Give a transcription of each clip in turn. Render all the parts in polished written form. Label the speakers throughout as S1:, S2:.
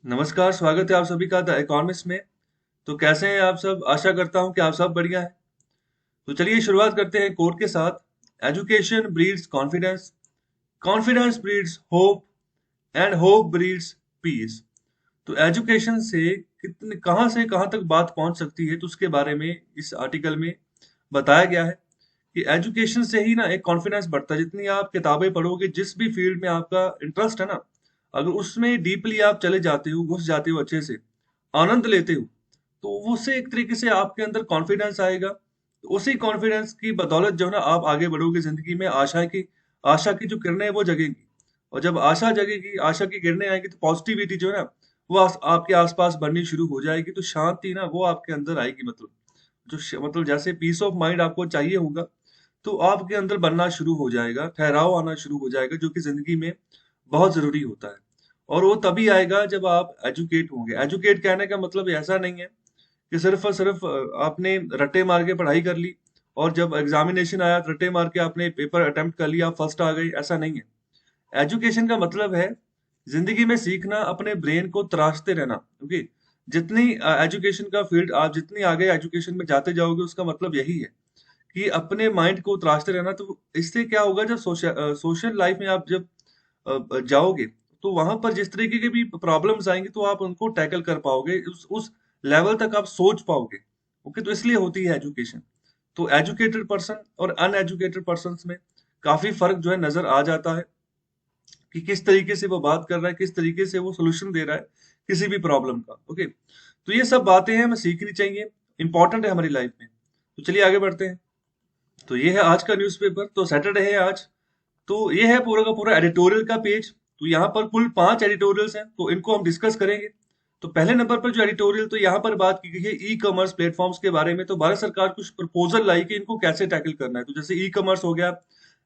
S1: नमस्कार, स्वागत है आप सभी का द इकोनॉमिस्ट में। तो कैसे हैं आप सब? आशा करता हूं कि आप सब बढ़िया हैं। तो चलिए शुरुआत करते हैं कोट के साथ। Education breeds confidence, confidence breeds hope and hope breeds peace. तो एजुकेशन से कहां तक बात पहुंच सकती है, तो उसके बारे में इस आर्टिकल में बताया गया है कि एजुकेशन से ही ना एक कॉन्फिडेंस बढ़ता है। जितनी आप किताबें पढ़ोगे, जिस भी फील्ड में आपका इंटरेस्ट है ना, अगर उसमें डीपली आप चले जाते हो, घुस जाते हो, अच्छे से आनंद लेते हो, तो उससे एक तरीके से आपके अंदर कॉन्फिडेंस आएगा। तो उसी कॉन्फिडेंस की बदौलत जो है ना, आप आगे बढ़ोगे जिंदगी में। आशा की जो किरणें हैं वो जगेंगी। और जब आशा जगेगी, आशा की किरणें आएंगी, तो पॉजिटिविटी जो है ना, वो आपके आसपास बननी शुरू हो जाएगी। तो शांति ना वो आपके अंदर आएगी। मतलब जैसे पीस ऑफ माइंड आपको चाहिए होगा, तो आपके अंदर बनना शुरू हो जाएगा, ठहराव आना शुरू हो जाएगा, जो कि जिंदगी में बहुत जरूरी होता है। और वो तभी आएगा जब आप एजुकेट होंगे। एजुकेट कहने का मतलब ऐसा नहीं है कि सिर्फ और सिर्फ आपने रट्टे मार के पढ़ाई कर ली, और जब एग्जामिनेशन आया तो रट्टे मार के आपने पेपर अटेम्प्ट कर लिया, फर्स्ट आ गई, ऐसा नहीं है। एजुकेशन का मतलब है जिंदगी में सीखना, अपने ब्रेन को तराशते रहना। क्योंकि जितनी एजुकेशन का फील्ड, आप जितनी आगे एजुकेशन में जाते जाओगे, उसका मतलब यही है कि अपने माइंड को तराशते रहना। तो इससे क्या होगा, जब सोशल लाइफ में आप जब जाओगे, तो वहां पर जिस तरीके की भी प्रॉब्लम्स आएंगी, तो आप उनको टैकल कर पाओगे, उस लेवल तक आप सोच पाओगे। ओके, तो इसलिए होती है एजुकेशन। तो एजुकेटेड पर्सन और अनएजुकेटेड पर्सन में काफी फर्क जो है नजर आ जाता है, कि किस तरीके से वो बात कर रहा है, किस तरीके से वो सोल्यूशन दे रहा है किसी भी प्रॉब्लम का। ओके, तो ये सब बातें हैं, हमें सीखनी चाहिए, इंपॉर्टेंट है हमारी लाइफ में। तो चलिए आगे बढ़ते हैं। तो ये है आज का न्यूज़पेपर। तो सैटरडे है आज। तो ये है पूरा का पूरा एडिटोरियल का पेज। तो यहाँ पर कुल 5 एडिटोरियल्स हैं, तो इनको हम डिस्कस करेंगे। तो पहले नंबर पर जो एडिटोरियल, तो यहाँ पर बात की गई है ई कॉमर्स प्लेटफॉर्म्स के बारे में। तो भारत सरकार कुछ प्रपोजल लाई कि इनको कैसे टैकल करना है। तो जैसे ई कॉमर्स हो गया,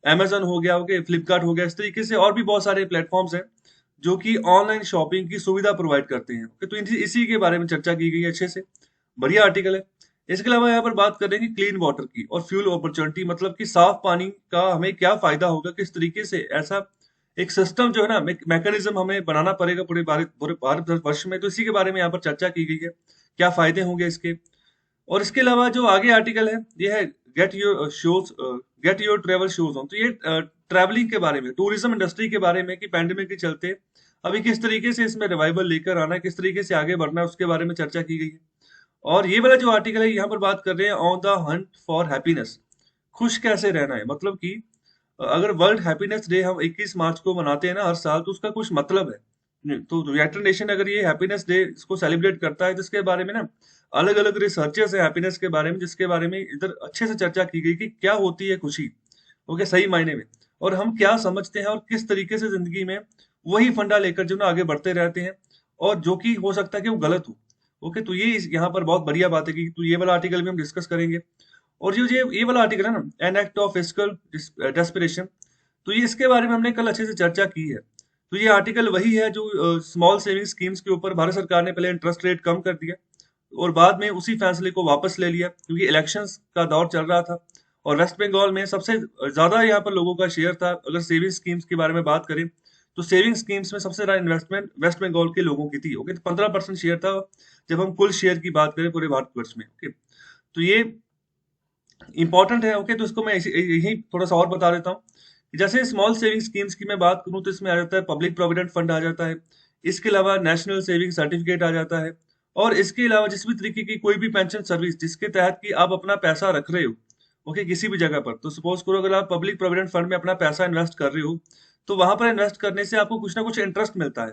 S1: अमेजन हो गया, ओके, फ्लिपकार्ट हो गया, इस तरीके से और भी बहुत सारे प्लेटफॉर्म्स हैं जो कि ऑनलाइन शॉपिंग की सुविधा प्रोवाइड करते हैं। ओके, तो इसी के बारे में चर्चा की गई है अच्छे से। बढ़िया आर्टिकल है। इसके अलावा यहाँ पर बात करेंगे क्लीन वाटर की और फ्यूल अपॉर्चुनिटी, मतलब कि साफ पानी का हमें क्या फायदा होगा, किस तरीके से ऐसा एक सिस्टम जो है ना, मैकेनिज्म हमें बनाना पड़ेगा पूरे भारत वर्ष में। तो इसी के बारे में यहाँ पर चर्चा की गई है, क्या फायदे होंगे इसके। और इसके अलावा जो आगे आर्टिकल है, ये है get your travel shows on. तो ये ट्रैवलिंग के बारे में, टूरिज्म इंडस्ट्री के बारे में, कि पैंडेमिक के चलते अभी किस तरीके से इसमें रिवाइवल लेकर आना है, किस तरीके से आगे बढ़ना है, उसके बारे में चर्चा की गई है। और ये वाला जो आर्टिकल है, यहाँ पर बात कर रहे हैं on the Hunt for happiness. खुश कैसे रहना है, मतलब कि अगर वर्ल्ड हैप्पीनेस डे हम 21 मार्च को मनाते हैं ना हर साल, तो उसका कुछ मतलब है। तो यूनाइटेड नेशन अगर ये हैप्पीनेस डे इसको सेलिब्रेट करता है, तो इसके बारे में ना अलग अलग रिसर्चर्स है हैप्पीनेस के बारे में, जिसके बारे में इधर अच्छे से चर्चा की गई कि क्या होती है खुशी, ओके, सही मायने में, और हम क्या समझते हैं, और किस तरीके से जिंदगी में वही फंडा लेकर जो ना आगे बढ़ते रहते हैं, और जो कि हो सकता है कि वो गलत हो। ओके, तो ये यहाँ पर बहुत बढ़िया बात है कि तो ये वाला आर्टिकल भी हम डिस्कस करेंगे। और जो ये वाला आर्टिकल है ना, an act of fiscal desperation, तो ये इसके बारे में हमने कल अच्छे से चर्चा की है। तो ये आर्टिकल वही है जो स्मॉल सेविंग स्कीम्स के ऊपर भारत सरकार ने पहले इंटरेस्ट रेट कम कर दिया, और बाद में उसी फैसले को वापस ले लिया, क्योंकि इलेक्शंस का दौर चल रहा था। और वेस्ट बंगाल में सबसे ज्यादा यहाँ पर लोगों का शेयर था। अगर सेविंग स्कीम्स के बारे में बात करें, तो सेविंग स्कीम्स में सबसे ज्यादा इन्वेस्टमेंट वेस्ट बंगाल के लोगों की थी। ओके, तो 15% शेयर था, जब हम कुल शेयर की बात करें पूरे भारतवर्ष में। ओके, तो ये इंपॉर्टेंट है। ओके, तो इसको मैं यही थोड़ा सा और बता देता हूँ। जैसे स्मॉल सेविंग स्कीम्स की मैं बात करूं, तो इसमें आ जाता है पब्लिक प्रोविडेंट फंड आ जाता है। इसके अलावा नेशनल सेविंग सर्टिफिकेट आ जाता है। और इसके अलावा जिस भी तरीके की कोई भी पेंशन सर्विस जिसके तहत कि आप अपना पैसा रख रहे हो, ओके, किसी भी जगह पर, तो सपोज करो अगर आप पब्लिक प्रोविडेंट फंड में अपना पैसा इन्वेस्ट कर रहे हो, तो वहां पर इन्वेस्ट करने से आपको कुछ ना कुछ इंटरेस्ट मिलता है।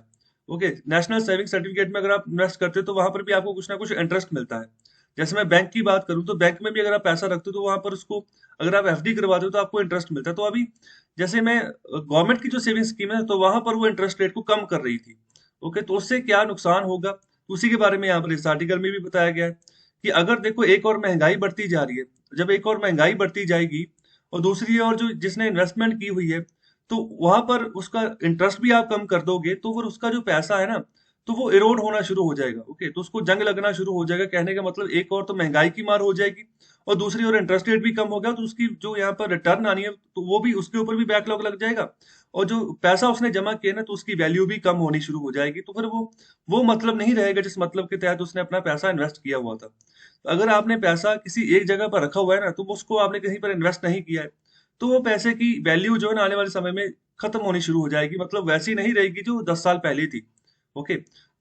S1: ओके, नेशनल सेविंग सर्टिफिकेट में अगर आप इन्वेस्ट करते हो, तो वहां पर भी आपको कुछ ना कुछ इंटरेस्ट मिलता है। जैसे मैं बैंक की बात करूं, तो बैंक में भी अगर आप पैसा रखते हो, तो वहां पर उसको अगर आप एफडी करवाते हो, तो आपको इंटरेस्ट मिलता है। तो अभी जैसे मैं गवर्नमेंट की जो सेविंग स्कीम है, तो वहां पर वो इंटरेस्ट रेट को कम कर रही थी। ओके, तो उससे क्या नुकसान होगा, तो उसी के बारे में यहाँ पर इस आर्टिकल में भी बताया गया है कि अगर देखो एक और महंगाई बढ़ती जा रही है, जब एक और महंगाई बढ़ती जाएगी, और दूसरी ओर जो जिसने इन्वेस्टमेंट की हुई है, तो वहां पर उसका इंटरेस्ट भी आप कम कर दोगे, तो फिर उसका जो पैसा है ना, तो वो इरोड होना शुरू हो जाएगा। ओके, तो उसको जंग लगना शुरू हो जाएगा। कहने का मतलब एक और तो महंगाई की मार हो जाएगी, और दूसरी ओर इंटरेस्ट रेट भी कम हो गया, तो उसकी जो यहाँ पर रिटर्न आनी है तो वो भी उसके ऊपर भी बैकलॉग लग जाएगा, और जो पैसा उसने जमा किया ना तो उसकी वैल्यू भी कम होनी शुरू हो जाएगी। तो फिर वो मतलब नहीं रहेगा जिस मतलब के तहत उसने अपना पैसा इन्वेस्ट किया हुआ था। तो अगर आपने पैसा किसी एक जगह पर रखा हुआ है ना, तो उसको आपने कहीं पर इन्वेस्ट नहीं किया है, तो वो पैसे की वैल्यू जो है ना आने वाले समय में खत्म होनी शुरू हो जाएगी, मतलब वैसी नहीं रहेगी जो 10 साल पहले थी। ओके,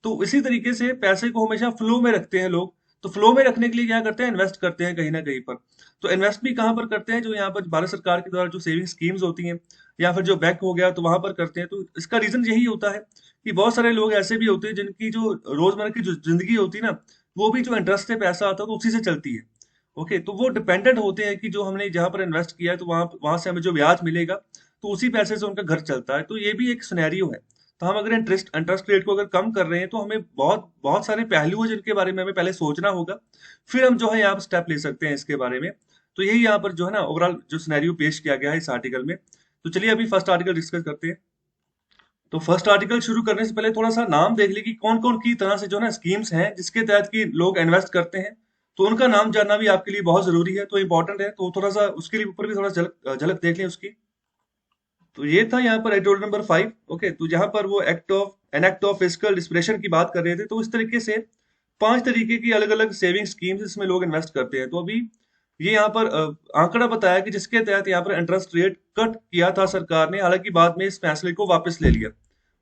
S1: तो इसी तरीके से पैसे को हमेशा फ्लो में रखते हैं लोग। तो फ्लो में रखने के लिए क्या करते हैं, इन्वेस्ट करते हैं कहीं ना कहीं पर। तो इन्वेस्ट भी कहाँ पर करते हैं, जो यहाँ पर भारत सरकार के द्वारा जो सेविंग स्कीम्स होती हैं, या फिर जो बैंक हो गया तो वहां पर करते हैं। तो इसका रीजन यही होता है कि बहुत सारे लोग ऐसे भी होते हैं जिनकी जो रोजमर्रा की जो जिंदगी होती है ना, वो भी जो इंटरेस्ट से पैसा आता है तो उसी से चलती है। ओके, तो वो डिपेंडेंट होते हैं कि जो हमने जहां पर इन्वेस्ट किया है तो वहां वहां से हमें जो ब्याज मिलेगा, तो उसी पैसे से उनका घर चलता है। तो ये भी एक सिनेरियो है। तो हम अगर इंटरेस्ट इंटरेस्ट रेट को अगर कम कर रहे हैं, तो हमें बहुत बहुत सारे पहलू हैं जिनके बारे में हमें पहले सोचना होगा, फिर हम जो है यहाँ पर स्टेप ले सकते हैं इसके बारे में। तो यही यहाँ पर जो है ना ओवरऑल जो सिनेरियो पेश किया गया है इस आर्टिकल में। तो चलिए अभी फर्स्ट आर्टिकल डिस्कस करते हैं। तो फर्स्ट आर्टिकल शुरू करने से पहले थोड़ा सा नाम देख ली कि कौन कौन की तरह से जो है ना स्कीम्स हैं जिसके तहत कि लोग इन्वेस्ट करते हैं। तो उनका नाम जानना भी आपके लिए बहुत जरूरी है, तो इंपॉर्टेंट है। तो थोड़ा सा उसके लिए ऊपर भी थोड़ा झलक झलक देख लें उसकी। तो ये था यहाँ पर एडिटोरियल नंबर 5। ओके, तो जहां पर वो एक्ट ऑफ फिस्कल डिस्प्रेशन की बात कर रहे थे, तो इस तरीके से 5 तरीके की अलग अलग सेविंग स्कीम्स इसमें लोग इन्वेस्ट करते हैं। तो अभी ये यहाँ पर आंकड़ा बताया कि जिसके तहत यहाँ पर इंटरेस्ट रेट कट किया था सरकार ने, हालांकि बाद में इस फैसले को वापस ले लिया।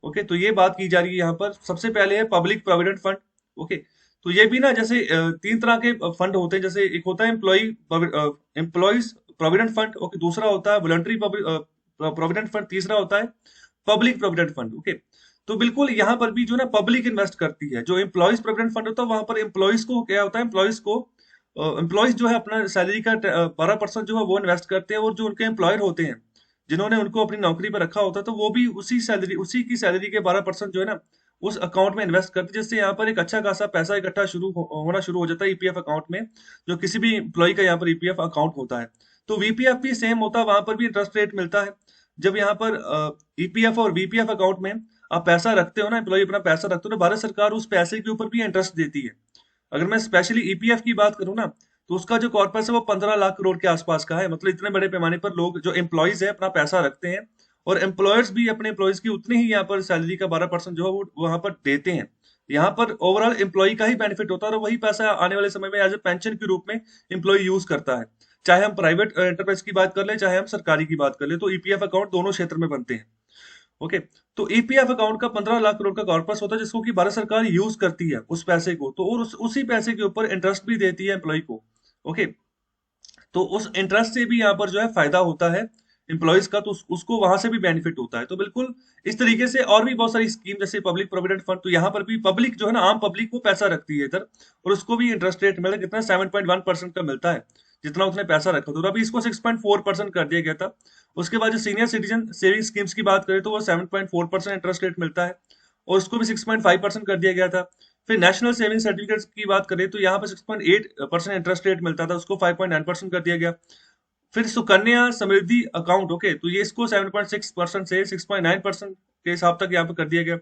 S1: ओके, तो ये बात की जा रही है यहाँ पर। सबसे पहले है पब्लिक प्रोविडेंट फंड। ओके, तो ये भी ना जैसे 3 तरह के फंड होते हैं। जैसे एक होता है एम्प्लॉइज प्रोविडेंट फंड। ओके, दूसरा होता है वॉलंटरी प्रोविडेंट फंड, तीसरा होता है पब्लिक प्रोविडेंट फंड। ओके, तो बिल्कुल यहाँ पर भी जो ना पब्लिक इन्वेस्ट करती है। जो एम्प्लॉइज प्रोविडेंट फंड होता है वहां पर एम्प्लॉइज को क्या होता है, एम्प्लॉइज जो है अपना सैलरी का 12% जो है वो इन्वेस्ट करते हैं, और जो उनके एम्प्लॉयर होते हैं जिन्होंने उनको अपनी नौकरी पर रखा होता है, तो वो भी उसी की सैलरी के 12% जो है ना उस अकाउंट में इन्वेस्ट करते हैं, जिससे यहाँ पर एक अच्छा खासा पैसा इकट्ठा होना शुरू हो जाता है ईपीएफ अकाउंट में, जो किसी भी एम्प्लॉय का यहाँ पर ईपीएफ अकाउंट होता है। तो वीपीएफ भी सेम होता है, वहां पर भी इंटरेस्ट रेट मिलता है। जब यहाँ पर ईपीएफ और वीपीएफ अकाउंट में आप पैसा रखते हो ना, एम्प्लॉय अपना पैसा रखते हो ना, भारत सरकार उस पैसे के ऊपर भी इंटरेस्ट देती है। अगर मैं स्पेशली ईपीएफ की बात करूं ना, तो उसका जो कॉर्पस है वो 15 लाख करोड़ के आसपास का है। मतलब इतने बड़े पैमाने पर लोग जो एम्प्लॉयज है अपना पैसा रखते हैं, और एम्प्लॉयर्स भी अपने एम्प्लॉयज की उतनी ही यहाँ पर सैलरी का 12% जो है वो वहां पर देते हैं। यहाँ पर ओवरऑल एम्प्लॉय का ही बेनिफिट होता है, और वही पैसा आने वाले समय में एज ए पेंशन के रूप में एम्प्लॉय यूज करता है। चाहे हम प्राइवेट एंटरप्राइज की बात कर ले, चाहे हम सरकारी की बात कर ले, तो ईपीएफ अकाउंट दोनों क्षेत्र में बनते हैं। ओके, तो ईपीएफ अकाउंट का 15 लाख करोड़ का कॉर्पस होता है, जिसको कि भारत सरकार यूज करती है उस पैसे को, तो और उसी पैसे के ऊपर इंटरेस्ट भी देती है एम्प्लॉय को। ओके, तो उस इंटरेस्ट से भी यहाँ पर जो है फायदा होता है एम्प्लॉयज का, तो उसको वहां से भी बेनिफिट होता है। तो बिल्कुल इस तरीके से और भी बहुत सारी स्कीम, जैसे पब्लिक प्रोविडेंट फंड, तो यहाँ पर भी पब्लिक जो है ना आम पब्लिक वो पैसा रखती है इधर, और उसको भी इंटरेस्ट रेट मिलता है कितना, 7.1% का मिलता है, जितना उसने पैसा रखा था। तो अभी इसको 6.4% कर दिया गया था। उसके बाद जो सीनियर सिटीजन सेविंग स्कीम्स की बात करें, तो वो 7.4% इंटरेस्ट रेट मिलता है, और उसको भी 6.5% कर दिया गया था। फिर नेशनल सेविंग सर्टिफिकेट की बात करें, तो यहाँ पर 6.8% इंटरेस्ट रेट मिलता था, उसको 5.9% कर दिया गया। फिर सुकन्या समृद्धि अकाउंट, ओके, तो ये इसको 7.6% से 6.9% के हिसाब तक यहाँ पे कर दिया गया।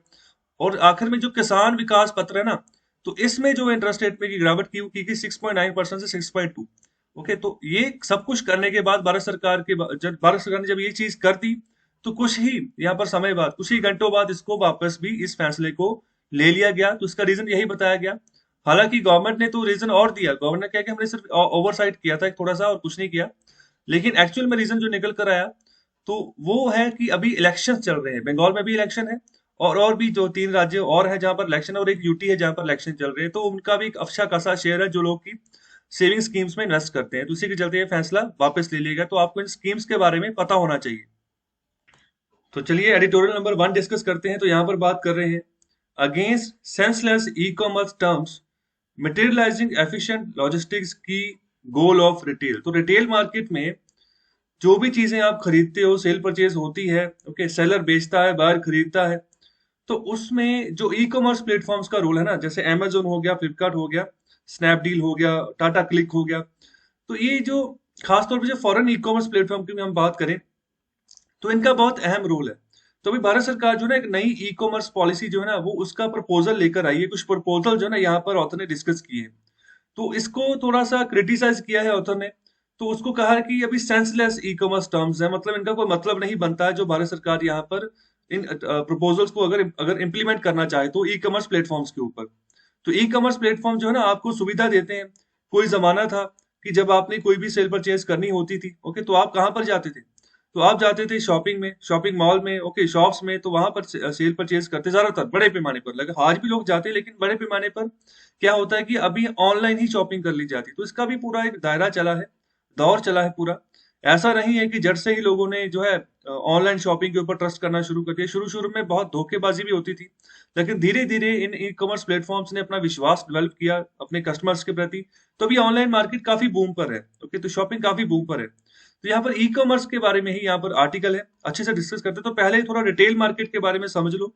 S1: और आखिर में जो किसान विकास पत्र है ना, तो इसमें जो इंटरेस्ट रेट में की गिरावट की 6.9% से 6.2। ओके, तो ये सब कुछ करने के बाद जब भारत सरकार ने जब ये चीज कर दी, तो कुछ ही यहाँ पर समय बाद, कुछ ही घंटों बाद इसको वापस भी इस फैसले को ले लिया गया। तो इसका रीजन यही बताया गया। हालांकि गवर्नमेंट ने तो रीजन और दिया, गवर्नमेंट ने क्या कि हमने सिर्फ ओवरसाइट किया था एक थोड़ा सा, और कुछ नहीं किया। लेकिन एक्चुअल में रीजन जो निकल कर आया, तो वो है कि अभी इलेक्शन चल रहे हैं, बंगाल में भी इलेक्शन है, और भी जो 3 राज्य और हैं जहां पर इलेक्शन है, और एक यूटी है जहां पर इलेक्शन चल रहे हैं। तो उनका भी एक अच्छा खासा शेयर है जो लोग की सेविंग स्कीम्स में इन्वेस्ट करते हैं। तो उसी के चलते ये फैसला वापस ले लिया गया। तो आपको इन स्कीम्स के बारे में पता होना चाहिए। तो चलिए एडिटोरियल नंबर 1 डिस्कस करते हैं। तो यहाँ पर बात कर रहे हैं against senseless e commerce terms materializing efficient logistics की गोल ऑफ रिटेल। तो रिटेल मार्केट में जो भी चीजें आप खरीदते हो, सेल परचेज होती है, ओके, सेलर बेचता है, बायर खरीदता है, तो उसमें जो ई कॉमर्स प्लेटफॉर्म्स का रोल है ना, जैसे अमेजोन हो गया, फ्लिपकार्ट हो गया, स्नैपडील हो गया, टाटा क्लिक हो गया, तो ये जो खासतौर पर जो फॉरेन ई कॉमर्स प्लेटफॉर्म की हम बात करें, तो इनका बहुत अहम रोल है। तो अभी भारत सरकार जो है ना एक नई ई कॉमर्स पॉलिसी जो है ना वो उसका प्रपोजल लेकर आई है। कुछ प्रपोजल जो है ना यहाँ पर ऑथर ने डिस्कस किए। तो इसको थोड़ा सा क्रिटिसाइज किया है ऑथर ने। तो उसको कहा है कि अभी सेंसलेस ई कॉमर्स टर्म्स है, मतलब इनका कोई मतलब नहीं बनता है जो भारत सरकार यहाँ पर इन प्रपोजल्स को अगर अगर इम्प्लीमेंट करना चाहे तो ई कॉमर्स प्लेटफॉर्म्स के ऊपर। तो ई कॉमर्स प्लेटफॉर्म जो है ना आपको सुविधा देते हैं। कोई जमाना था कि जब आपने कोई भी सेल परचेज करनी होती थी, ओके, तो आप कहाँ पर जाते थे? तो आप जाते थे शॉपिंग में, शॉपिंग मॉल में, ओके, शॉप्स में, तो वहां पर सेल परचेज करते ज्यादातर बड़े पैमाने पर। लगे आज भी लोग जाते हैं, लेकिन बड़े पैमाने पर क्या होता है कि अभी ऑनलाइन ही शॉपिंग कर ली जाती है। तो इसका भी पूरा एक दायरा चला है, दौर चला है पूरा। ऐसा नहीं है कि जट से ही लोगों ने जो है ऑनलाइन शॉपिंग के ऊपर ट्रस्ट करना शुरू कर दिया। शुरू शुरू में बहुत धोखेबाजी भी होती थी, लेकिन धीरे धीरे इन ई कॉमर्स प्लेटफॉर्म्स ने अपना विश्वास डेवलप किया अपने कस्टमर्स के प्रति। तो अभी ऑनलाइन मार्केट काफी बूम पर है, ओके, तो शॉपिंग काफी बूम पर है। तो यहाँ पर ई कॉमर्स के बारे में ही यहाँ पर आर्टिकल है, अच्छे से डिस्कस करते हैं। तो पहले ही थोड़ा रिटेल मार्केट के बारे में समझ लो।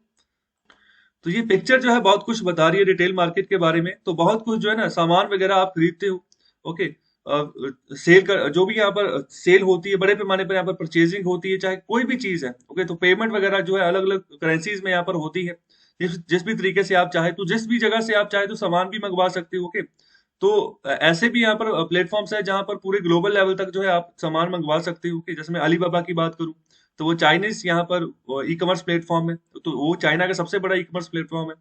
S1: तो ये पिक्चर जो है बहुत कुछ बता रही है रिटेल मार्केट के बारे में। तो बहुत कुछ जो है ना सामान वगैरह आप खरीदते हो, ओके, सेल का जो भी यहाँ पर सेल होती है, बड़े पैमाने पर यहाँ पर परचेजिंग होती है, चाहे कोई भी चीज है, ओके, तो पेमेंट वगैरह जो है अलग अलग करेंसीज में यहाँ पर होती है। जिस जिस भी तरीके से आप चाहे, तो जिस भी जगह से आप चाहे तो सामान भी मंगवा सकते हो, ओके। तो ऐसे भी यहाँ पर प्लेटफॉर्म्स है जहाँ पर पूरे ग्लोबल लेवल तक जो है आप सामान मंगवा सकते हो, ओके। जैसे मैं अलीबाबा की बात करूँ तो वो चाइनीज यहाँ पर ई कॉमर्स प्लेटफॉर्म है, तो वो चाइना का सबसे बड़ा ई कॉमर्स प्लेटफॉर्म है।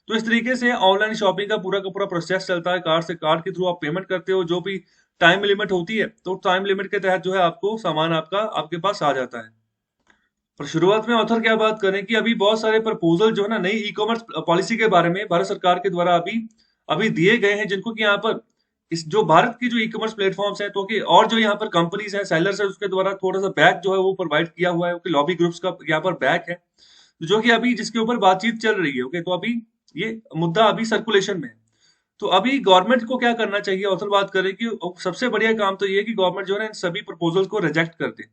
S1: तो इस तरीके से ऑनलाइन शॉपिंग का पूरा प्रोसेस चलता है। कार्ड से, कार्ड के थ्रू आप पेमेंट करते हो, जो भी टाइम लिमिट होती है, तो टाइम लिमिट के तहत जो है आपको सामान आपका आपके पास आ जाता है। और शुरुआत में ऑथर क्या बात करें कि अभी बहुत सारे प्रपोजल जो है ना नई ई कॉमर्स पॉलिसी के बारे में भारत सरकार के द्वारा अभी अभी दिए गए हैं, जिनको कि यहाँ पर इस जो भारत की जो ई कॉमर्स प्लेटफॉर्म्स है, तो कि और जो यहाँ पर कंपनीज है, सेलर्स है, उसके द्वारा थोड़ा सा बैक जो है वो प्रोवाइड किया हुआ है, ओके, लॉबी ग्रुप्स का यहाँ पर बैक है, जो कि अभी जिसके ऊपर बातचीत चल रही है, ओके। तो अभी ये मुद्दा अभी सर्कुलेशन में है। तो अभी गवर्नमेंट को क्या करना चाहिए? ऑथर बात करें कि सबसे बढ़िया काम तो ये है कि गवर्नमेंट जो है ना इन सभी प्रपोजल को रिजेक्ट कर दे,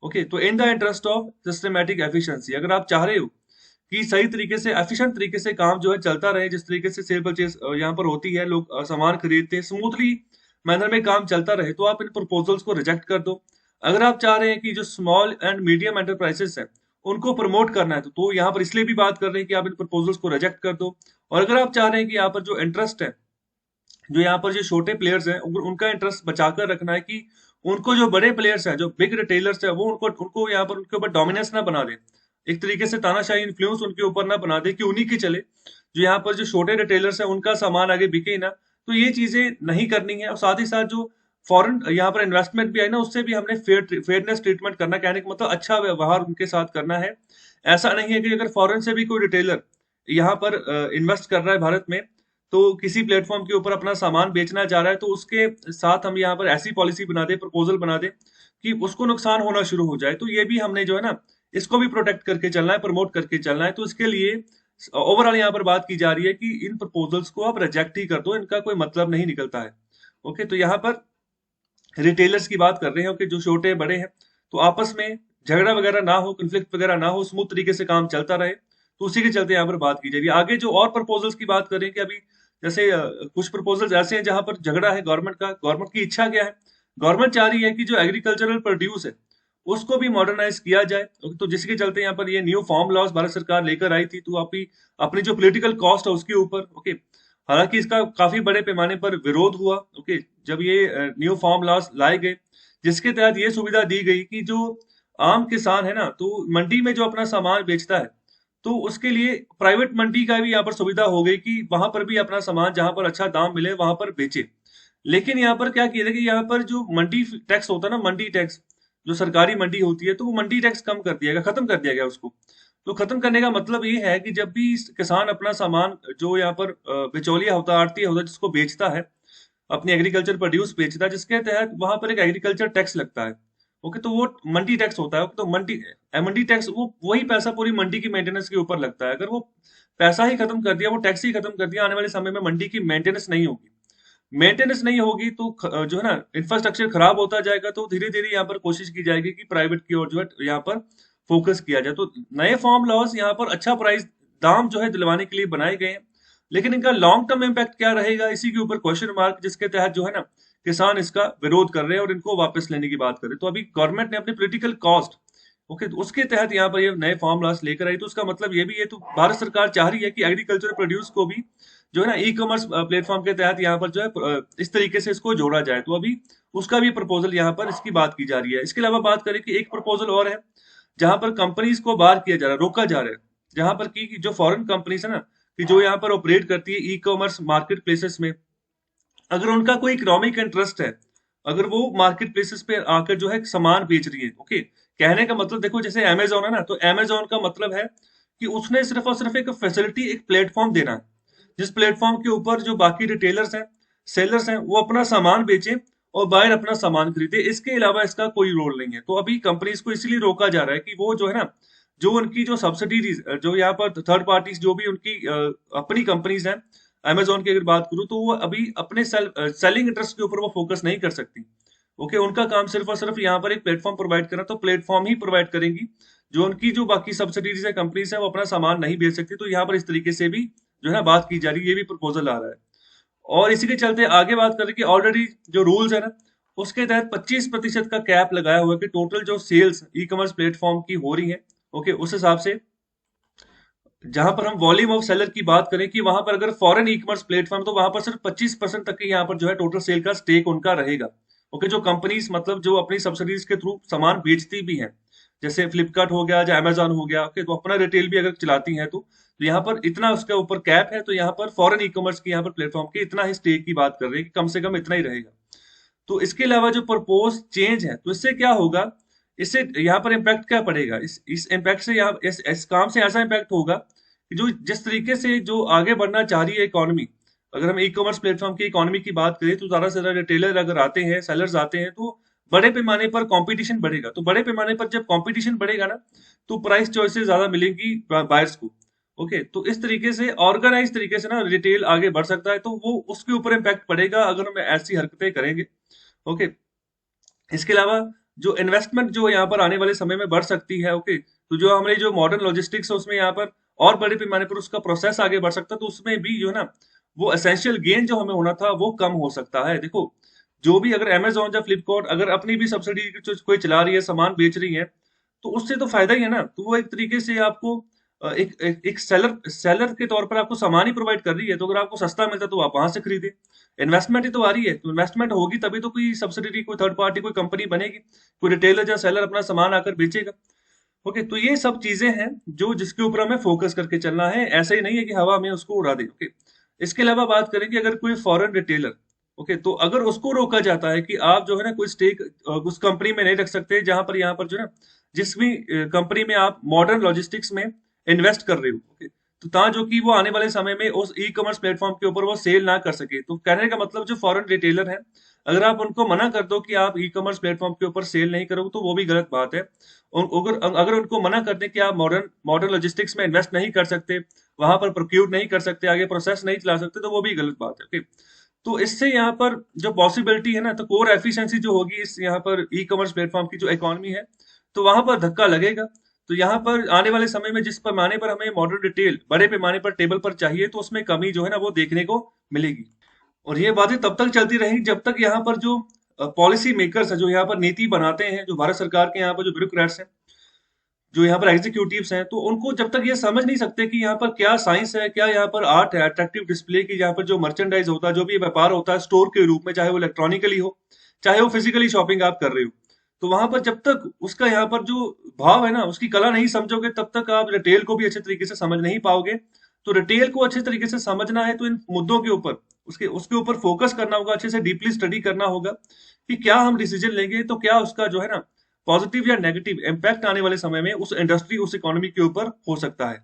S1: ओके। तो in the interest of systematic efficiency, अगर आप चाह रहे हो कि सही तरीके से एफिशिएंट तरीके से काम जो है चलता रहे, जिस तरीके से सेल परचेज यहाँ पर होती है, लोग सामान खरीदते हैं, स्मूथली मैनर में काम चलता रहे, तो आप इन प्रपोजल्स को रिजेक्ट कर दो। अगर आप चाह रहे हैं कि जो स्मॉल एंड मीडियम एंटरप्राइजेस है उनको प्रमोट करना है, तो यहाँ पर इसलिए भी बात कर रहे हैं कि आप इन प्रपोजल्स को रिजेक्ट कर दो। और अगर आप चाह रहे हैं कि यहाँ पर जो इंटरेस्ट है, जो यहाँ पर जो छोटे प्लेयर्स हैं, उनका इंटरेस्ट बचाकर रखना है, कि उनको जो बड़े प्लेयर्स हैं, जो बिग रिटेलर्स है, वो उनको उनको यहाँ पर उनके ऊपर डोमिनेंस ना बना दे, एक तरीके से तानाशाही इन्फ्लुएंस उनके ऊपर ना बना दे कि उन्हीं की चले, जो यहाँ पर जो छोटे रिटेलर्स है उनका सामान आगे बिके ही ना। तो ये चीजें नहीं करनी है। और साथ ही साथ जो फॉरेन यहाँ पर इन्वेस्टमेंट भी आई ना, उससे भी हमने फेयरनेस ट्रीटमेंट करना, कहने का मतलब अच्छा व्यवहार उनके साथ करना है। ऐसा नहीं है कि अगर फॉरेन से भी कोई रिटेलर यहाँ पर इन्वेस्ट कर रहा है भारत में, तो किसी प्लेटफॉर्म के ऊपर अपना सामान बेचना चाह रहा है, तो उसके साथ हम यहाँ पर ऐसी पॉलिसी बना दे, प्रपोजल बना दे कि उसको नुकसान होना शुरू हो जाए। तो ये भी हमने जो है ना इसको भी प्रोटेक्ट करके चलना है, प्रमोट करके चलना है। तो इसके लिए ओवरऑल यहाँ पर बात की जा रही है कि इन प्रपोजल्स को आप रिजेक्ट ही कर दो, इनका कोई मतलब नहीं निकलता है, ओके। तो यहाँ पर रिटेलर्स की बात कर रहे हैं कि जो छोटे बड़े हैं, तो आपस में झगड़ा वगैरह ना हो, कंफ्लिक्ट वगैरह ना हो, स्मूथ तरीके से काम चलता रहे। तो उसी के चलते यहाँ पर बात की जाएगी। आगे जो और प्रपोजल्स की बात करें कि अभी जैसे कुछ प्रपोजल्स ऐसे हैं जहां पर झगड़ा है गवर्नमेंट का। गवर्नमेंट की इच्छा क्या है? गवर्नमेंट चाह रही है कि जो एग्रीकल्चरल प्रोड्यूस है उसको भी मॉडर्नाइज किया जाए। तो जिसके चलते यहाँ पर ये न्यू फार्म लॉज भारत सरकार लेकर आई थी। तो अपनी अपनी जो पॉलिटिकल कॉस्ट है उसके ऊपर, ओके, हालांकि इसका काफी बड़े पैमाने पर विरोध हुआ, ओके, जब ये न्यू फार्म लॉज लाए गए, जिसके तहत ये सुविधा दी गई कि जो आम किसान है ना, तो मंडी में जो अपना सामान बेचता है, तो उसके लिए प्राइवेट मंडी का भी यहाँ पर सुविधा हो गई कि वहां पर भी अपना सामान जहां पर अच्छा दाम मिले वहां पर बेचे। लेकिन यहाँ पर क्या किया था कि यहाँ पर जो मंडी टैक्स होता है ना, मंडी टैक्स, जो सरकारी मंडी होती है, तो वो मंडी टैक्स कम कर दिया गया, खत्म कर दिया गया उसको। तो खत्म करने का मतलब ये है कि जब भी किसान अपना सामान, जो यहाँ पर बिचौलिया होता है, आड़ती होता है, जिसको बेचता है, अपनी एग्रीकल्चर प्रोड्यूस बेचता है, जिसके तहत वहां पर एक एग्रीकल्चर टैक्स लगता है, ओके, तो वो मंडी टैक्स होता है। तो मंडी टैक्स वो वही पैसा पूरी मंडी की मेंटेनेंस के ऊपर लगता है। अगर वो पैसा ही खत्म कर दिया, वो टैक्स ही खत्म कर दिया, आने वाले समय में मंडी की मेंटेनेंस नहीं होगी। मेंटेनेंस नहीं होगी तो जो है ना इंफ्रास्ट्रक्चर खराब होता जाएगा। तो धीरे धीरे यहाँ पर कोशिश की जाएगी कि प्राइवेट की ओर जो है यहाँ पर फोकस किया जाए। तो नए फार्म लॉज यहाँ पर अच्छा प्राइस दाम जो है दिलवाने के लिए बनाए गए हैं, लेकिन इनका लॉन्ग टर्म इम्पैक्ट क्या रहेगा, इसी के ऊपर क्वेश्चन मार्क, जिसके तहत जो है ना किसान इसका विरोध कर रहे हैं और इनको वापस लेने की बात कर रहे हैं। तो अभी गवर्नमेंट ने अपनी पॉलिटिकल कॉस्ट ओके, तो उसके तहत यहाँ पर ये नए फॉर्मूलास लेकर आई। तो उसका मतलब ये भी है, तो भारत सरकार चाह रही है कि एग्रीकल्चर प्रोड्यूस को भी जो है ना ई कॉमर्स प्लेटफॉर्म के तहत यहाँ पर जो है इस तरीके से इसको जोड़ा जाए। तो अभी उसका भी प्रपोजल यहाँ पर इसकी बात की जा रही है। इसके अलावा बात करें कि एक प्रपोजल और है जहां पर कंपनीज को बाहर किया जा रहा है, रोका जा रहा है, जहां पर कि जो फॉरेन कंपनीज है ना, कि जो यहाँ पर ऑपरेट करती है ई कॉमर्स मार्केट प्लेसेस में, अगर उनका कोई इकोनॉमिक इंटरेस्ट है, अगर वो मार्केट प्लेसेस पे आकर जो है सामान बेच रही है, ओके, कहने का मतलब देखो जैसे अमेजोन है ना, तो अमेजोन का मतलब है कि उसने सिर्फ और सिर्फ एक फैसिलिटी, एक प्लेटफॉर्म देना है, जिस प्लेटफॉर्म के ऊपर जो बाकी रिटेलर्स हैं, सेलर्स हैं, वो अपना सामान बेचें और बायर अपना सामान खरीदे। इसके अलावा इसका कोई रोल नहीं है। तो अभी कंपनीज को इसलिए रोका जा रहा है कि वो जो है ना, जो उनकी जो सब्सिडीज, जो यहाँ पर थर्ड पार्टीज जो भी उनकी अपनी कंपनीज हैं, अमेजोन की अगर बात करूं, तो वो अभी अपने सेलिंग इंटरेस्ट के ऊपर वो फोकस नहीं कर सकती। ओके, उनका काम सिर्फ और सिर्फ यहाँ पर एक प्लेटफॉर्म प्रोवाइड करना, तो प्लेटफॉर्म ही प्रोवाइड करेंगी। जो उनकी जो बाकी सब्सिडीज है, कंपनीज है, वो अपना सामान नहीं बेच सकती। तो यहाँ पर इस तरीके से भी जो है ना बात की जा रही है, ये भी प्रपोजल आ रहा है। और इसी के चलते आगे बात करें कि ऑलरेडी जो रूल्स है ना, उसके तहत 25% का कैप लगाया हुआ है कि टोटल जो सेल्स ई कॉमर्स प्लेटफॉर्म की हो रही है, ओके, उस हिसाब से जहां पर हम वॉल्यूम ऑफ सेलर की बात करें कि वहां पर अगर फॉरेन ई कॉमर्स प्लेटफॉर्म, तो वहां पर सिर्फ 25% तक की यहाँ पर जो है टोटल सेल का स्टेक उनका रहेगा। ओके, जो कंपनीज मतलब जो अपनी सब्सिडीज के थ्रू सामान बेचती भी हैं, जैसे फ्लिपकार्ट हो गया या अमेजोन हो गया, ओके, तो अपना रिटेल भी अगर चलाती हैं, तो यहाँ पर इतना उसके ऊपर कैप है। तो यहाँ पर फॉरेन ई कॉमर्स की यहाँ पर प्लेटफॉर्म की इतना ही स्टेक की बात कर रहे हैं कि कम से कम इतना ही रहेगा। तो इसके अलावा जो प्रपोज चेंज है, तो इससे क्या होगा, इससे यहाँ पर इम्पैक्ट क्या पड़ेगा, इस इम्पैक्ट से यहाँ इस काम से ऐसा इम्पैक्ट होगा कि जो जिस तरीके से जो आगे बढ़ना चाह रही है इकोनॉमी, अगर हम ई कॉमर्स प्लेटफॉर्म की इकोनॉमी की बात करें, तो ज्यादा से ज्यादा रिटेलर अगर आते हैं, सेलर्स आते हैं, तो बड़े पैमाने पर कंपटीशन बढ़ेगा। तो बड़े पैमाने पर जब कंपटीशन बढ़ेगा ना, तो प्राइस चॉइसेस ज्यादा मिलेंगी बायर्स को। ओके, तो इस तरीके से ऑर्गेनाइज तरीके से ना रिटेल आगे बढ़ सकता है। तो वो उसके ऊपर इम्पैक्ट पड़ेगा अगर हम ऐसी हरकतें करेंगे। ओके, इसके अलावा जो इन्वेस्टमेंट जो यहाँ पर आने वाले समय में बढ़ सकती है, ओके, तो जो हमारी जो मॉडर्न लॉजिस्टिक्स है, उसमें यहाँ पर और बड़े पैमाने पर उसका प्रोसेस आगे बढ़ सकता है। तो उसमें भी जो है ना, वो एसेंशियल गेन जो हमें होना था वो कम हो सकता है। देखो, जो भी अगर अमेजोन या फ्लिपकार्ट अगर अपनी भी सब्सिडी कोई चला रही है, सामान बेच रही है, तो उससे तो फायदा ही है ना। तो वो एक तरीके से आपको एक सेलर सेलर के तौर पर आपको सामान ही प्रोवाइड कर रही है। तो अगर आपको सस्ता मिलता है तो आप वहां से खरीदे। इन्वेस्टमेंट ही तो आ रही है, तो इन्वेस्टमेंट होगी तभी तो कोई सब्सिडी, कोई थर्ड पार्टी, कोई कंपनी बनेगी, कोई रिटेलर या सेलर अपना सामान आकर बेचेगा। ओके, तो ये सब चीजें हैं जो जिसके ऊपर हमें फोकस करके चलना है। ऐसा ही नहीं है कि हवा में उसको उड़ा दे। ओके, इसके अलावा बात करें कि अगर कोई फॉरेन रिटेलर, ओके, तो अगर उसको रोका जाता है कि आप जो है ना कोई स्टेक उस कंपनी में नहीं रख सकते जहां पर यहाँ पर जो है ना, जिस भी कंपनी में आप मॉडर्न लॉजिस्टिक्स में इन्वेस्ट कर रहे हो, ओके, तो ता जो कि वो आने वाले समय में उस ई कॉमर्स प्लेटफॉर्म के ऊपर वो सेल ना कर सके। तो कहने का मतलब जो फॉरेन रिटेलर है, अगर आप उनको मना कर दो कि आप ई कॉमर्स प्लेटफॉर्म के ऊपर सेल नहीं करोगे, तो वो भी गलत बात है। अगर अगर उनको मना कर दें कि आप मॉडर्न मॉडर्न लॉजिस्टिक्स में इन्वेस्ट नहीं कर सकते, वहां पर प्रोक्यूर नहीं कर सकते, आगे प्रोसेस नहीं चला सकते, तो वो भी गलत बात है। ओके, तो इससे यहाँ पर जो पॉसिबिलिटी है ना, तो कोर एफिशिएंसी जो होगी इस यहाँ पर ई कॉमर्स प्लेटफॉर्म की जो इकोनॉमी है, तो वहां पर धक्का लगेगा। तो यहाँ पर आने वाले समय में जिस पैमाने पर हमें मॉडर्न रिटेल बड़े पैमाने पर टेबल पर चाहिए, तो उसमें कमी जो है ना वो देखने को मिलेगी। और ये बातें तब तक चलती रहेंगी जब तक यहाँ पर जो पॉलिसी मेकर्स है, जो यहाँ पर नीति बनाते हैं, जो भारत सरकार के यहाँ पर जो ब्यूरोक्रेट्स हैं, जो यहाँ पर एग्जीक्यूटिव्स हैं, तो उनको जब तक ये समझ नहीं सकते कि यहाँ पर क्या साइंस है, क्या यहाँ पर आर्ट है, अट्रैक्टिव डिस्प्ले की, यहाँ पर जो मर्चेंडाइज होता है, जो भी व्यापार होता है स्टोर के रूप में, चाहे वो इलेक्ट्रॉनिकली हो, चाहे वो फिजिकली शॉपिंग आप कर रहे हो, तो वहां पर जब तक उसका यहाँ पर जो भाव है ना, उसकी कला नहीं समझोगे, तब तक आप रिटेल को भी अच्छे तरीके से समझ नहीं पाओगे। तो रिटेल को अच्छे तरीके से समझना है, तो इन मुद्दों के ऊपर उसके उसके ऊपर फोकस करना होगा, अच्छे से डीपली स्टडी करना होगा कि क्या हम डिसीजन लेंगे, तो क्या उसका जो है ना पॉजिटिव या नेगेटिव इम्पैक्ट आने वाले समय में उस इंडस्ट्री, उस इकोनॉमी के ऊपर हो सकता है।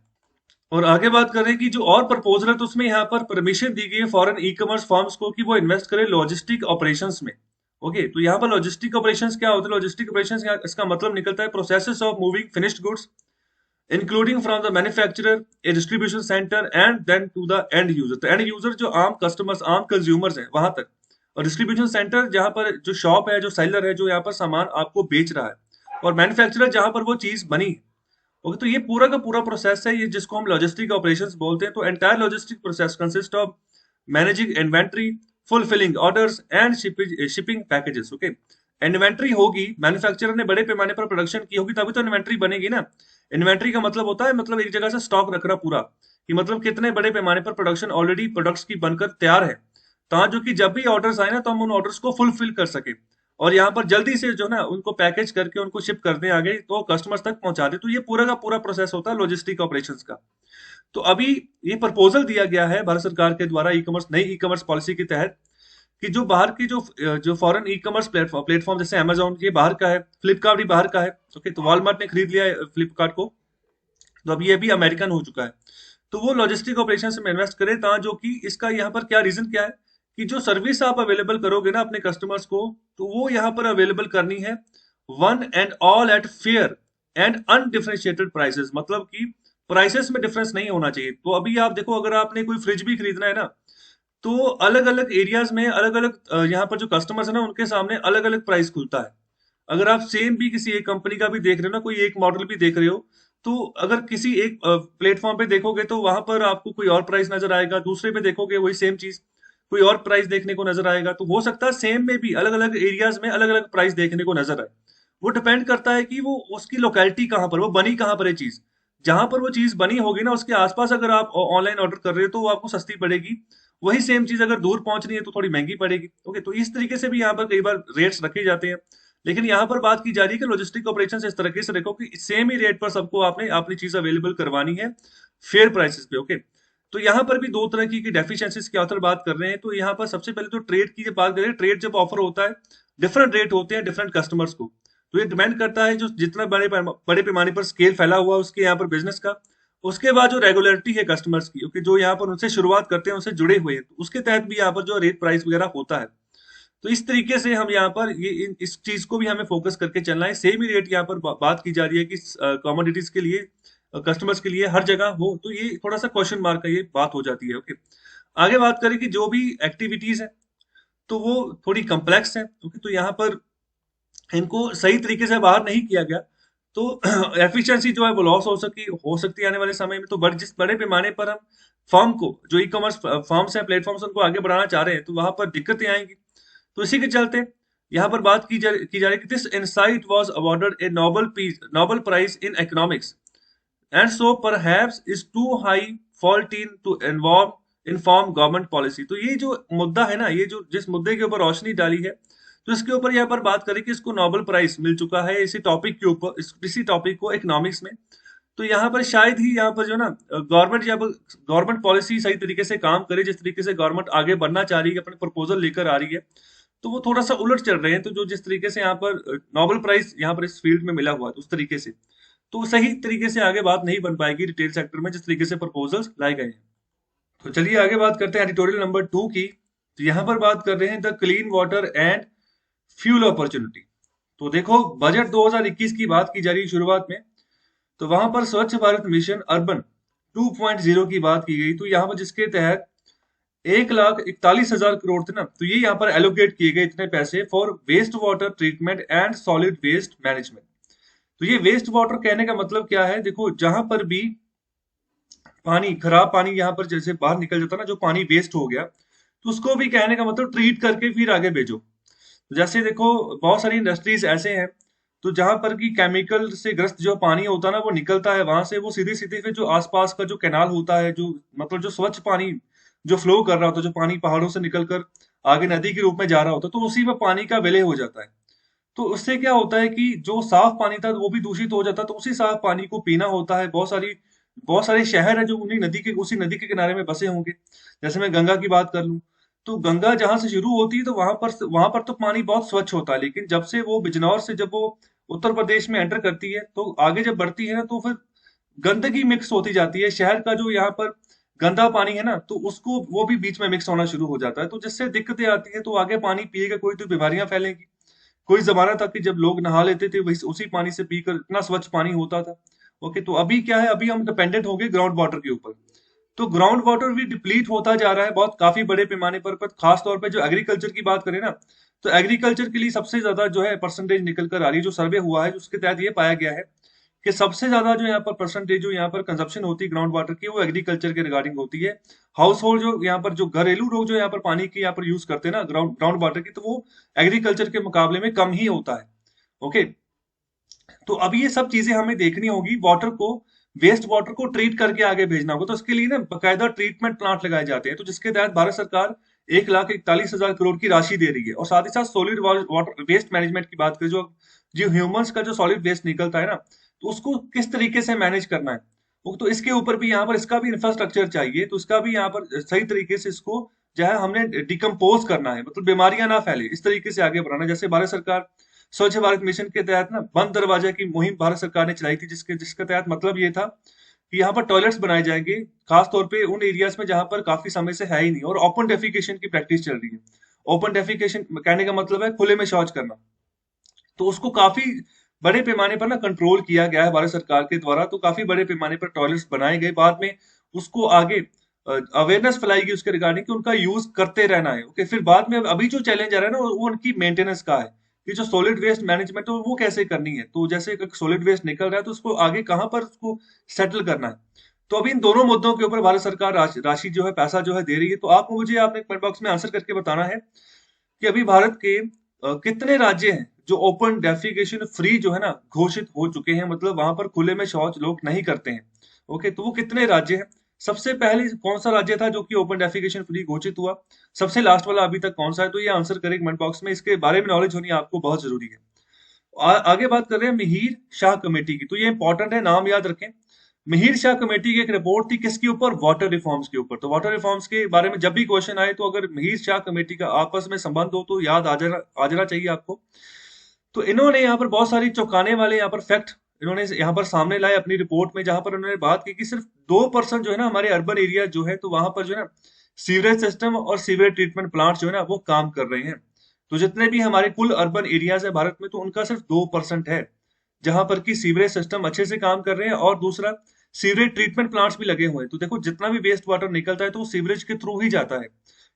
S1: और आगे बात करें कि जो और प्रपोजल है, तो उसमें यहाँ पर परमिशन दी गई है फॉरेन ई कॉमर्स फर्म्स को कि वो इन्वेस्ट करें लॉजिस्टिक ऑपरेशंस में। ओके, तो यहाँ पर लॉजिस्टिक ऑपरेशंस क्या होता है, लॉजिस्टिक ऑपरेशंस इसका मतलब निकलता है processes of moving finished goods including from the manufacturer, a distribution centre and then to the end user. तो एंड यूजर जो आम कस्टमर्स, आम कंज्यूमर्स हैं, वहां तक। और डिस्ट्रीब्यूशन सेंटर जहां पर जो शॉप है, जो सेलर है, जो यहाँ पर सामान आपको बेच रहा है। और मैन्युफैक्चरर जहां पर वो चीज बनी है। ओके, तो ये पूरा का पूरा प्रोसेस है, ये जिसको हम लॉजिस्टिक ऑपरेशंस बोलते हैं। तो entire logistic process consist of managing inventory, fulfilling orders and shipping packages. Okay, inventory होगी, मैन्युफैक्चरर ने बड़े पैमाने पर प्रोडक्शन की होगी, तभी तो इन्वेंट्री बनेगी ना। इन्वेंट्री का मतलब होता है मतलब एक जगह से स्टॉक रखना पूरा, कि मतलब कितने बड़े पैमाने पर प्रोडक्शन ऑलरेडी प्रोडक्ट्स की बनकर तैयार है, ताकि जो कि जब भी ऑर्डर्स आए ना तो हम उन ऑर्डर्स को फुलफिल कर सके और यहाँ पर जल्दी से जो है ना उनको पैकेज करके उनको शिप कर दें आगे, तो कस्टमर्स तक पहुंचा दें। तो ये पूरा का पूरा प्रोसेस होता है लॉजिस्टिक ऑपरेशंस का। तो अभी ये प्रपोजल दिया गया है भारत सरकार के द्वारा नई ई कॉमर्स पॉलिसी के तहत, कि जो बाहर की जो फॉरेन ई कॉमर्स प्लेटफॉर्म जैसे अमेजोन, ये बाहर का है, फ्लिपकार्ट भी बाहर का है। ओके, तो वॉलमार्ट ने खरीद लिया है फ्लिपकार्ट को, तो अब ये भी अमेरिकन हो चुका है। तो वो लॉजिस्टिक ऑपरेशन में इन्वेस्ट करे, ता जो कि इसका यहाँ पर क्या रीजन क्या है, कि जो सर्विस आप अवेलेबल करोगे ना अपने कस्टमर्स को, तो वो यहाँ पर अवेलेबल करनी है one and all at fair and undifferentiated prices, मतलब कि प्राइसेस में डिफरेंस नहीं होना चाहिए। तो अभी आप देखो, अगर आपने कोई फ्रिज भी खरीदना है ना, तो अलग अलग एरियाज में अलग अलग यहाँ पर जो कस्टमर्स है ना उनके सामने अलग अलग प्राइस खुलता है। अगर आप सेम भी किसी एक कंपनी का भी देख रहे हो ना, कोई एक मॉडल भी देख रहे हो, तो अगर किसी एक प्लेटफॉर्म पे देखोगे तो वहां पर आपको कोई और प्राइस नजर आएगा, दूसरे पे देखोगे वही सेम चीज कोई और प्राइस देखने को नजर आएगा। तो हो सकता है सेम में भी अलग अलग एरियाज में अलग अलग प्राइस देखने को नजर आए। वो डिपेंड करता है कि वो उसकी लोकेलिटी कहाँ पर, वो बनी कहाँ पर है चीज। जहां पर वो चीज बनी होगी ना उसके आसपास अगर आप ऑनलाइन ऑर्डर कर रहे हो तो वो आपको सस्ती पड़ेगी। वही सेम चीज अगर दूर पहुंच रही है तो थोड़ी महंगी पड़ेगी। ओके, तो इस तरीके से भी यहाँ पर कई बार रेट्स रखे जाते हैं। लेकिन यहाँ पर बात की जा रही है कि लॉजिस्टिक ऑपरेशन इस तरीके से देखो कि सेम ही रेट पर सबको आपने अपनी चीज अवेलेबल करवानी है फेयर प्राइसेस पे। ओके, तो यहाँ पर भी दो तरह की डेफिशिएंसीज की ऑथर बात कर रहे हैं। तो यहाँ पर सबसे पहले तो ट्रेड की जब बात करें, ट्रेड जब ऑफर होता है डिफरेंट रेट होते हैं डिफरेंट कस्टमर्स को। तो ये डिपेंड करता है जो जितना बड़े पैमाने पर स्केल फैला हुआ है उसके यहाँ पर बिजनेस का। उसके बाद जो रेगुलरिटी है कस्टमर्स की, ओके, जो यहाँ पर उनसे शुरुआत करते हैं उनसे जुड़े हुए हैं, तो उसके तहत भी यहाँ पर जो रेट प्राइस वगैरह होता है। तो इस तरीके से हम यहाँ पर इस चीज को भी हमें फोकस करके चलना है। सेम ही रेट यहाँ पर बात की जा रही है कि कमोडिटीज के लिए कस्टमर्स के लिए हर जगह हो, तो ये थोड़ा सा क्वेश्चन मार्क का ये बात हो जाती है। ओके, आगे बात करें कि जो भी एक्टिविटीज है तो वो थोड़ी कम्प्लेक्स है। ओके, तो यहाँ पर इनको सही तरीके से बाहर नहीं किया गया तो एफिशिएंसी जो है वो लॉस हो सकती है आने वाले समय में। तो जिस बड़े पैमाने पर हम फर्म को, जो ई कॉमर्स फर्म्स हैं, प्लेटफॉर्म्स, उनको आगे बढ़ाना चाह रहे हैं, तो वहां पर दिक्कतें आएंगी। तो इसी के चलते यहाँ पर बात की जा रही है कि this insight was awarded a Nobel prize in economics and so perhaps is too highfalutin to inform government policy. तो ये जो मुद्दा है ना, ये जो जिस मुद्दे के ऊपर रोशनी डाली है, तो इसके ऊपर यहाँ पर बात करें कि इसको नोबेल प्राइज मिल चुका है इसी टॉपिक के ऊपर, इसी टॉपिक को इकोनॉमिक्स में। तो यहाँ पर शायद ही यहाँ पर जो ना गवर्नमेंट, या गवर्नमेंट पॉलिसी सही तरीके से काम करे, जिस तरीके से गवर्नमेंट आगे बढ़ना चाह रही है, अपने प्रपोजल लेकर आ रही है, तो वो थोड़ा सा उलट चल रहे हैं। तो जो जिस तरीके से यहाँ पर नोबेल प्राइज यहाँ पर इस फील्ड में मिला हुआ है उस तरीके से, तो सही तरीके से आगे बात नहीं बन पाएगी रिटेल सेक्टर में जिस तरीके से प्रपोजल्स लाए गए हैं। तो चलिए आगे बात करते हैं एडिटोरियल नंबर 2 की। तो यहाँ पर बात कर रहे हैं the clean water and fuel opportunity. तो देखो, बजट 2021 की बात की जा रही है शुरुआत में, तो वहां पर स्वच्छ भारत मिशन अर्बन 2.0 की बात की गई। तो यहाँ पर जिसके तहत 1,41,000 करोड़ थे ना, तो ये यहाँ पर एलोकेट किए गए इतने पैसे for waste water treatment and solid waste management. तो ये वेस्ट वाटर कहने का मतलब क्या है, देखो जहां पर भी पानी, खराब पानी यहाँ पर जैसे बाहर निकल जाता है ना, जो पानी वेस्ट हो गया, तो उसको भी कहने का मतलब ट्रीट करके फिर आगे भेजो। जैसे देखो, बहुत सारी इंडस्ट्रीज ऐसे हैं तो जहां पर की केमिकल से ग्रस्त जो पानी होता है ना वो निकलता है वहां से, वो सीधे सीधे फिर जो आसपास का जो कैनाल होता है, जो मतलब जो स्वच्छ पानी जो फ्लो कर रहा होता है, जो पानी पहाड़ों से निकलकर आगे नदी के रूप में जा रहा होता है, तो उसी में पानी का विलय हो जाता है। तो उससे क्या होता है कि जो साफ पानी था वो भी दूषित हो जाता है। तो उसी साफ पानी को पीना होता है। बहुत सारे शहर है जो उसी नदी के किनारे में बसे होंगे। जैसे मैं गंगा की बात कर लूं, तो गंगा जहां से शुरू होती है तो वहां पर तो पानी बहुत स्वच्छ होता है, लेकिन जब से वो बिजनौर से जब वो उत्तर प्रदेश में एंटर करती है तो आगे जब बढ़ती है ना, तो फिर गंदगी मिक्स होती जाती है। शहर का जो यहाँ पर गंदा पानी है ना, तो उसको वो भी बीच में मिक्स होना शुरू हो जाता है, तो जिससे दिक्कतें आती है। तो आगे पानी पिएगा कोई तो बीमारियां फैलेंगी। कोई जमाना था कि जब लोग नहा लेते थे वही उसी पानी से पीकर इतना स्वच्छ पानी होता था। ओके, तो अभी क्या है, अभी हम डिपेंडेंट हो गए ग्राउंड वाटर के ऊपर। तो ग्राउंड वाटर भी डिप्लीट होता जा रहा है बहुत काफी बड़े पैमाने पर खास तौर पे जो एग्रीकल्चर की बात करें ना, तो एग्रीकल्चर के लिए सबसे ज्यादा जो है परसेंटेज निकल कर आ रही है। जो सर्वे हुआ है उसके तहत ये पाया गया है कि सबसे ज्यादा जो यहाँ पर परसेंटेज जो यहाँ पर कंजप्शन होती है ग्राउंड वाटर की, वो एग्रीकल्चर के रिगार्डिंग होती है। हाउस होल्ड जो यहाँ पर जो घरेलू लोग जो यहाँ पर पानी की यहाँ पर यूज करते हैं ना ग्राउंड ग्राउंड वाटर की, तो वो एग्रीकल्चर के मुकाबले में कम ही होता है। ओके, तो अब ये सब चीजें हमें देखनी होगी। वाटर को, वेस्ट वाटर को ट्रीट करके आगे भेजना होगा, तो इसके लिए ना बकायदा ट्रीटमेंट प्लांट लगाए जाते हैं, तो जिसके तहत भारत सरकार 1,41,000 करोड़ की राशि दे रही है। और साथ ही साथ सॉलिड वाटर वेस्ट मैनेजमेंट की बात करें, जो जो ह्यूमंस का जो सॉलिड वेस्ट निकलता है ना, तो उसको किस तरीके से मैनेज करना है, तो इसके ऊपर भी यहाँ पर इसका भी इंफ्रास्ट्रक्चर चाहिए, तो इसका भी यहाँ पर सही तरीके से इसको जो है हमने डिकम्पोज करना है, मतलब बीमारियां ना फैले, इस तरीके से आगे बढ़ाना। जैसे भारत सरकार स्वच्छ भारत मिशन के तहत ना बंद दरवाजा की मुहिम भारत सरकार ने चलाई थी, जिसके तहत मतलब ये था कि यहाँ पर टॉयलेट्स बनाए जाएंगे, खास तौर पे उन एरियाज में जहां पर काफी समय से है ही नहीं, और ओपन डेफिकेशन की प्रैक्टिस चल रही है। ओपन डेफिकेशन कहने का मतलब है खुले में शौच करना, तो उसको काफी बड़े पैमाने पर ना कंट्रोल किया गया है भारत सरकार के द्वारा, तो काफी बड़े पैमाने पर टॉयलेट्स बनाए गए। बाद में उसको आगे अवेयरनेस फैलाई गई उसके रिगार्डिंग कि उनका यूज करते रहना है। ओके, फिर बाद में अभी जो चैलेंज आ रहा है ना, वो उनकी मेंटेनेंस का है कि जो सॉलिड वेस्ट मैनेजमेंट है वो कैसे करनी है। तो जैसे सॉलिड वेस्ट निकल रहा है, तो उसको आगे कहाँ पर उसको सेटल करना है। तो अभी इन दोनों मुद्दों के ऊपर भारत सरकार राशि जो है, पैसा जो है दे रही है। तो आप मुझे आपने कमेंट बॉक्स में आंसर करके बताना है कि अभी भारत के कितने राज्य हैं जो ओपन डेफिकेशन फ्री जो है ना घोषित हो चुके हैं, मतलब वहां पर खुले में शौच लोग नहीं करते हैं। ओके, तो वो कितने राज्य हैं? सबसे पहले कौन सा राज्य था जो कि ओपन डेफिकेशन फ्री घोषित हुआ? सबसे लास्ट वाला अभी तक कौन सा है? तो ये आंसर करें कमेंट बॉक्स में, इसके बारे में नॉलेज होनी आपको बहुत जरूरी है। आगे बात कर रहे हैं मिहिर शाह कमेटी की, तो ये इंपॉर्टेंट है, नाम याद रखें। मिहिर शाह कमेटी की एक रिपोर्ट थी किसके ऊपर? वाटर रिफॉर्म्स के ऊपर। तो वाटर रिफॉर्म्स के बारे में जब भी क्वेश्चन आए, तो अगर मिहिर शाह कमेटी का आपस में संबंध हो तो याद आ जाना चाहिए आपको। तो इन्होंने यहाँ पर बहुत सारी चौंकाने वाले यहाँ पर फैक्ट इन्होंने यहाँ पर सामने लाए अपनी रिपोर्ट में, जहां पर उन्होंने बात की कि सिर्फ 2% जो है ना हमारे अर्बन एरिया जो है, तो वहां पर जो है ना सीवरेज सिस्टम और सीवरेज ट्रीटमेंट प्लांट जो है ना वो काम कर रहे हैं। तो जितने भी हमारे कुल अर्बन एरियाज है भारत में, तो उनका सिर्फ 2% है जहां पर की सीवरेज सिस्टम अच्छे से काम कर रहे हैं, और दूसरा सीवरेज ट्रीटमेंट प्लांट्स भी लगे हुए हैं। तो देखो, जितना भी वेस्ट वाटर निकलता है तो वो सीवरेज के थ्रू ही जाता है।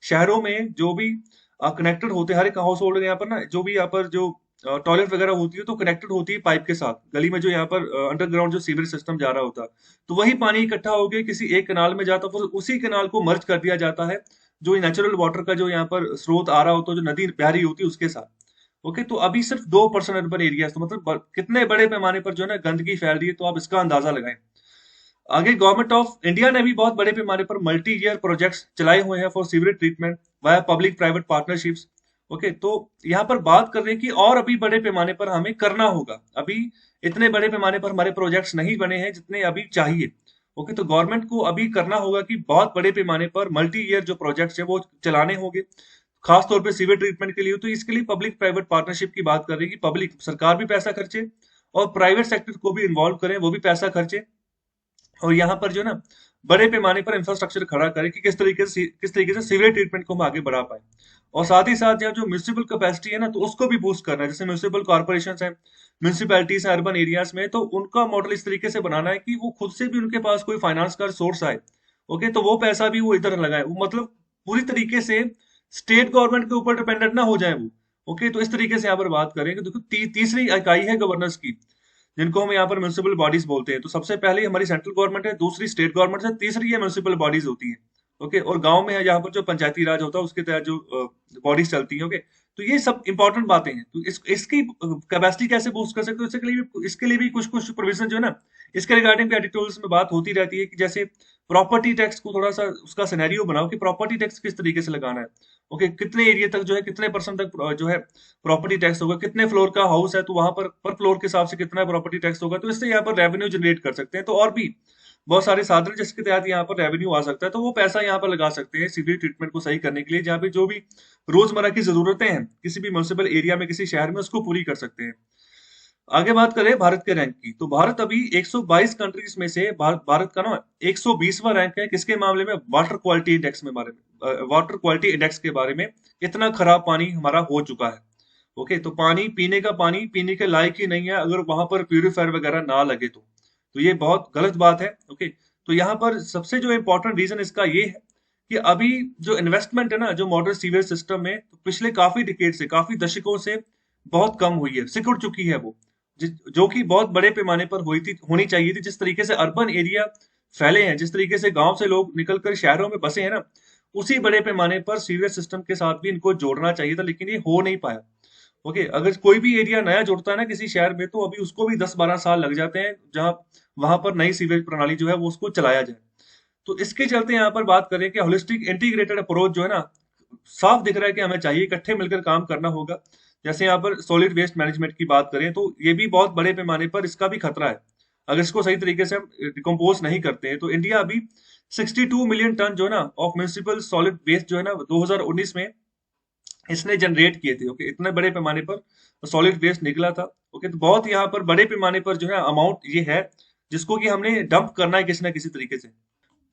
S1: शहरों में जो भी कनेक्टेड होते हैं, हर एक हाउस होल्ड यहाँ पर ना, जो भी यहाँ पर जो टॉयलेट वगैरह होती है, तो कनेक्टेड होती है पाइप के साथ, गली में जो यहाँ पर अंडरग्राउंड जो सीवरेज सिस्टम जा रहा होता है, तो वही पानी इकट्ठा होकर किसी एक कैनाल में जाता है, फिर उसी कैनाल को मर्ज कर दिया जाता है जो नेचुरल वाटर का जो यहाँ पर स्रोत आ रहा होता है, जो नदी बह रही होती है उसके साथ। ओके, तो अभी सिर्फ 2% अर्बन एरिया, तो मतलब कितने बड़े पैमाने पर जो है ना गंदगी फैल रही है, तो आप इसका अंदाजा लगाएं। आगे गवर्नमेंट ऑफ इंडिया ने भी बहुत बड़े पैमाने पर मल्टी ईयर प्रोजेक्ट्स चलाए हुए हैं for sewerage treatment via public private partnerships. Okay, तो यहाँ पर बात कर रहे हैं कि और अभी बड़े पैमाने पर हमें करना होगा। अभी इतने बड़े पैमाने पर हमारे प्रोजेक्ट्स नहीं बने हैं जितने अभी चाहिए। ओके, तो गवर्नमेंट को अभी करना होगा कि बहुत बड़े पैमाने पर मल्टी ईयर जो प्रोजेक्ट्स है वो चलाने होंगे, खास तौर पे सीवेज ट्रीटमेंट के लिए। तो इसके लिए पब्लिक प्राइवेट पार्टनरशिप की बात कर रही है कि पब्लिक सरकार भी पैसा खर्चे और प्राइवेट सेक्टर को भी इन्वॉल्व करें, वो भी पैसा खर्चे, और यहाँ पर जो है ना बड़े पैमाने पर इंफ्रास्ट्रक्चर खड़ा करें कि किस तरीके से सीवरेज ट्रीटमेंट को हम आगे बढ़ा पाए। और साथ ही साथ यहाँ जो म्यूनिसिपल कैपेसिटी है ना, तो उसको भी बूस्ट करना है। जैसे म्यूनिसिपल कॉर्पोरेशन है, म्यूनिसिपैलिटीज है अर्बन एरियाज में, तो उनका मॉडल इस तरीके से बनाना है कि वो खुद से भी उनके पास कोई फाइनेंस का सोर्स आए। ओके, तो वो पैसा भी वो इधर लगाए, वो मतलब पूरी तरीके से स्टेट गवर्नमेंट के ऊपर डिपेंडेंट ना हो जाए वो। ओके, तो इस तरीके से यहाँ पर बात करें कि देखो तीसरी इकाई है गवर्नेंस की, जिनको हम यहाँ पर म्यूनिसिपल बॉडीज बोलते हैं। तो सबसे पहले हमारी सेंट्रल गवर्नमेंट है, दूसरी स्टेट गवर्नमेंट है, तीसरी ये म्यूनिसिपल बॉडीज होती है। ओके, और गांव में है जहाँ पर जो पंचायती राज होता है उसके तहत जो बॉडीज चलती है। ओके, तो ये सब इंपॉर्टेंट बातें हैं। तो इसकी कैपेसिटी कैसे बूस्ट कर सकते हो, इसके लिए भी कुछ कुछ प्रोविजन जो है ना, इसके रिगार्डिंग एडिटोरियल्स में बात होती रहती है कि जैसे प्रॉपर्टी टैक्स को थोड़ा सा उसका सिनेरियो बनाओ कि प्रॉपर्टी टैक्स किस तरीके से लगाना है। ओके, कितने एरिया तक जो है, कितने परसेंट तक जो है प्रॉपर्टी टैक्स होगा, कितने फ्लोर का हाउस है तो वहां पर फ्लोर के हिसाब से कितना प्रॉपर्टी टैक्स होगा। तो इससे यहाँ पर रेवेन्यू जनरेट कर सकते हैं। तो और भी बहुत सारे साधन जिसके तहत यहाँ पर रेवेन्यू आ सकता है, तो वो पैसा यहाँ पर लगा सकते हैं सीवरेज ट्रीटमेंट को सही करने के लिए, जहाँ पे जो भी रोजमर्रा की जरूरतें हैं किसी भी म्यूनिसिपल एरिया में, किसी शहर में, उसको पूरी कर सकते हैं। आगे बात करें भारत के रैंक की, तो भारत अभी 122 कंट्रीज में से भारत का ना 120वां रैंक है किसके मामले में? वाटर क्वालिटी इंडेक्स में, बारे में वाटर क्वालिटी इंडेक्स के बारे में। इतना खराब पानी हमारा हो चुका है। ओके, तो पानी पीने का पानी पीने के लायक ही नहीं है अगर वहां पर प्यूरिफायर वगैरह ना लगे तो ये बहुत गलत बात है। ओके, तो यहाँ पर सबसे जो इम्पोर्टेंट रीजन इसका ये है कि अभी जो इन्वेस्टमेंट है ना जो मॉडर्न सीवेज सिस्टम में, तो पिछले काफी डिकेड से, काफी दशकों से बहुत कम हुई है, सिकुड़ चुकी है वो। जो कि बहुत बड़े पैमाने पर होनी चाहिए थी। जिस तरीके से अर्बन एरिया फैले हैं, जिस तरीके से गांव से लोग निकलकर शहरों में बसे हैं ना, उसी बड़े पैमाने पर सीवरेज सिस्टम के साथ भी इनको जोड़ना चाहिए था, लेकिन ये हो नहीं पाया। ओके, अगर कोई भी एरिया नया जुड़ता है ना किसी शहर में, तो अभी उसको भी 10-12 साल लग जाते हैं, जहां वहां पर नई सीवरेज प्रणाली जो है वो उसको चलाया जाए। तो इसके चलते यहाँ पर बात करें कि होलिस्टिक इंटीग्रेटेड अप्रोच जो है ना, साफ दिख रहा है कि हमें चाहिए, इकट्ठे मिलकर काम करना होगा। जैसे यहाँ पर सॉलिड वेस्ट मैनेजमेंट की बात करें, तो ये भी बहुत बड़े पैमाने पर इसका भी खतरा है। अगर इसको सही तरीके से हम डिकम्पोज नहीं करते हैं, तो इंडिया अभी 62 मिलियन टन जो है ना ऑफ म्यूनिसिपल सॉलिड वेस्ट जो है ना 2019 में इसने जनरेट किए थे। ओके, इतने बड़े पैमाने पर सॉलिड वेस्ट निकला था। ओके, तो बहुत यहाँ पर बड़े पैमाने पर जो है अमाउंट ये है, जिसको कि हमने डंप करना है किसी ना किसी तरीके से।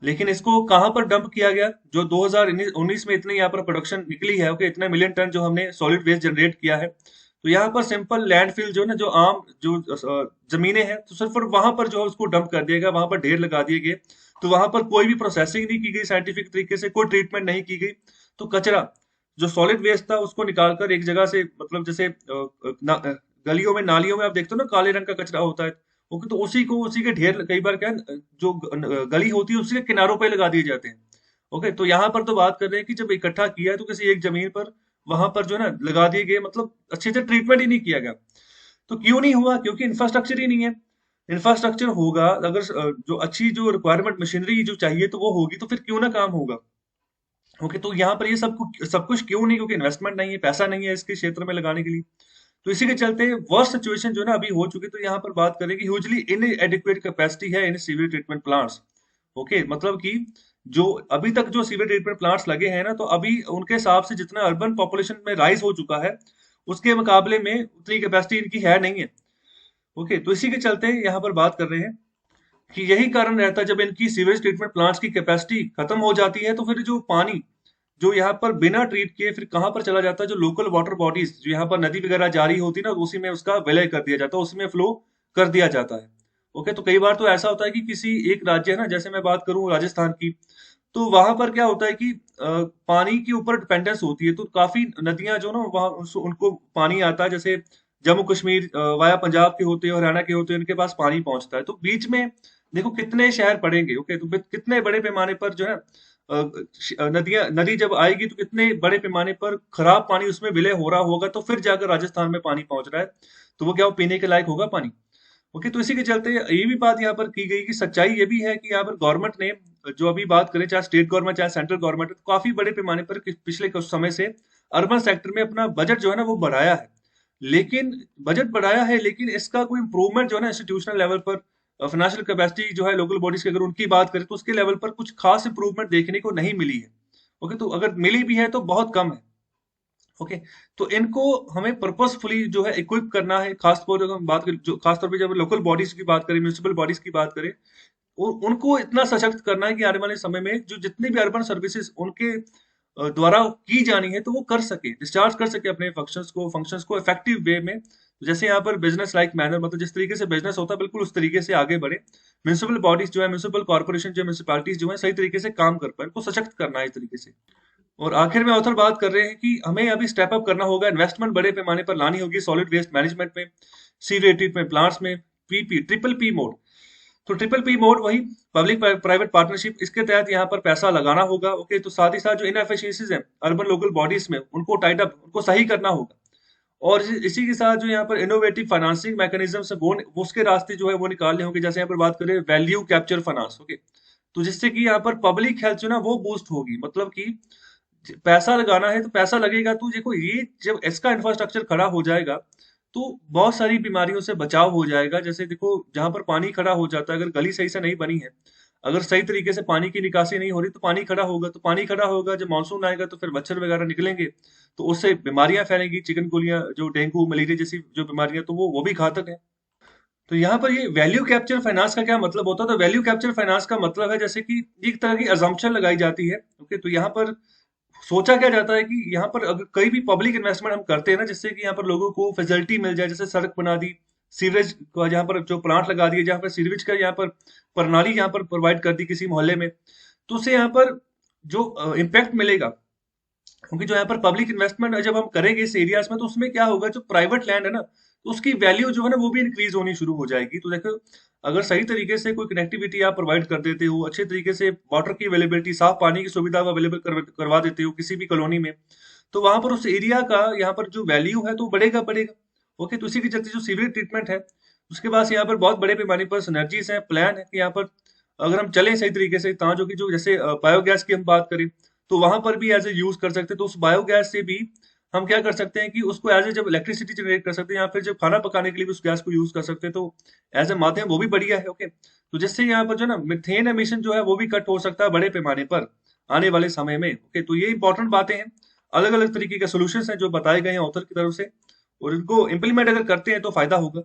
S1: लेकिन इसको कहाँ पर डंप किया गया? जो 2019 में इतने यहाँ पर प्रोडक्शन निकली है, ओके, इतने मिलियन टन जो हमने सॉलिड वेस्ट जनरेट किया है, तो यहाँ पर सिंपल लैंडफिल जो है ना, जो आम जो जमीनें हैं, तो सिर्फ और वहां पर जो है उसको डंप कर दिया गया, वहां पर ढेर लगा दिए गए। तो वहां पर कोई भी प्रोसेसिंग नहीं की गई साइंटिफिक तरीके से, कोई ट्रीटमेंट नहीं की गई। तो कचरा जो सॉलिड वेस्ट था उसको निकालकर एक जगह से, मतलब जैसे गलियों में नालियों में आप देखते हो ना काले रंग का कचरा होता है, ओके, तो उसी के ढेर कई बार क्या है, जो गली होती है उसके किनारों पे लगा दिए जाते हैं। ओके, तो यहाँ पर तो बात कर रहे हैं कि जब इकट्ठा किया है तो किसी एक जमीन पर, वहां पर जो है ना लगा दिए गए, मतलब अच्छे से ट्रीटमेंट ही नहीं किया गया। तो क्यों नहीं हुआ? क्योंकि इंफ्रास्ट्रक्चर ही नहीं है। इंफ्रास्ट्रक्चर होगा, अगर जो अच्छी जो रिक्वायरमेंट मशीनरी जो चाहिए तो वो होगी, तो फिर क्यों ना काम होगा। ओके, तो यहाँ पर ये सब कुछ क्यों नहीं? क्योंकि इन्वेस्टमेंट नहीं है, पैसा नहीं है इसके क्षेत्र में लगाने के लिए। तो इसी के चलते वर्स्ट सिचुएशन जो है ना अभी हो चुकी। तो यहाँ पर बात करें कि ह्यूजली इनएडिक्वेट कैपेसिटी है इन सीवेज ट्रीटमेंट प्लांट्स। ओके, मतलब कि जो अभी तक जो सीवेज ट्रीटमेंट प्लांट्स लगे हैं ना, तो अभी उनके हिसाब से जितना अर्बन पॉपुलेशन में राइज हो चुका है, उसके मुकाबले में उतनी कैपेसिटी इनकी है नहीं है। ओके, तो इसी के चलते यहाँ पर बात कर रहे हैं कि यही कारण रहता है, जब इनकी सीवेज ट्रीटमेंट प्लांट्स की कैपेसिटी खत्म हो जाती है, तो फिर जो पानी जो यहाँ पर बिना ट्रीट किए फिर कहाँ पर चला जाता है, जो लोकल वाटर बॉडीज जो यहाँ पर नदी वगैरह जारी होती है ना, उसी में उसका विलय कर दिया जाता है, उसी में फ्लो कर दिया जाता है। ओके, तो कई बार तो ऐसा होता है कि किसी एक राज्य है ना, जैसे मैं बात करूं राजस्थान की, तो वहां पर क्या होता है कि पानी के ऊपर डिपेंडेंस होती है, तो काफी नदियां जो ना वहाँ उनको पानी आता है, जैसे जम्मू कश्मीर वाया पंजाब के होते हैं, हरियाणा के होते हैं, उनके पास पानी पहुंचता है। तो बीच में देखो कितने शहर पड़ेंगे। ओके, तो कितने बड़े पैमाने पर जो है नदी जब आएगी तो कितने बड़े पैमाने पर खराब पानी उसमें विलय हो रहा होगा, तो फिर जाकर राजस्थान में पानी पहुंच रहा है। तो वो क्या, वो पीने के लायक होगा पानी? ओके, तो इसी के चलते ये भी बात यहाँ पर की गई कि सच्चाई ये भी है कि यहाँ पर गवर्नमेंट ने, जो अभी बात करें चाहे स्टेट गवर्नमेंट चाहे सेंट्रल गवर्नमेंट, तो काफी बड़े पैमाने पर पिछले कुछ समय से अर्बन सेक्टर में अपना बजट जो है ना वो बढ़ाया है। लेकिन बजट बढ़ाया है, लेकिन इसका कोई इंप्रूवमेंट जो है ना इंस्टीट्यूशनल लेवल पर, फाइनेंशियल कैपेसिटी जो है लोकल बॉडीज की अगर उनकी बात करें, तो उसके लेवल पर कुछ खास इंप्रूवमेंट देखने को नहीं मिली है। ओके, तो अगर मिली भी है तो बहुत कम है। ओके, तो इनको हमें पर्पसफुली जो है इक्विप करना है, खासतौर पर हम बात करें, जो खासतौर पे जब लोकल बॉडीज की बात करें, म्यूनिसिपल बॉडीज की बात करें, उनको इतना सशक्त करना है कि आने वाले समय में जो जितनी भी अर्बन सर्विसेज उनके द्वारा की जानी है, तो वो कर सके, डिस्चार्ज कर सके अपने फंक्शंस को इफेक्टिव वे में। जैसे यहाँ पर बिजनेस लाइक मैनर, मतलब जिस तरीके से बिजनेस होता है बिल्कुल उस तरीके से आगे बढ़े। म्यूनिसिपल बॉडीज जो है, म्यूनिसिपल कॉर्पोरेशन जो म्यूनिसिपैलिटीज जो है, सही तरीके से काम कर पाए, इनको सशक्त करना है इस तरीके से। और आखिर में ऑथर बात कर रहे हैं कि हमें अभी स्टेप अप करना होगा, इन्वेस्टमेंट बड़े पैमाने पर लानी होगी सॉलिड वेस्ट मैनेजमेंट में, सीवेज ट्रीटमेंट प्लांट्स में, पीपी ट्रिपल पी मोड। तो ट्रिपल पी मोड वही पब्लिक प्राइवेट पार्टनरशिप, इसके तहत यहाँ पर पैसा लगाना होगा। ओके, तो साथ ही साथ जो इनएफिशिएंसीज हैं अर्बन लोकल बॉडीज में, उनको टाइट अप, उनको सही करना होगा। और इसी के साथ जो यहाँ पर इनोवेटिव फाइनेंसिंग मैकेनिज्म है, वो उसके रास्ते जो है वो निकालने होंगे। जैसे यहाँ पर बात करें वैल्यू कैप्चर फाइनेंस। ओके, तो जिससे कि यहाँ पर पब्लिक हेल्थ जो ना वो बूस्ट होगी, मतलब कि पैसा लगाना है तो पैसा लगेगा। तो देखो, ये जब इसका इंफ्रास्ट्रक्चर खड़ा हो जाएगा, तो बहुत सारी बीमारियों से बचाव हो जाएगा। जैसे देखो, जहां पर पानी खड़ा हो जाता है, अगर गली सही से नहीं बनी है, अगर सही तरीके से पानी की निकासी नहीं हो रही, तो पानी खड़ा होगा। तो पानी खड़ा होगा, जब मानसून आएगा तो फिर मच्छर वगैरह निकलेंगे, तो उससे बीमारियां फैलेंगी, चिकनगुनिया, जो डेंगू मलेरिया जैसी जो बीमारियां, तो वो भी घातक है। तो यहाँ पर ये वैल्यू कैप्चर फाइनेंस का क्या मतलब होता है? तो वैल्यू कैप्चर फाइनेंस का मतलब है जैसे कि एक तरह की अजम्पशन लगाई जाती है। ओके, तो यहाँ पर सोचा क्या जाता है कि यहाँ पर अगर कई भी पब्लिक इन्वेस्टमेंट हम करते हैं ना, जिससे कि यहाँ पर लोगों को फैसिलिटी मिल जाए, जैसे सड़क बना दी, सीवरेज का जहाँ पर जो प्लांट लगा दिए, जहाँ पर सीवरेज का यहाँ पर प्रणाली यहाँ पर प्रोवाइड कर दी किसी मोहल्ले में, तो उससे यहाँ पर जो इम्पैक्ट मिलेगा, क्योंकि जो यहाँ पर पब्लिक इन्वेस्टमेंट जब हम करेंगे इस एरियाज में, तो उसमें क्या होगा, जो प्राइवेट लैंड है ना, तो उसकी वैल्यू जो है ना वो भी इंक्रीज होनी शुरू हो जाएगी। तो देखो, अगर सही तरीके से कोई कनेक्टिविटी आप प्रोवाइड कर देते हो, अच्छे तरीके से वाटर की अवेलेबिलिटी, साफ पानी की सुविधा आप अवेलेबल करवा देते हो किसी भी कॉलोनी में, तो वहां पर उस एरिया का यहाँ पर जो वैल्यू है तो बढ़ेगा बढ़ेगा। ओके, तो इसी के चलते जो सीवरेज ट्रीटमेंट है उसके पास यहाँ पर बहुत बड़े पैमाने पर सिनर्जीज है, प्लान है कि यहाँ पर अगर हम चलें सही तरीके से, तो जो कि जो जैसे बायोगैस की हम बात करें तो वहां पर भी एज ए यूज कर सकते हैं। तो उस बायोगैस से भी हम क्या कर सकते हैं कि उसको एज ए जब इलेक्ट्रिसिटी जनरेट कर सकते हैं या फिर जब खाना पकाने के लिए भी उस गैस को यूज कर सकते हैं, तो एज ए माध्यम वो भी बढ़िया है। ओके, तो जिससे यहाँ पर जो ना मिथेन एमिशन जो है वो भी कट हो सकता है बड़े पैमाने पर आने वाले समय में। ओके, तो ये इंपॉर्टेंट बातें हैं, अलग अलग तरीके के सोल्यूशन हैं जो बताए गए हैं ऑथर की तरफ से, और इनको इम्प्लीमेंट अगर करते हैं तो फायदा होगा।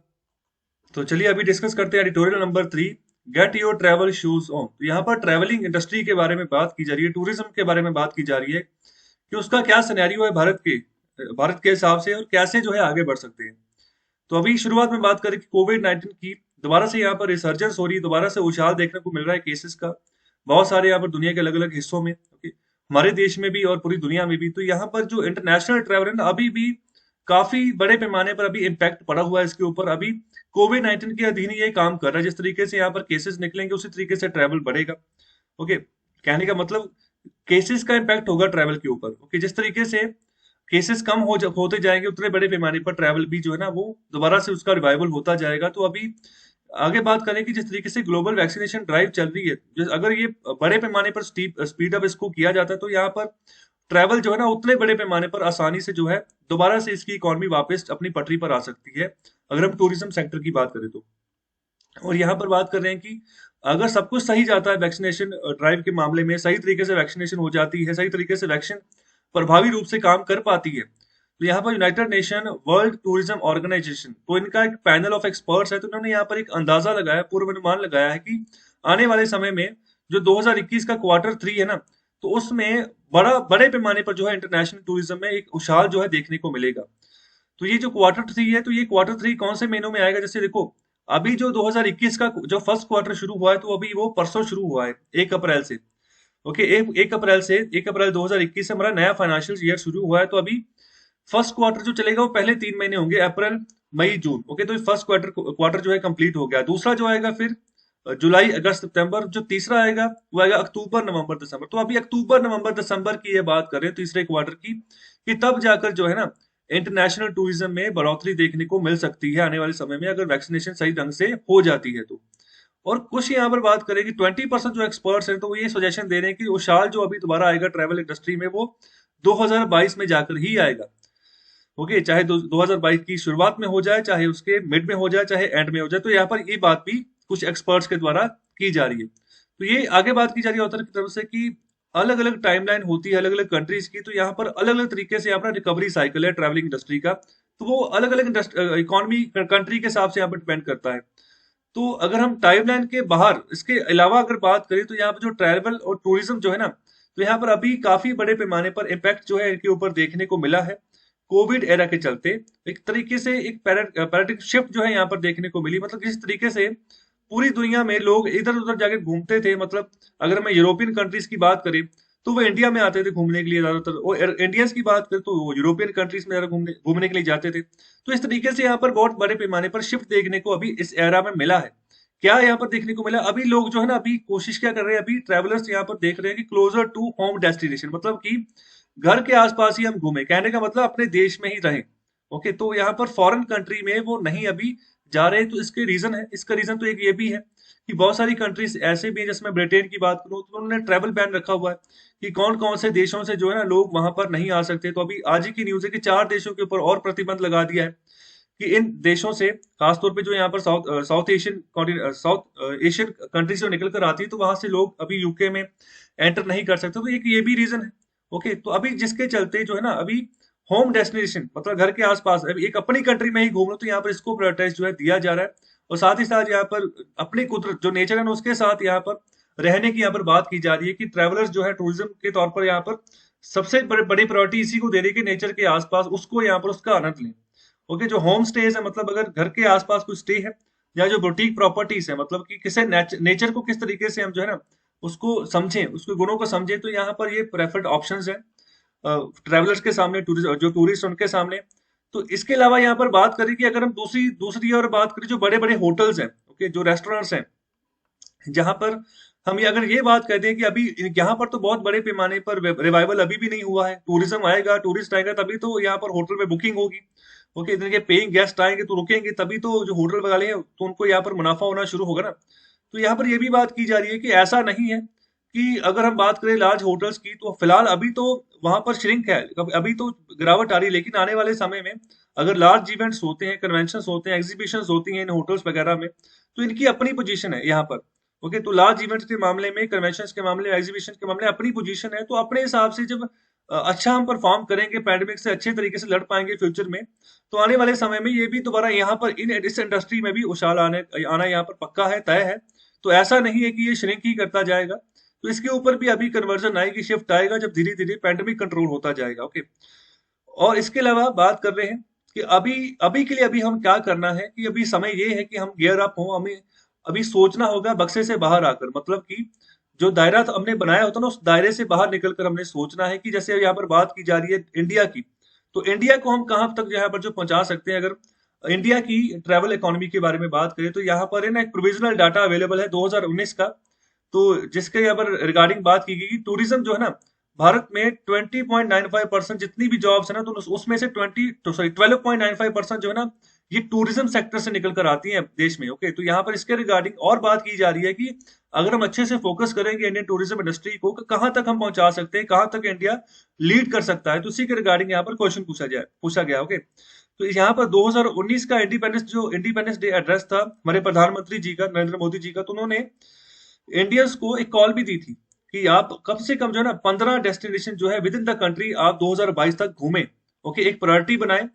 S1: तो चलिए अभी डिस्कस करते हैं editorial number 3, get your travel shoes on. तो यहाँ पर ट्रैवलिंग इंडस्ट्री के बारे में बात की जा रही है, टूरिज्म के बारे में बात की जा रही है कि उसका क्या सिनेरियो है भारत के हिसाब से, और कैसे जो है आगे बढ़ सकते हैं। तो अभी शुरुआत में बात करें कि कोविड-19 की दोबारा से यहाँ पर रिसर्जेंस हो रही है, दोबारा से उछाल देखने को मिल रहा है केसेस का बहुत सारे यहाँ पर दुनिया के अलग अलग हिस्सों में। ओके, हमारे देश में भी और पूरी दुनिया में भी। तो यहाँ पर जो इंटरनेशनल ट्रैवल है ना, अभी भी काफी बड़े पैमाने पर अभी इम्पैक्ट पड़ा हुआ है इसके ऊपर। अभी कोविड-19 के अधीन ही ये काम कर रहा है। जिस तरीके से यहाँ पर केसेस निकलेंगे उसी तरीके से ट्रैवल बढ़ेगा। ओके, कहने का मतलब केसेस का इम्पैक्ट होगा ट्रैवल के ऊपर। ओके, जिस तरीके से केसेस कम होते जाएंगे उतने बड़े पैमाने पर ट्रैवल भी जो है ना वो दोबारा से उसका रिवाइवल होता जाएगा। तो अभी आगे बात करें कि जिस तरीके से ग्लोबल वैक्सीनेशन ड्राइव चल रही है, अगर ये बड़े पैमाने पर स्पीड अप इसको किया जाता है तो यहाँ पर ट्रैवल जो है ना उतने बड़े पैमाने पर आसानी से जो है दोबारा से इसकी इकोनॉमी वापस अपनी पटरी पर आ सकती है, अगर हम टूरिज्म सेक्टर की बात करें तो। और यहाँ पर बात कर रहे हैं कि अगर सब कुछ सही जाता है वैक्सीनेशन ड्राइव के मामले में, सही तरीके से वैक्सीनेशन हो जाती है, सही तरीके से वैक्सीन प्रभावी रूप से काम कर पाती है, तो यहाँ पर United Nation World Tourism Organization, तो इनका एक पैनल ऑफ एक्सपर्ट्स है, तो उन्होंने यहाँ पर एक अंदाजा लगाया, पूर्वानुमान लगाया है कि आने वाले समय में जो 2021 का क्वार्टर 3 है ना, तो उसमें बड़े पैमाने पर जो है इंटरनेशनल टूरिज्म में एक उछाल जो है देखने को मिलेगा। तो ये जो क्वार्टर 3 है, तो ये क्वार्टर 3 कौन से महीनों में आएगा? जैसे देखो, अभी जो 2021 का जो फर्स्ट क्वार्टर शुरू हुआ है, तो अभी वो परसों शुरू हुआ है, 1 अप्रैल से। ओके, एक अप्रैल 2021 से हमारा नया फाइनेंशियल ईयर शुरू हुआ है। तो अभी फर्स्ट क्वार्टर जो चलेगा वो पहले 3 महीने होंगे, अप्रैल मई जून। ओके, तो फर्स्ट क्वार्टर जो है कंप्लीट हो गया। दूसरा जो आएगा फिर जुलाई अगस्त सितंबर। जो तीसरा आएगा वो आएगा अक्टूबर नवंबर दिसंबर। तो अभी अक्टूबर नवंबर दिसंबर की ये बात करें तीसरे क्वार्टर की, कि तब जाकर जो है ना इंटरनेशनल टूरिज्म में बढ़ोतरी देखने को मिल सकती है आने वाले समय में, अगर वैक्सीनेशन सही ढंग से हो जाती है तो। और कुछ यहाँ पर बात करें कि 20% जो एक्सपर्ट्स हैं तो वो ये सजेशन दे रहे हैं कि वो साल जो अभी दोबारा आएगा ट्रैवल इंडस्ट्री में वो 2022 में जाकर ही आएगा। ओके, चाहे 2022 की शुरुआत में हो जाए, चाहे उसके मिड में हो जाए, चाहे एंड में हो जाए। तो यहाँ पर ये बात भी कुछ एक्सपर्ट्स के द्वारा की जा रही है। तो ये आगे बात की जा रही है ऑथर की तरफ से कि अलग अलग टाइमलाइन होती है अलग अलग कंट्रीज की, तो यहाँ पर अलग अलग तरीके से अपना रिकवरी साइकिल है ट्रैवलिंग इंडस्ट्री का, तो वो अलग अलग इकोनॉमी कंट्री के हिसाब से यहाँ पर डिपेंड करता है। तो अगर हम टाइमलाइन के बाहर इसके अलावा अगर बात करें, तो यहाँ पर जो ट्रैवल और टूरिज्म जो है ना, तो यहाँ पर अभी काफी बड़े पैमाने पर इम्पैक्ट जो है इनके ऊपर देखने को मिला है कोविड एरा के चलते। एक तरीके से एक पैराडिग्म शिफ्ट जो है यहाँ पर देखने को मिली। मतलब जिस तरीके से पूरी दुनिया में लोग इधर उधर जाके घूमते थे, मतलब अगर मैं यूरोपियन कंट्रीज की बात करें तो वो इंडिया में आते थे घूमने के लिए ज्यादातर, और इंडियंस की बात करें तो वो यूरोपियन कंट्रीज में ज्यादा घूमने घूमने के लिए जाते थे। तो इस तरीके से यहाँ पर बहुत बड़े पैमाने पर शिफ्ट देखने को अभी इस एरा में मिला है। क्या यहाँ पर देखने को मिला? अभी लोग जो है ना अभी कोशिश क्या कर रहे हैं, अभी ट्रैवलर्स यहाँ पर देख रहे हैं कि क्लोजर टू होम डेस्टिनेशन, मतलब कि घर के आसपास ही हम घूमें, कहने का मतलब अपने देश में ही रहें। ओके, तो यहाँ पर फॉरेन कंट्री में वो नहीं अभी जा रहे। तो इसके रीजन है, इसका रीजन तो एक ये भी है कि बहुत सारी कंट्रीज ऐसे भी हैं, जैसे मैं ब्रिटेन की बात करूं तो उन्होंने ट्रैवल बैन रखा हुआ है कि कौन कौन से देशों से जो है ना लोग वहां पर नहीं आ सकते। तो अभी आज ही की न्यूज है कि 4 देशों के ऊपर और प्रतिबंध लगा दिया है कि इन देशों से, खासतौर पे जो यहाँ पर साउथ एशियन कंट्री से निकल कर आती है, तो वहां से लोग अभी यूके में एंटर नहीं कर सकते। तो एक ये भी रीजन है। ओके, तो अभी जिसके चलते जो है ना अभी होम डेस्टिनेशन, मतलब घर के आसपास, अभी एक अपनी कंट्री में ही घूम लो, तो यहाँ पर इसको प्रायोरिटाइज जो है दिया जा रहा है। और साथ ही साथ यहाँ पर अपनी कुदरत जो नेचर है ना उसके साथ यहाँ पर रहने की यहाँ पर बात की जा रही है कि ट्रैवलर्स जो है टूरिज्म के तौर पर यहाँ पर सबसे बड़ी प्रायोरिटी इसी को दे रही है कि नेचर के आसपास उसको यहाँ पर उसका आनंद लें। ओके, जो होम स्टेज है, मतलब अगर घर के आसपास कोई स्टे है, या जो बुटीक प्रॉपर्टीज है, मतलब कि किसे नेचर को किस तरीके से हम जो है ना उसको समझें, उसके गुणों को समझें, तो यहाँ पर ये प्रेफर्ड ऑप्शंस हैं ट्रैवलर्स के सामने, जो टूरिस्ट उनके सामने। तो इसके अलावा यहाँ पर बात करें कि अगर हम दूसरी दूसरी और बात करें जो बड़े बड़े होटल्स हैं, ओके, जो रेस्टोरेंट्स हैं, जहां पर हम ये अगर ये बात कहते हैं कि अभी यहाँ पर तो बहुत बड़े पैमाने पर रिवाइवल अभी भी नहीं हुआ है, टूरिज्म आएगा, टूरिस्ट आएगा तभी तो यहाँ पर होटल में बुकिंग होगी, ओके, इतने के पेइंग गेस्ट आएंगे तो रुकेंगे, तभी तो जो होटल वाले हैं तो उनको यहाँ पर मुनाफा होना शुरू होगा ना। तो यहाँ पर ये भी बात की जा रही है कि ऐसा नहीं है कि अगर हम बात करें लार्ज होटल्स की तो फिलहाल अभी तो वहां पर श्रिंक है, अभी तो गिरावट आ रही है, लेकिन आने वाले समय में अगर लार्ज इवेंट्स होते हैं, कन्वेंशन होते हैं, एग्जीबिशन होती हैं इन होटल्स वगैरह में, तो इनकी अपनी पोजीशन है यहाँ पर, ओके। तो लार्ज इवेंट्स के मामले में, कन्वेंशन के मामले में, एग्जीबिशन के मामले में अपनी पोजीशन है, तो अपने हिसाब से जब अच्छा हम परफॉर्म करेंगे, पैंडेमिक से अच्छे तरीके से लड़ पाएंगे फ्यूचर में, तो आने वाले समय में ये भी दोबारा यहाँ पर इस इंडस्ट्री में भी उछाल आना यहाँ पर पक्का है, तय है। तो ऐसा नहीं है कि ये श्रिंक ही करता जाएगा, तो इसके ऊपर भी अभी कन्वर्जन आएगी, शिफ्ट आएगा जब धीरे धीरे पैंडेमिक कंट्रोल होता जाएगा, ओके। और इसके अलावा बात कर रहे हैं कि अभी अभी के लिए अभी हम क्या करना है, कि अभी समय ये है कि हम गियर अप हो, हमें अभी सोचना होगा बक्से से बाहर आकर, मतलब कि जो दायरा हमने बनाया होता ना, उस दायरे से बाहर निकलकर हमने सोचना है कि जैसे यहाँ पर बात की जा रही है इंडिया की, तो इंडिया को हम कहाँ तक यहाँ पर जो पहुंचा सकते हैं। अगर इंडिया की ट्रैवल इकोनॉमी के बारे में बात करें तो यहाँ पर है ना एक प्रोविजनल डाटा अवेलेबल है 2019 का, तो जिसके यहाँ पर रिगार्डिंग बात की गई कि टूरिज्म जो है ना, भारत में 20.95% जितनी भी जॉब्स है ना, तो उसमें से 12.95% जो है ना, ये टूरिज्म सेक्टर से निकल कर आती हैं देश में, ओके। तो यहाँ पर इसके रिगार्डिंग और बात की जा रही है कि अगर हम अच्छे से फोकस करेंगे इंडियन टूरिज्म इंडस्ट्री को, कहाँ तक हम पहुंचा सकते हैं, कहाँ तक इंडिया लीड कर सकता है, तो उसी के रिगार्डिंग यहाँ पर क्वेश्चन पूछा गया, ओके। तो यहाँ पर 2019 का इंडिपेंडेंस डे एड्रेस था हमारे प्रधानमंत्री जी का, नरेंद्र मोदी जी का, तो उन्होंने इंडियंस को एक कॉल भी दी थी कि आप कम से कम जो है ना 15 डेस्टिनेशन जो है विद इन द कंट्री आप 2022 तक घूमें, ओके, एक प्रायोरिटी बनाएं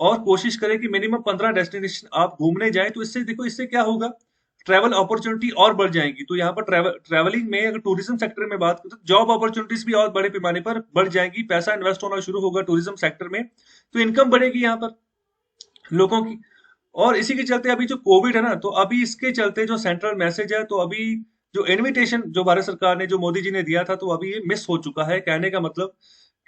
S1: और कोशिश करें कि मिनिमम 15 डेस्टिनेशन आप घूमने जाएं। तो इससे देखो, इससे क्या होगा, ट्रैवल अपॉर्चुनिटी और बढ़ जाएगी। तो यहाँ पर ट्रैवलिंग में अगर टूरिज्म सेक्टर में बात करें तो जॉब अपॉर्चुनिटीज भी और बड़े पैमाने पर बढ़ जाएगी, पैसा इन्वेस्ट होना शुरू होगा टूरिज्म सेक्टर में, तो इनकम बढ़ेगी यहाँ पर लोगों की। और इसी के चलते अभी जो कोविड है ना, तो अभी इसके चलते जो सेंट्रल मैसेज है, तो अभी जो इनविटेशन जो भारत सरकार ने, जो मोदी जी ने दिया था, तो अभी ये मिस हो चुका है। कहने का मतलब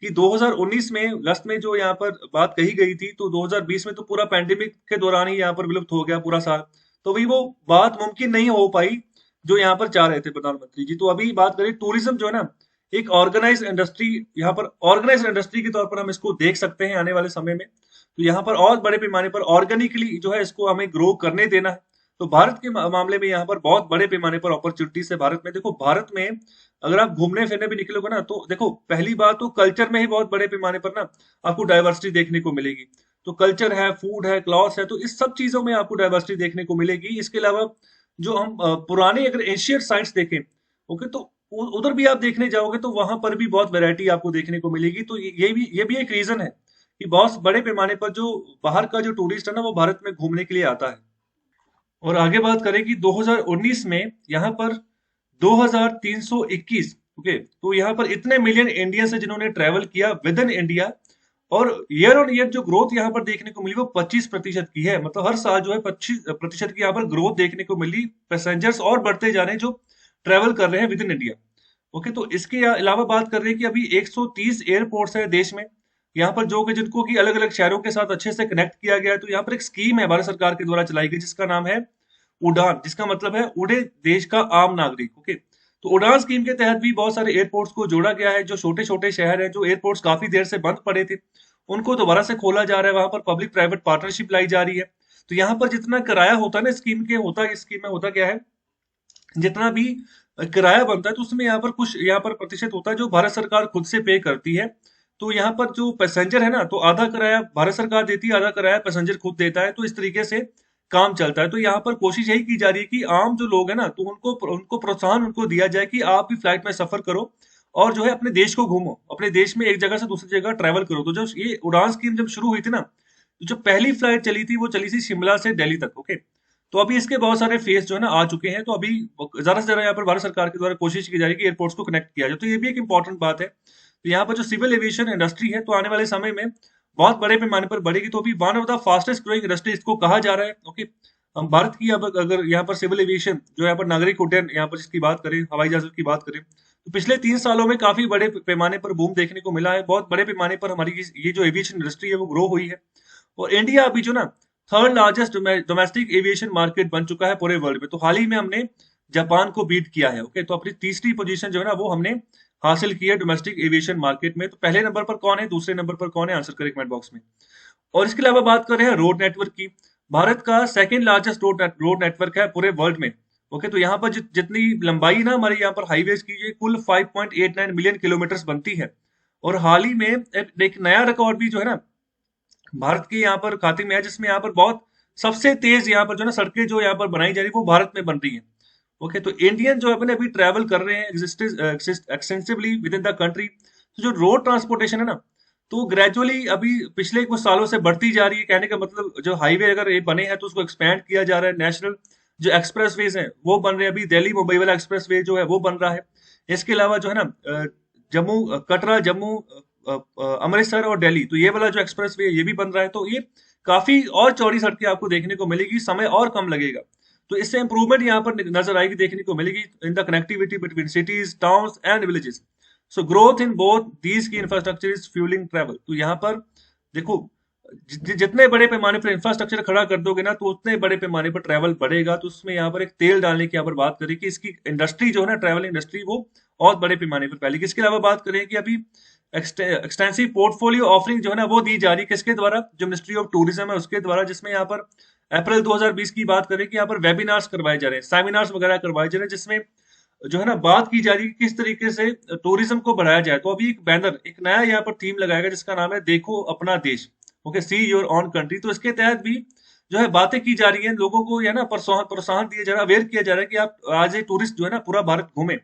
S1: कि 2019 में अगस्त में जो यहाँ पर बात कही गई थी, तो 2020 में तो पूरा पैंडेमिक के दौरान ही यहाँ पर विलुप्त हो गया पूरा साल, तो अभी वो बात मुमकिन नहीं हो पाई जो यहाँ पर चाह रहे थे प्रधानमंत्री जी। तो अभी बात करें टूरिज्म जो है ना, एक ऑर्गेनाइज इंडस्ट्री, यहाँ पर ऑर्गेनाइज इंडस्ट्री के तौर पर हम इसको देख सकते हैं आने वाले समय में। तो यहाँ पर और बड़े पैमाने पर ऑर्गेनिकली जो है इसको हमें ग्रो करने देना है। तो भारत के मामले में यहाँ पर बहुत बड़े पैमाने पर अपॉर्चुनिटीज है भारत में। देखो, भारत में अगर आप घूमने फिरने भी निकलोगे ना, तो देखो पहली बात तो कल्चर में ही बहुत बड़े पैमाने पर ना आपको डाइवर्सिटी देखने को मिलेगी। तो कल्चर है, फूड है, क्लॉथ्स है, तो इस सब चीजों में आपको डाइवर्सिटी देखने को मिलेगी। इसके अलावा जो हम पुराने अगर एशियन साइट्स देखें, ओके, तो उधर भी आप देखने जाओगे तो वहां पर भी बहुत वैरायटी आपको देखने को मिलेगी। तो ये भी एक रीजन है कि बहुत बड़े पैमाने पर जो बाहर का जो टूरिस्ट है ना, वो भारत में घूमने के लिए आता है। और आगे बात करें कि 2019 में यहाँ पर 2321, ओके, तो यहाँ पर इतने मिलियन इंडियंस है जिन्होंने ट्रेवल किया विद इन इंडिया। और ईयर ऑन ईयर जो ग्रोथ यहाँ पर देखने को मिली वो 25% की है। मतलब हर साल जो है 25% की यहाँ पर ग्रोथ देखने को मिली, पैसेंजर्स और बढ़ते जा रहे हैं जो ट्रेवल कर रहे हैं विद इन इंडिया, ओके। तो इसके अलावा बात कर रहे हैं कि अभी 130 एयरपोर्ट्स है देश में, यहाँ पर जो कि जिनको कि अलग अलग शहरों के साथ अच्छे से कनेक्ट किया गया है। तो यहाँ पर एक स्कीम है भारत सरकार के द्वारा चलाई गई जिसका नाम है उड़ान, जिसका मतलब है उड़े देश का आम नागरिक, ओके। तो उड़ान स्कीम के तहत भी बहुत सारे एयरपोर्ट्स को जोड़ा गया है। जो छोटे छोटे शहर हैं, जो एयरपोर्ट्स काफी देर से बंद पड़े थे, उनको दोबारा से खोला जा रहा है, वहां पर पब्लिक प्राइवेट पार्टनरशिप लाई जा रही है। तो यहाँ पर जितना किराया होता है ना स्कीम के, होता है इस स्कीम में होता क्या है, जितना भी किराया बनता है तो उसमें यहाँ पर कुछ यहाँ पर प्रतिशत होता है जो भारत सरकार खुद से पे करती है। तो यहाँ पर जो पैसेंजर है ना, तो आधा किराया भारत सरकार देती है, आधा किराया पैसेंजर खुद देता है। तो इस तरीके से काम चलता है। तो यहाँ पर कोशिश यही की जा रही है कि आम जो लोग है ना, तो उनको उनको प्रोत्साहन उनको दिया जाए कि आप भी फ्लाइट में सफर करो और जो है अपने देश को घूमो, अपने देश में एक जगह से दूसरी जगह ट्रैवल करो। तो जब ये उड़ान स्कीम जब शुरू हुई थी ना, तो जो पहली फ्लाइट चली थी वो चली थी शिमला से दिल्ली तक, ओके। तो अभी इसके बहुत सारे फेस जो है ना आ चुके हैं। तो अभी ज्यादा से ज्यादा यहाँ पर भारत सरकार के द्वारा कोशिश की जा रही है कि एयरपोर्ट्स को कनेक्ट किया जाए। तो ये भी एक इंपॉर्टेंट बात है। तो यहाँ पर जो सिविल एविएशन इंडस्ट्री है, तो आने वाले समय में बहुत बड़े पैमाने पर बढ़ेगी। तो अभी one of the fastest growing industry इसको कहा जा रहा है, ओके। हम भारत की अब अगर यहाँ पर सिविल एविएशन जो यहाँ पर नागरिक उड्डयन यहाँ पर जिसकी बात करें, हवाई जहाज की बात करें, तो पिछले 3 सालों में काफी बड़े पैमाने पर बूम देखने को मिला है। बहुत बड़े पैमाने पर हमारी ये जो एविएशन इंडस्ट्री है वो ग्रो हुई है। और इंडिया अभी जो ना third largest domestic aviation market बन चुका है पूरे वर्ल्ड में। तो हाल ही में हमने जापान को बीट किया है। ओके, तो अपनी तीसरी पोजीशन जो है ना वो हमने हासिल की है डोमेस्टिक एविएशन मार्केट में। तो पहले नंबर पर कौन है, दूसरे नंबर पर कौन है, आंसर करें कमेंट बॉक्स में। और इसके अलावा बात कर रहे हैं रोड नेटवर्क की। भारत का सेकंड लार्जेस्ट रोड नेटवर्क है पूरे वर्ल्ड में। ओके, तो यहाँ पर जितनी लंबाई ना हमारे यहाँ पर हाईवेज की ये कुल 5.89 मिलियन किलोमीटर बनती है। और हाल ही में एक नया रिकॉर्ड भी जो है ना भारत के यहाँ पर खाते में है, जिसमें यहाँ पर बहुत सबसे तेज यहाँ पर जो है ना सड़कें जो यहाँ पर बनाई जा रही है वो भारत में बन रही है। ओके, तो इंडियन जो अपने अभी ट्रेवल कर रहे हैं extensively with in the country. तो जो रोड ट्रांसपोर्टेशन है ना तो ग्रेजुअली अभी पिछले कुछ सालों से बढ़ती जा रही है। कहने का मतलब जो हाईवे अगर ये बने हैं तो उसको एक्सपैंड किया जा रहा है। नेशनल जो एक्सप्रेसवेज हैं वो बन रहे हैं। अभी दिल्ली मुंबई वाला एक्सप्रेसवे जो है वो बन रहा है। इसके अलावा जो है ना जम्मू कटरा जम्मू अमृतसर और दिल्ली, तो ये वाला जो एक्सप्रेसवे है ये भी बन रहा है। तो ये काफी और चौड़ी सड़कें आपको देखने को मिलेगी, समय और कम लगेगा। तो इससे इंप्रूवमेंट यहाँ पर नजर आएगी, देखने को मिलेगी in the connectivity between cities, towns and villages. So growth in both these की इंफ्रास्ट्रक्चर इज फ्यूलिंग ट्रेवल। तो यहाँ पर देखो जितने बड़े पैमाने पर इंफ्रास्ट्रक्चर खड़ा कर दोगे ना तो उतने बड़े पैमाने पर ट्रैवल बढ़ेगा। तो उसमें यहाँ पर एक तेल डालने की यहाँ पर बात करें कि इसकी इंडस्ट्री जो है ना ट्रैवल इंडस्ट्री वो और बड़े पैमाने पर फैलेगी। इसके अलावा बात करें कि अभी एक्सटेंसिव पोर्टफोलियो ऑफरिंग जो है ना वो दी जा रही है किसके द्वारा, जो मिनिस्ट्री ऑफ टूरिज्म है उसके द्वारा। जिसमें यहाँ पर अप्रैल 2020 की बात करें कि यहाँ पर वेबिनार्स करवाए जा रहे हैं, सेमिनार्स वगैरह करवाए जा रहे हैं, जिसमें जो है ना बात की जा रही है कि किस तरीके से टूरिज्म को बढ़ाया जाए। तो अभी एक बैनर, एक नया यहाँ पर थीम लगाएगा जिसका नाम है देखो अपना देश। Okay, see your on country. तो इसके तहत भी जो है बातें की जा रही है, लोगों को यह ना प्रोत्साहन प्रोत्साहन दिया जा रहा है, अवेयर किया जा रहा है कि आप आज एक टूरिस्ट जो है ना पूरा भारत घूमे।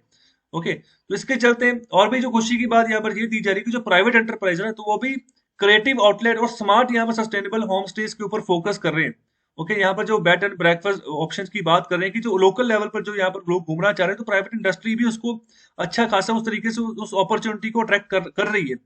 S1: ओके, तो इसके चलते और भी जो खुशी की बात यहाँ पर ये दी जा रही है कि जो प्राइवेट एंटरप्राइज है तो वो भी क्रिएटिव आउटलेट और स्मार्ट यहाँ पर सस्टेनेबल होम स्टेज के ऊपर फोकस कर रहे हैं। ओके, यहाँ पर जो बेड एंड ब्रेकफास्ट ऑप्शंस की बात कर रहे हैं कि जो लोकल लेवल पर जो यहाँ पर लोग घूमना चाह रहे हैं तो प्राइवेट इंडस्ट्री भी उसको अच्छा खासा उस तरीके से उस अपॉर्चुनिटी को अट्रैक्ट कर रही है।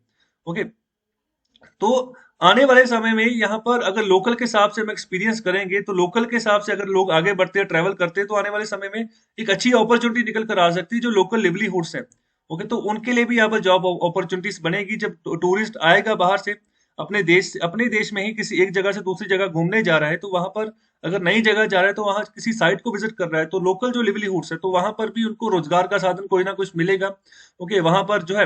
S1: ओके, तो आने वाले समय में यहाँ पर अगर लोकल के हिसाब से हम एक्सपीरियंस करेंगे तो लोकल के हिसाब से अगर लोग आगे बढ़ते हैं, ट्रैवल करते हैं, तो आने वाले समय में एक अच्छी अपॉर्चुनिटी निकल कर आ सकती है जो लोकल लिवलीहुड्स हैं। ओके, तो उनके लिए भी यहाँ पर जॉब अपॉर्चुनिटीज बनेगी। जब टूरिस्ट आएगा बाहर से अपने देश में ही किसी एक जगह से दूसरी जगह घूमने जा रहा है तो वहां पर अगर नई जगह जा रहा है तो वहां किसी साइट को विजिट कर रहा है तो लोकल जो लिवलीहुड्स है तो वहां पर भी उनको रोजगार का साधन कोई ना कुछ मिलेगा। ओके, वहां पर जो है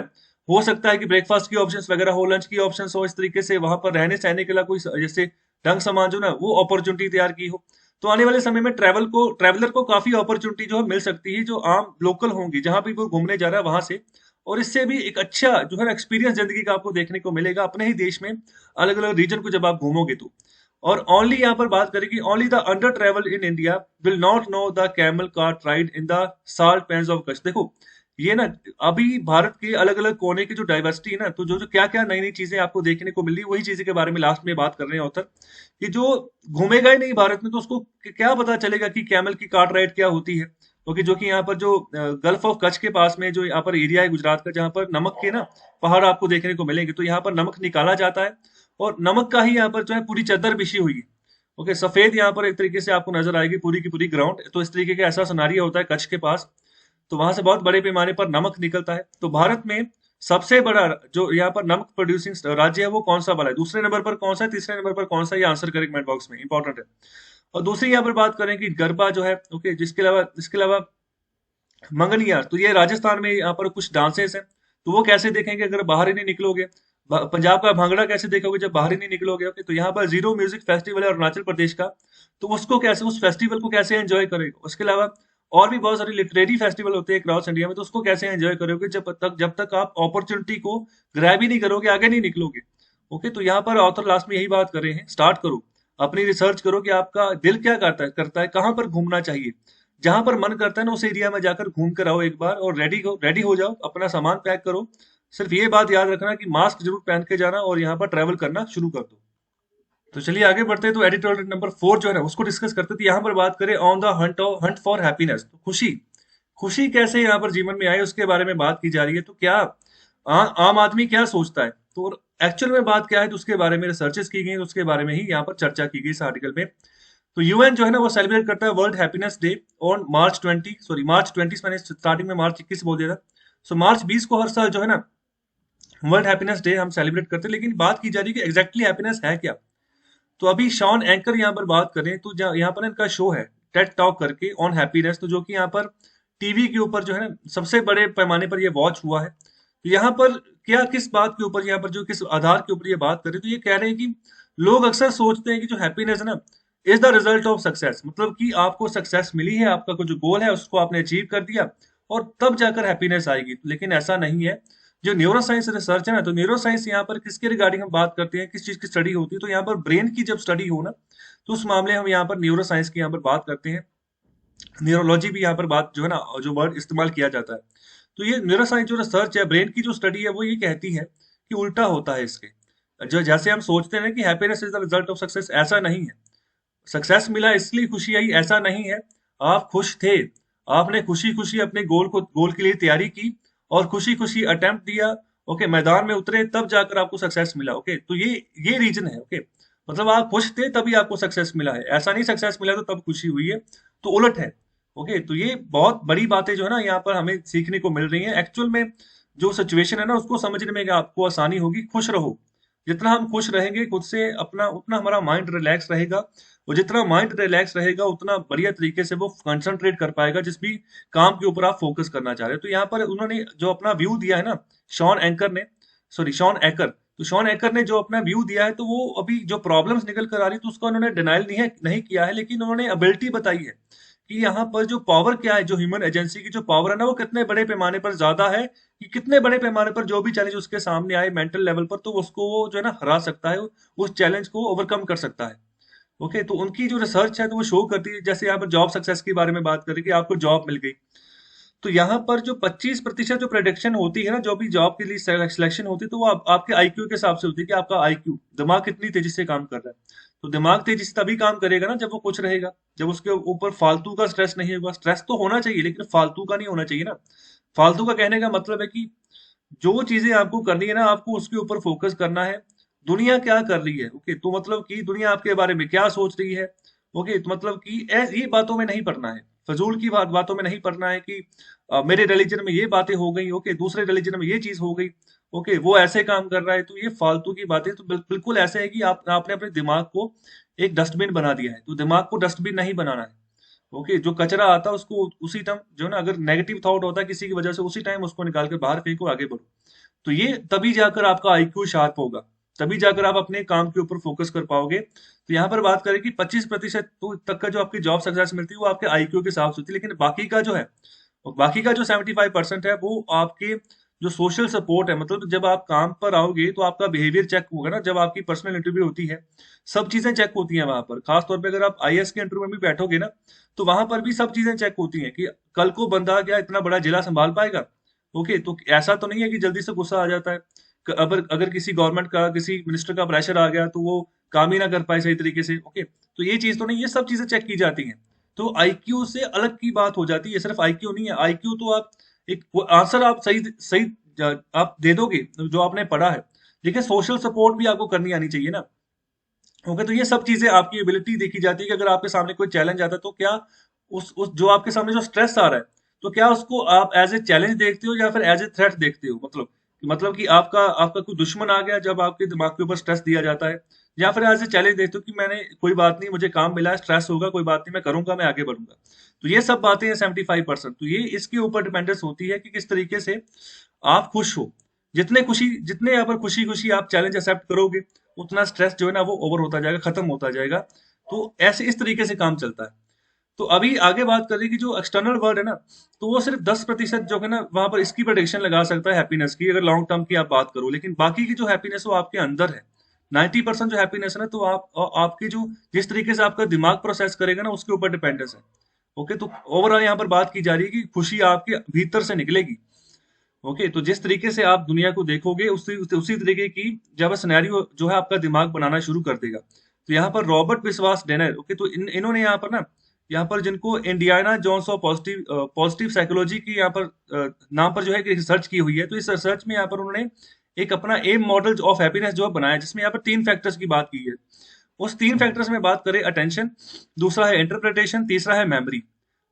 S1: हो सकता है कि ब्रेकफास्ट की ऑप्शंस वगैरह हो, लंच की ऑप्शंस हो, इस तरीके से वहां पर रहने सहने के लिए कोई जैसे ढंग समाज जो ना वो अपॉर्चुनिटी तैयार की हो। तो आने वाले समय में ट्रैवलर को काफी अपॉर्चुनिटी जो है मिल सकती है, जो आम लोकल होंगी जहां भी वो घूमने जा रहा है वहां से। और इससे भी एक अच्छा जो है एक्सपीरियंस जिंदगी का आपको देखने को मिलेगा अपने ही देश में अलग अलग रीजन को जब आप घूमोगे तो। और ओनली यहाँ पर बात करें कि only the under travel in India will not know the camel cart ride in the salt pains of Kutch. देखो ये ना अभी भारत के अलग अलग कोने की जो डाइवर्सिटी है ना, तो जो जो क्या क्या नई नई चीजें आपको देखने को मिल रही है वही चीजें के बारे में लास्ट में बात कर रहे हैं ऑथर। कि जो घूमेगा ही नहीं भारत में तो उसको क्या पता चलेगा कि कैमल की कार्ट राइड क्या होती है। क्योंकि जो कि यहाँ पर जो गल्फ ऑफ कच्छ के पास में जो यहाँ पर एरिया है गुजरात का, जहाँ पर नमक के ना पहाड़ आपको देखने को मिलेंगे। तो यहाँ पर नमक निकाला जाता है और नमक का ही यहाँ पर जो है पूरी चादर बिछी हुई है। ओके, सफेद यहाँ पर एक तरीके से आपको नजर आएगी पूरी की पूरी ग्राउंड। तो इस तरीके का ऐसा सिनेरियो होता है कच्छ के पास। तो वहां से बहुत बड़े पैमाने पर नमक निकलता है। तो भारत में सबसे बड़ा जो यहाँ पर नमक प्रोड्यूसिंग राज्य है वो कौन सा वाला है, दूसरे नंबर पर कौन सा है, तीसरे नंबर पर कौन सा, ये आंसर करें कमेंट बॉक्स में, इंपॉर्टेंट है। और दूसरी यहाँ पर बात करें कि गरबा जो है, ओके, इसके अलावा मंगनियार, तो ये राजस्थान में यहाँ पर कुछ डांसेस हैं। तो वो कैसे देखेंगे अगर बाहर ही नहीं निकलोगे। पंजाब का भांगड़ा कैसे देखोगे जब बाहर ही नहीं निकलोगे। ओके, तो यहाँ पर जीरो म्यूजिक फेस्टिवल है अरुणाचल प्रदेश का, तो उसको कैसे, उस फेस्टिवल को कैसे एंजॉय करेगा। उसके अलावा और भी बहुत सारे लिटरेरी फेस्टिवल होते हैं क्रॉस इंडिया में, तो उसको कैसे एंजॉय करोगे जब तक आप अपॉर्चुनिटी को ग्रैब ही नहीं करोगे, आगे नहीं निकलोगे। ओके, तो यहाँ पर ऑथर लास्ट में यही बात कर रहे हैं, स्टार्ट करो, अपनी रिसर्च करो कि आपका दिल क्या करता है कहाँ पर घूमना चाहिए। जहां पर मन करता है ना उस एरिया में जाकर घूम कर आओ एक बार, और रेडी हो जाओ, अपना सामान पैक करो। सिर्फ ये बात याद रखना कि मास्क जरूर पहन के जाना और यहाँ पर ट्रेवल करना शुरू कर दो। तो चलिए आगे बढ़ते हैं। तो एडिटोरियल नंबर 4 जो है ना उसको डिस्कस करते थे। यहाँ पर बात करें on the Hunt for happiness, तो खुशी खुशी कैसे यहाँ पर जीवन में आए उसके बारे में बात की जा रही है। तो क्या आम आदमी क्या सोचता है, तो एक्चुअल में बात क्या है, तो उसके बारे में रिसर्चेस की गई, उसके बारे में ही यहाँ पर चर्चा की गई इस आर्टिकल में। तो यूएन जो है ना वो सेलिब्रेट करता है world happiness day on March 20, मैंने स्टार्टिंग में मार्च 21 बोल दिया था। सो मार्च 20 को हर साल जो है ना वर्ल्ड हैप्पीनेस डे हम सेलिब्रेट करते हैं। लेकिन बात की जा रही है कि एग्जैक्टली हैप्पीनेस है क्या। तो अभी शॉन एंकर यहाँ पर बात करें तो यहाँ पर इनका शो है टेड टॉक करके ऑन हैप्पीनेस, तो जो कि यहाँ पर टीवी के ऊपर जो है ना सबसे बड़े पैमाने पर ये वॉच हुआ है। तो यहाँ पर क्या किस बात के ऊपर यहाँ पर जो किस आधार के ऊपर ये बात करें, तो ये कह रहे हैं कि लोग अक्सर सोचते हैं कि जो हैप्पीनेस है ना is the result of success, मतलब कि आपको सक्सेस मिली है, आपका कोई जो गोल है उसको आपने अचीव कर दिया और तब जाकर हैप्पीनेस आएगी, लेकिन ऐसा नहीं है। जो न्यूरो साइंस रिसर्च है ना, तो न्यूरो साइंस यहाँ पर किसके रिगार्डिंग हम बात करते हैं, किस चीज की स्टडी होती है, तो यहाँ पर ब्रेन की जब स्टडी हो ना तो उस मामले हम यहाँ पर न्यूरो साइंस की यहाँ पर बात करते हैं। न्यूरोलॉजी भी यहाँ पर बात जो है ना जो वर्ड इस्तेमाल किया जाता है। तो ये न्यूरो साइंस जो रिसर्च है ब्रेन की जो स्टडी है वो ये कहती है कि उल्टा होता है इसके। जो जैसे हम सोचते हैं कि happiness is the result of success, ऐसा नहीं है। सक्सेस मिला इसलिए खुशी आई, ऐसा नहीं है। आप खुश थे, आपने खुशी खुशी अपने गोल के लिए तैयारी की और खुशी खुशी अटेम्प्ट दिया, ओके, मैदान में उतरे, तब जाकर आपको सक्सेस मिला। ओके, तो ये रीजन है। ओके, मतलब आप खुश थे तभी आपको सक्सेस मिला है, ऐसा नहीं सक्सेस मिला तो तब खुशी हुई है, तो उलट है। ओके, तो ये बहुत बड़ी बातें जो है ना यहाँ पर हमें सीखने को मिल रही हैं। एक्चुअल में जो सिचुएशन है ना उसको समझने में आपको आसानी होगी। खुश रहो, जितना हम खुश रहेंगे खुद से अपना उतना हमारा माइंड रिलैक्स रहेगा, और जितना माइंड रिलैक्स रहेगा उतना बढ़िया तरीके से वो कंसंट्रेट कर पाएगा जिस भी काम के ऊपर आप फोकस करना चाह रहे हो। तो यहाँ पर उन्होंने जो अपना व्यू दिया है ना, शॉन एंकर ने, सॉरी शॉन एकर, तो शॉन एकर ने जो अपना व्यू दिया है, तो वो अभी जो प्रॉब्लम्स निकल कर आ रही तो उसका उन्होंने डिनाइल नहीं किया है, लेकिन उन्होंने एबिलिटी बताई है कि यहाँ पर जो पावर क्या है, जो ह्यूमन एजेंसी की जो पावर है ना वो कितने बड़े पैमाने पर ज्यादा है, कि कितने बड़े पैमाने पर जो भी चैलेंज उसके सामने आए मेंटल लेवल पर, तो उसको वो जो है ना हरा सकता है, उस चैलेंज को ओवरकम कर सकता है। ओके, तो उनकी जो रिसर्च है तो वो शो करती है, जैसे यहाँ पर जॉब सक्सेस के बारे में बात करें कि आपको जॉब मिल गई, तो यहाँ पर जो 25% जो प्रेडिक्शन होती है ना, जो भी जॉब के लिए सिलेक्शन होती है, तो वो आपके आईक्यू के हिसाब से होती है कि आपका आईक्यू, दिमाग कितनी तेजी से काम कर रहा है। तो दिमाग तेजी से तभी काम करेगा ना जब वो कुछ रहेगा, जब उसके ऊपर फालतू का स्ट्रेस नहीं होगा। स्ट्रेस तो होना चाहिए लेकिन फालतू का नहीं होना चाहिए ना। फालतू का कहने का मतलब है कि जो चीजें आपको करनी है ना आपको उसके ऊपर फोकस करना है। दुनिया क्या कर रही है, ओके, तो मतलब कि दुनिया आपके बारे में क्या सोच रही है, ओके, तो मतलब कि ये बातों में नहीं पड़ना है, फजूल की बातों में नहीं पड़ना है कि मेरे रिलीजन में ये बातें हो गई, ओके, दूसरे रिलीजन में ये चीज हो गई, ओके, वो ऐसे काम कर रहा है, तो ये फालतू की बातें। तो बिल्कुल ऐसे है कि आपने अपने दिमाग को एक डस्टबिन बना दिया है, तो दिमाग को डस्टबिन नहीं बनाना है। ओके, जो कचरा आता है उसको उसी टाइम जो है ना, अगर नेगेटिव थॉट होता है किसी की वजह से, उसी टाइम उसको निकाल के बाहर फेंको, आगे बढ़ो। तो ये तभी जाकर आपका आईक्यू शार्प होगा, तभी जाकर आप अपने काम के ऊपर फोकस कर पाओगे। तो यहाँ पर बात करें कि 25% तो तक का जो आपकी जॉब सक्सेस मिलती है वो आपके आईक्यू के हिसाब से होती है, लेकिन बाकी का जो है, और बाकी का जो 75% है वो आपके जो सोशल सपोर्ट है, मतलब जब आप काम पर आओगे तो आपका बिहेवियर चेक होगा ना, जब आपकी पर्सनल इंटरव्यू होती है सब चीजें चेक होती हैं वहां पर। खास तौर पे अगर आप आईएएस के इंटरव्यू में भी बैठोगे ना तो वहां पर भी सब चीजें चेक होती हैं कि कल को बंदा क्या इतना बड़ा जिला संभाल पाएगा। ओके, तो ऐसा तो नहीं है कि जल्दी से गुस्सा आ जाता है। अगर अगर किसी गवर्नमेंट का किसी मिनिस्टर का प्रेशर आ गया तो वो काम ही ना कर पाए सही तरीके से। ओके, तो ये चीज तो नहीं, ये सब चीजें चेक की जाती हैं। तो आईक्यू से अलग की बात हो जाती है, सिर्फ आईक्यू नहीं है। आईक्यू तो आप एक आंसर आप सही सही आप दे दोगे जो आपने पढ़ा है, देखिए सोशल सपोर्ट भी आपको करनी आनी चाहिए ना। ओके, तो ये सब चीजें आपकी एबिलिटी देखी जाती है कि अगर आपके सामने कोई चैलेंज आता है तो क्या उस जो आपके सामने जो स्ट्रेस आ रहा है, तो क्या उसको आप एज ए चैलेंज देखते हो या फिर एज ए थ्रेट देखते हो। मतलब कि आपका आपका कोई दुश्मन आ गया जब आपके दिमाग के ऊपर स्ट्रेस दिया जाता है, या फिर एज ए चैलेंज देखते हो कि मैंने कोई बात नहीं, मुझे काम मिला है, स्ट्रेस होगा, कोई बात नहीं, मैं करूंगा, मैं आगे बढ़ूंगा। तो ये सब बातें हैं 75%। तो ये इसके ऊपर डिपेंडेंस होती है कि किस तरीके से आप खुश हो। जितने यहाँ पर खुशी खुशी आप चैलेंज एक्सेप्ट करोगे उतना स्ट्रेस जो है ना वो ओवर होता जाएगा, खत्म होता जाएगा। तो ऐसे इस तरीके से काम चलता है। तो अभी आगे बात करें कि जो एक्सटर्नल वर्ल्ड है ना, तो वो सिर्फ 10% जो है ना वहां पर इसकी प्रेडिक्शन लगा सकता है हैप्पीनेस की, अगर लॉन्ग टर्म की आप बात करो। लेकिन बाकी की जो हैप्पीनेस है वो आपके अंदर है। 90% जो हैप्पीनेस है ना, तो आपकी जो जिस तरीके से आपका दिमाग प्रोसेस करेगा ना उसके ऊपर डिपेंडेंस है। ओके, तो ओवरऑल यहाँ पर बात की जा रही है कि खुशी आपके भीतर से निकलेगी। ओके, तो जिस तरीके से आप दुनिया को देखोगे उसी उसी तरीके की जब सिनेरियो जो है आपका दिमाग बनाना शुरू कर देगा। तो यहाँ पर रॉबर्ट विश्वास डेनर, ओके, तो इन्होंने यहाँ पर ना, यहाँ पर जिनको Indiana zones of positive psychology की यहाँ पर नाम पर जो है रिसर्च की हुई है, तो इस रिसर्च में यहाँ पर उन्होंने एक अपना एम मॉडल ऑफ हैप्पीनेस जो है बनाया, जिसमें यहाँ पर 3 फैक्टर्स की बात की है। उस 3 फैक्टर्स में बात करें, अटेंशन, दूसरा है इंटरप्रिटेशन, तीसरा है मेमोरी।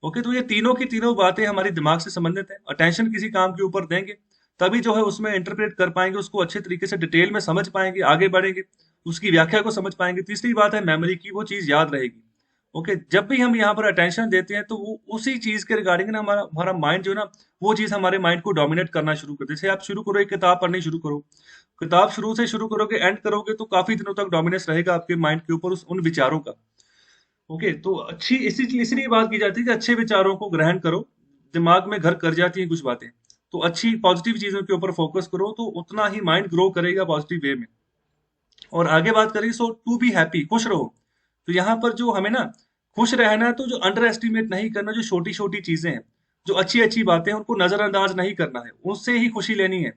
S1: ओके, तो ये तीनों की तीनों बातें हमारे दिमाग से संबंधित है। अटेंशन किसी काम के ऊपर देंगे तभी जो है उसमें इंटरप्रेट कर पाएंगे, उसको अच्छे तरीके से डिटेल में समझ पाएंगे, आगे बढ़ेंगे। उसकी व्याख्या को समझ पाएंगे। तीसरी बात है मेमोरी की, वो चीज याद रहेगी। ओके, जब भी हम यहाँ पर अटेंशन देते हैं तो वो उसी चीज के रिगार्डिंग ना हमारा हमारा माइंड जो है ना, वो चीज हमारे माइंड को डोमिनेट करना शुरू कर। जैसे आप शुरू करो, एक किताब पढ़नी शुरू करो, किताब शुरू से शुरू करोगे, एंड करोगे तो काफी दिनों तक डोमिनेंस रहेगा आपके माइंड के ऊपर उन विचारों का। ओके, तो अच्छी इसलिए बात की जाती है कि अच्छे विचारों को ग्रहण करो, दिमाग में घर कर जाती हैं कुछ बातें। तो अच्छी पॉजिटिव चीजों के ऊपर फोकस करो तो उतना ही माइंड ग्रो करेगा पॉजिटिव वे में। और आगे बात करें, सो टू बी हैप्पी, खुश रहो। तो यहाँ पर जो हमें ना खुश रहना है, तो जो अंडर एस्टिमेट नहीं करना, जो छोटी छोटी चीजें हैं, जो अच्छी अच्छी बातें हैं, उनको नजरअंदाज नहीं करना है, उससे ही खुशी लेनी है।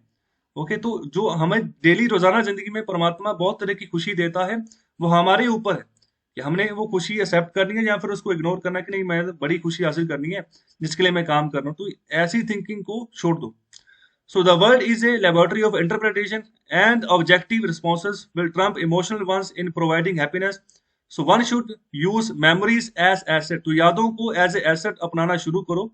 S1: ओके, तो जो हमें डेली रोजाना जिंदगी में परमात्मा बहुत तरह की खुशी देता है, वो हमारे ऊपर है कि हमने वो खुशी एक्सेप्ट करनी है या फिर उसको इग्नोर करना है कि नहीं, मैं बड़ी खुशी हासिल करनी है जिसके लिए मैं काम कर रहा हूँ। तो ऐसी थिंकिंग को छोड़ दो। So the world is a laboratory of interpretation, and objective responses will trump emotional ones in providing happiness. So one should use memories as asset. तो यादों को as a asset अपनाना शुरू करो।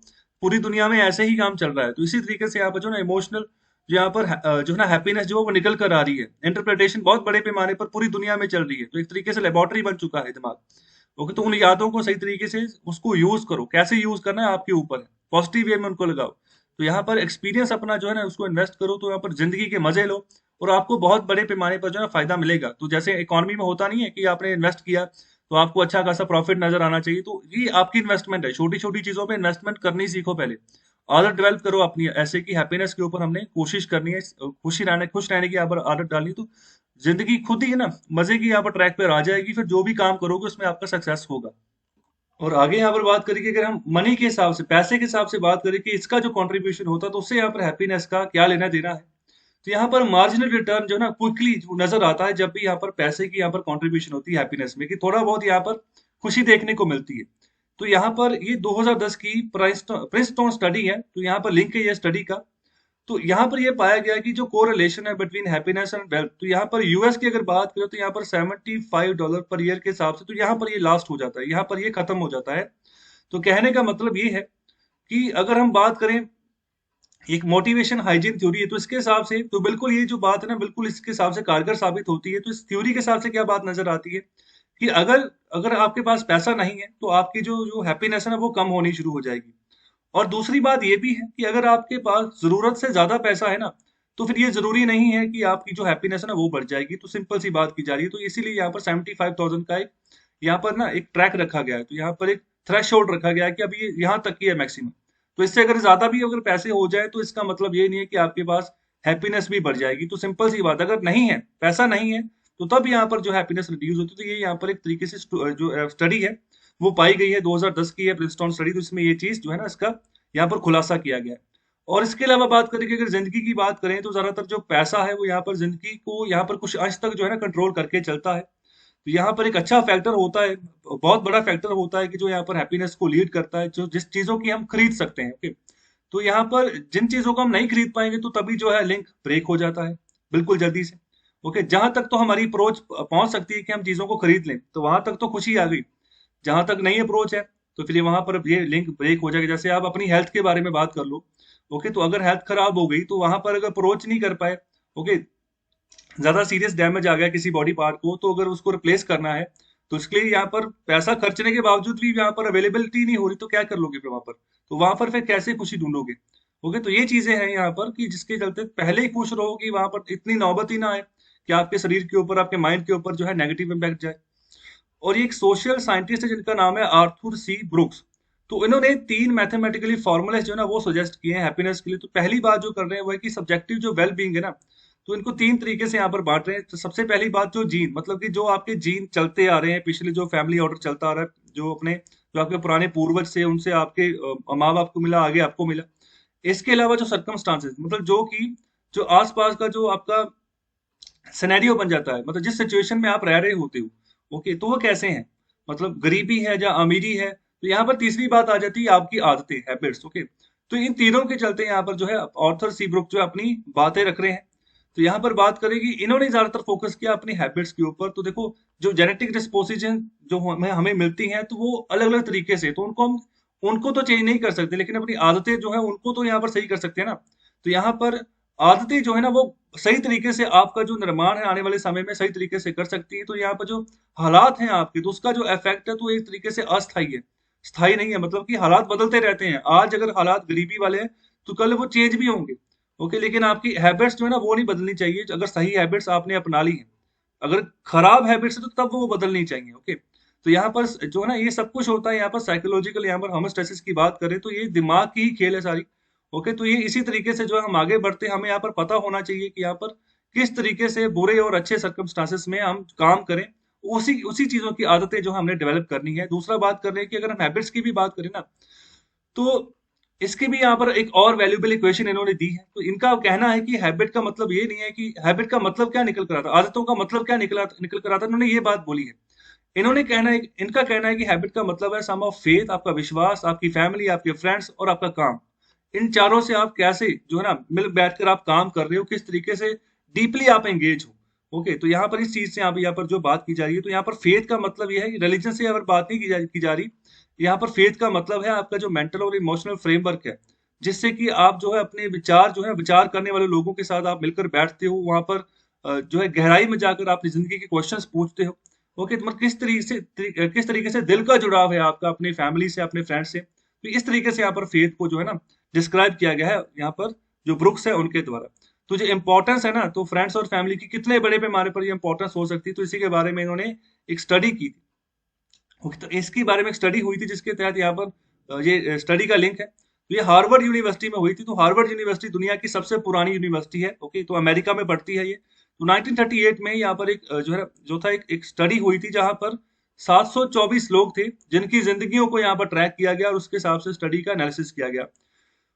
S1: पूरी दुनिया में ऐसे ही काम चल रहा है। तो इसी तरीके से यहाँ पर जो ना इमोशनल, जो यहाँ पर जो है ना हैप्पीनेस जो वो निकल कर आ रही है, इंटरप्रिटेशन बहुत बड़े पैमाने पर पूरी दुनिया में चल रही है। तो एक तरीके से लेबोरेटरी बन चुका है दिमाग। ओके, तो उन यादों को सही तरीके से उसको यूज करो। कैसे यूज करना है आपके ऊपर है, पॉजिटिव वे में उनको लगाओ। तो यहाँ पर एक्सपीरियंस अपना जो है ना उसको इन्वेस्ट करो, तो यहाँ पर जिंदगी के मजे लो और आपको बहुत बड़े पैमाने पर जो है फायदा मिलेगा। तो जैसे इकोनॉमी में होता नहीं है कि आपने इन्वेस्ट किया तो आपको अच्छा खासा प्रॉफिट नजर आना चाहिए, तो ये आपकी इन्वेस्टमेंट है। छोटी छोटी चीजों पे इन्वेस्टमेंट करनी सीखो पहले, आदत डेवलप करो अपनी ऐसे की हैप्पीनेस के ऊपर हमने कोशिश करनी है, खुश रहने की यहाँ पर आदत डालनी। तो जिंदगी खुद ही है ना मजे की यहाँ पर ट्रैक पर आ जाएगी, फिर जो भी काम करोगे उसमें आपका सक्सेस होगा। और आगे यहाँ पर बात करें कि अगर हम मनी के हिसाब से, पैसे के हिसाब से बात करें कि इसका जो कंट्रीब्यूशन होता है तो उससे यहाँ पर हैप्पीनेस का क्या लेना देना है। तो यहाँ पर मार्जिनल रिटर्न जो है ना क्विकली नजर आता है जब भी यहाँ पर पैसे की यहाँ पर कंट्रीब्यूशन होती है हैप्पीनेस में, कि थोड़ा बहुत यहाँ पर खुशी देखने को मिलती है। तो यहाँ पर ये 2010 की प्रिंसटन स्टडी है, तो यहाँ पर लिंक है ये स्टडी का। तो यहाँ पर ये पाया गया कि जो कोरिलेशन है बिटवीन हैप्पीनेस एंड वेल्थ, तो यहाँ पर यूएस की अगर बात करें तो यहाँ पर $75 पर ईयर के हिसाब से, तो यहाँ पर ये लास्ट हो जाता है, यहाँ पर ये खत्म हो जाता है। तो कहने का मतलब ये है कि अगर हम बात करें, एक मोटिवेशन हाइजीन थ्योरी है, तो इसके हिसाब से तो बिल्कुल ये जो बात है ना बिल्कुल इसके हिसाब से कारगर साबित होती है। तो इस थ्योरी के हिसाब से क्या बात नजर आती है कि अगर अगर आपके पास पैसा नहीं है तो आपकी जो जो हैप्पीनेस है ना वो कम होनी शुरू हो जाएगी। और दूसरी बात ये भी है कि अगर आपके पास जरूरत से ज्यादा पैसा है ना, तो फिर ये जरूरी नहीं है कि आपकी जो हैप्पीनेस है ना वो बढ़ जाएगी। तो सिंपल सी बात की जा रही है। तो इसीलिए यहाँ पर 75,000 का एक यहाँ पर ना एक ट्रैक रखा गया है। तो यहाँ पर एक थ्रेश रखा गया है कि अभी ये यहाँ तक ही है मैक्सिमम। तो इससे अगर ज्यादा भी अगर पैसे हो जाए तो इसका मतलब ये नहीं है कि आपके पास हैप्पीनेस भी बढ़ जाएगी। तो सिंपल सी बात, अगर नहीं है, पैसा नहीं है, तो तब यहाँ पर जो हैप्पीनेस रिड्यूस होती है। तो ये यहाँ पर एक तरीके से जो स्टडी है वो पाई गई है, 2010 की है प्रिंसटन स्टडी। तो इसमें ये चीज जो है ना इसका यहाँ पर खुलासा किया गया है। और इसके अलावा बात करें कि अगर जिंदगी की बात करें तो ज्यादातर जो पैसा है वो यहाँ पर जिंदगी को यहाँ पर कुछ अंश तक जो है ना कंट्रोल करके चलता है। तो यहाँ पर एक अच्छा फैक्टर होता है, बहुत बड़ा फैक्टर होता है कि जो यहाँ पर हैप्पीनेस को लीड करता है, जो जिस चीजों की हम खरीद सकते हैं। ओके, तो यहाँ पर जिन चीजों को हम नहीं खरीद पाएंगे तो तभी जो है लिंक ब्रेक हो जाता है बिल्कुल जल्दी से। ओके, जहां तक तो हमारी अप्रोच पहुंच सकती है कि हम चीजों को खरीद लें, तो वहां तक तो खुशी आ गई। जहां तक नई अप्रोच है तो फिर वहां पर ये लिंक ब्रेक हो जाएगा। जैसे आप अपनी हेल्थ के बारे में बात कर लो। ओके, तो अगर हेल्थ खराब हो गई तो वहां पर अगर अप्रोच नहीं कर पाए, ओके, ज्यादा सीरियस डैमेज आ गया किसी बॉडी पार्ट को, तो अगर उसको रिप्लेस करना है तो इसके लिए यहाँ पर पैसा खर्चने के बावजूद भी यहाँ पर अवेलेबिलिटी नहीं हो रही, तो क्या कर लोगे फिर वहां पर? तो वहां पर फिर कैसे खुशी ढूंढोगे? ओके, तो ये चीजें हैं यहाँ पर कि जिसके चलते पहले ही खुश रहो कि वहां पर इतनी नौबत ही ना आए कि आपके शरीर के ऊपर, आपके माइंड के ऊपर जो है नेगेटिव इम्पैक्ट जाए। और ये एक सोशल साइंटिस्ट है जिनका नाम है आर्थर सी ब्रुक्स। तो इन्होंने 3 मैथमेटिकली फॉर्मूले जो है ना वो सजेस्ट किए हैं हैप्पीनेस के लिए। तो पहली बात जो कर रहे हैं वो है कि सब्जेक्टिव जो वेल बीइंग है ना, तो इनको 3 तरीके से यहाँ पर बांट रहे हैं। तो सबसे पहली बात, जो जीन, मतलब कि जो आपके जीन चलते आ रहे हैं, पिछले जो फैमिली ऑर्डर चलता आ रहा है, जो आपके पुराने पूर्वज से, उनसे आपके माँ बाप को मिला, आगे आपको मिला। इसके अलावा जो सर्कमस्टांसेस, मतलब जो आसपास का जो आपका सिनेरियो बन जाता है, मतलब जिस सिचुएशन में आप रह रहे होते हो, ओके, तो वो कैसे हैं, मतलब गरीबी है या अमीरी है। तो यहाँ पर तीसरी बात आ जाती है आपकी आदतें, हैबिट्स। ओके, तो इन तीनों के चलते यहाँ पर जो है ऑर्थर सीब्रुक जो है अपनी बातें रख रहे हैं। तो यहाँ पर बात करेगी, इन्होंने ज्यादातर फोकस किया अपनी हैबिट्स के ऊपर। तो देखो, जो जेनेटिक डिस्पोजिशन जो हमें हमें मिलती हैं तो वो अलग अलग तरीके से, तो उनको तो चेंज नहीं कर सकते, लेकिन अपनी आदतें जो है उनको तो यहाँ पर सही कर सकते हैं ना। तो यहाँ पर आदतें जो है ना वो सही तरीके से आपका जो निर्माण है आने वाले समय में सही तरीके से कर सकती है। तो यहाँ पर जो हालात हैं आपके, तो उसका जो इफेक्ट है तो एक तरीके से अस्थायी है, स्थायी नहीं है। मतलब कि हालात बदलते रहते हैं। आज अगर हालात गरीबी वाले हैं तो कल वो चेंज भी होंगे। ओके, लेकिन आपकी हैबिट्स जो है ना वो नहीं बदलनी चाहिए। अगर सही हैबिट्स आपने अपना ली हैं, अगर खराब हैबिट्स है तो तब वो बदलनी चाहिए। ओके, तो यहाँ पर जो है ना ये सब कुछ होता है यहाँ पर साइकोलॉजिकल। यहाँ पर होमोस्टैसिस की बात करें तो ये दिमाग की ही खेल है सारी। ओके, तो ये इसी तरीके से जो है हम आगे बढ़ते हैं, हमें यहाँ पर पता होना चाहिए कि यहाँ पर किस तरीके से बुरे और अच्छे सर्कमस्टांसेस में हम काम करें। उसी उसी चीजों की आदतें जो हमने डेवलप करनी है। दूसरा बात कर रहे हैं कि अगर हम हैबिट्स की भी बात करें ना, तो इसकी भी यहाँ पर एक और वैल्यूबल इक्वेशन इन्होंने दी है। तो इनका कहना है कि हैबिट का मतलब ये नहीं है कि हैबिट का मतलब क्या निकल कर आता, आदतों का मतलब क्या निकल कर आता। इन्होंने ये बात बोली है। इन्होंने कहना है, इनका कहना है कि हैबिट का मतलब है सम ऑफ फेथ, आपका विश्वास, आपकी फैमिली, आपके फ्रेंड्स और आपका काम। इन चारों से आप कैसे जो है ना मिल बैठकर आप काम कर रहे हो, किस तरीके से डीपली आप एंगेज हो। ओके, तो यहाँ पर इस चीज से यहाँ पर जो बात की जा रही है, तो यहाँ पर फेथ का मतलब यह है कि रिलीजन से अगर बात नहीं की जा रही। यहाँ पर फेथ का मतलब है आपका जो मेंटल और इमोशनल फ्रेमवर्क है, जिससे कि आप जो है अपने विचार जो है विचार करने वाले लोगों के साथ आप मिलकर बैठते हो वहां पर, जो है गहराई में जाकर अपनी जिंदगी के क्वेश्चंस पूछते हो। ओके, तो मतलब किस तरीके से दिल का जुड़ाव है आपका अपनी फैमिली से, अपने फ्रेंड से। तो इस तरीके से यहाँ पर फेथ को जो है ना डिस्क्राइब किया गया है यहाँ पर जो ब्रुक्स है उनके द्वारा। तो जो इंपॉर्टेंस है ना, तो फ्रेंड्स और फैमिली की कितने बड़े पैमाने पर ये इंपॉर्टेंस हो सकती है, तो इसी के बारे में इन्होंने एक स्टडी की थी। ओके, तो इसके बारे में एक स्टडी हुई थी जिसके तहत यहाँ पर ये स्टडी का लिंक है। तो ये हार्वर्ड यूनिवर्सिटी में हुई थी। तो हार्वर्ड यूनिवर्सिटी दुनिया की सबसे पुरानी यूनिवर्सिटी है। ओके, तो अमेरिका में पढ़ती है ये। तो 1938 में यहाँ पर एक जो है जो था एक स्टडी हुई थी जहां पर 724 लोग थे जिनकी जिंदगियों को यहाँ पर ट्रैक किया गया और उसके हिसाब से स्टडी का एनालिसिस किया गया।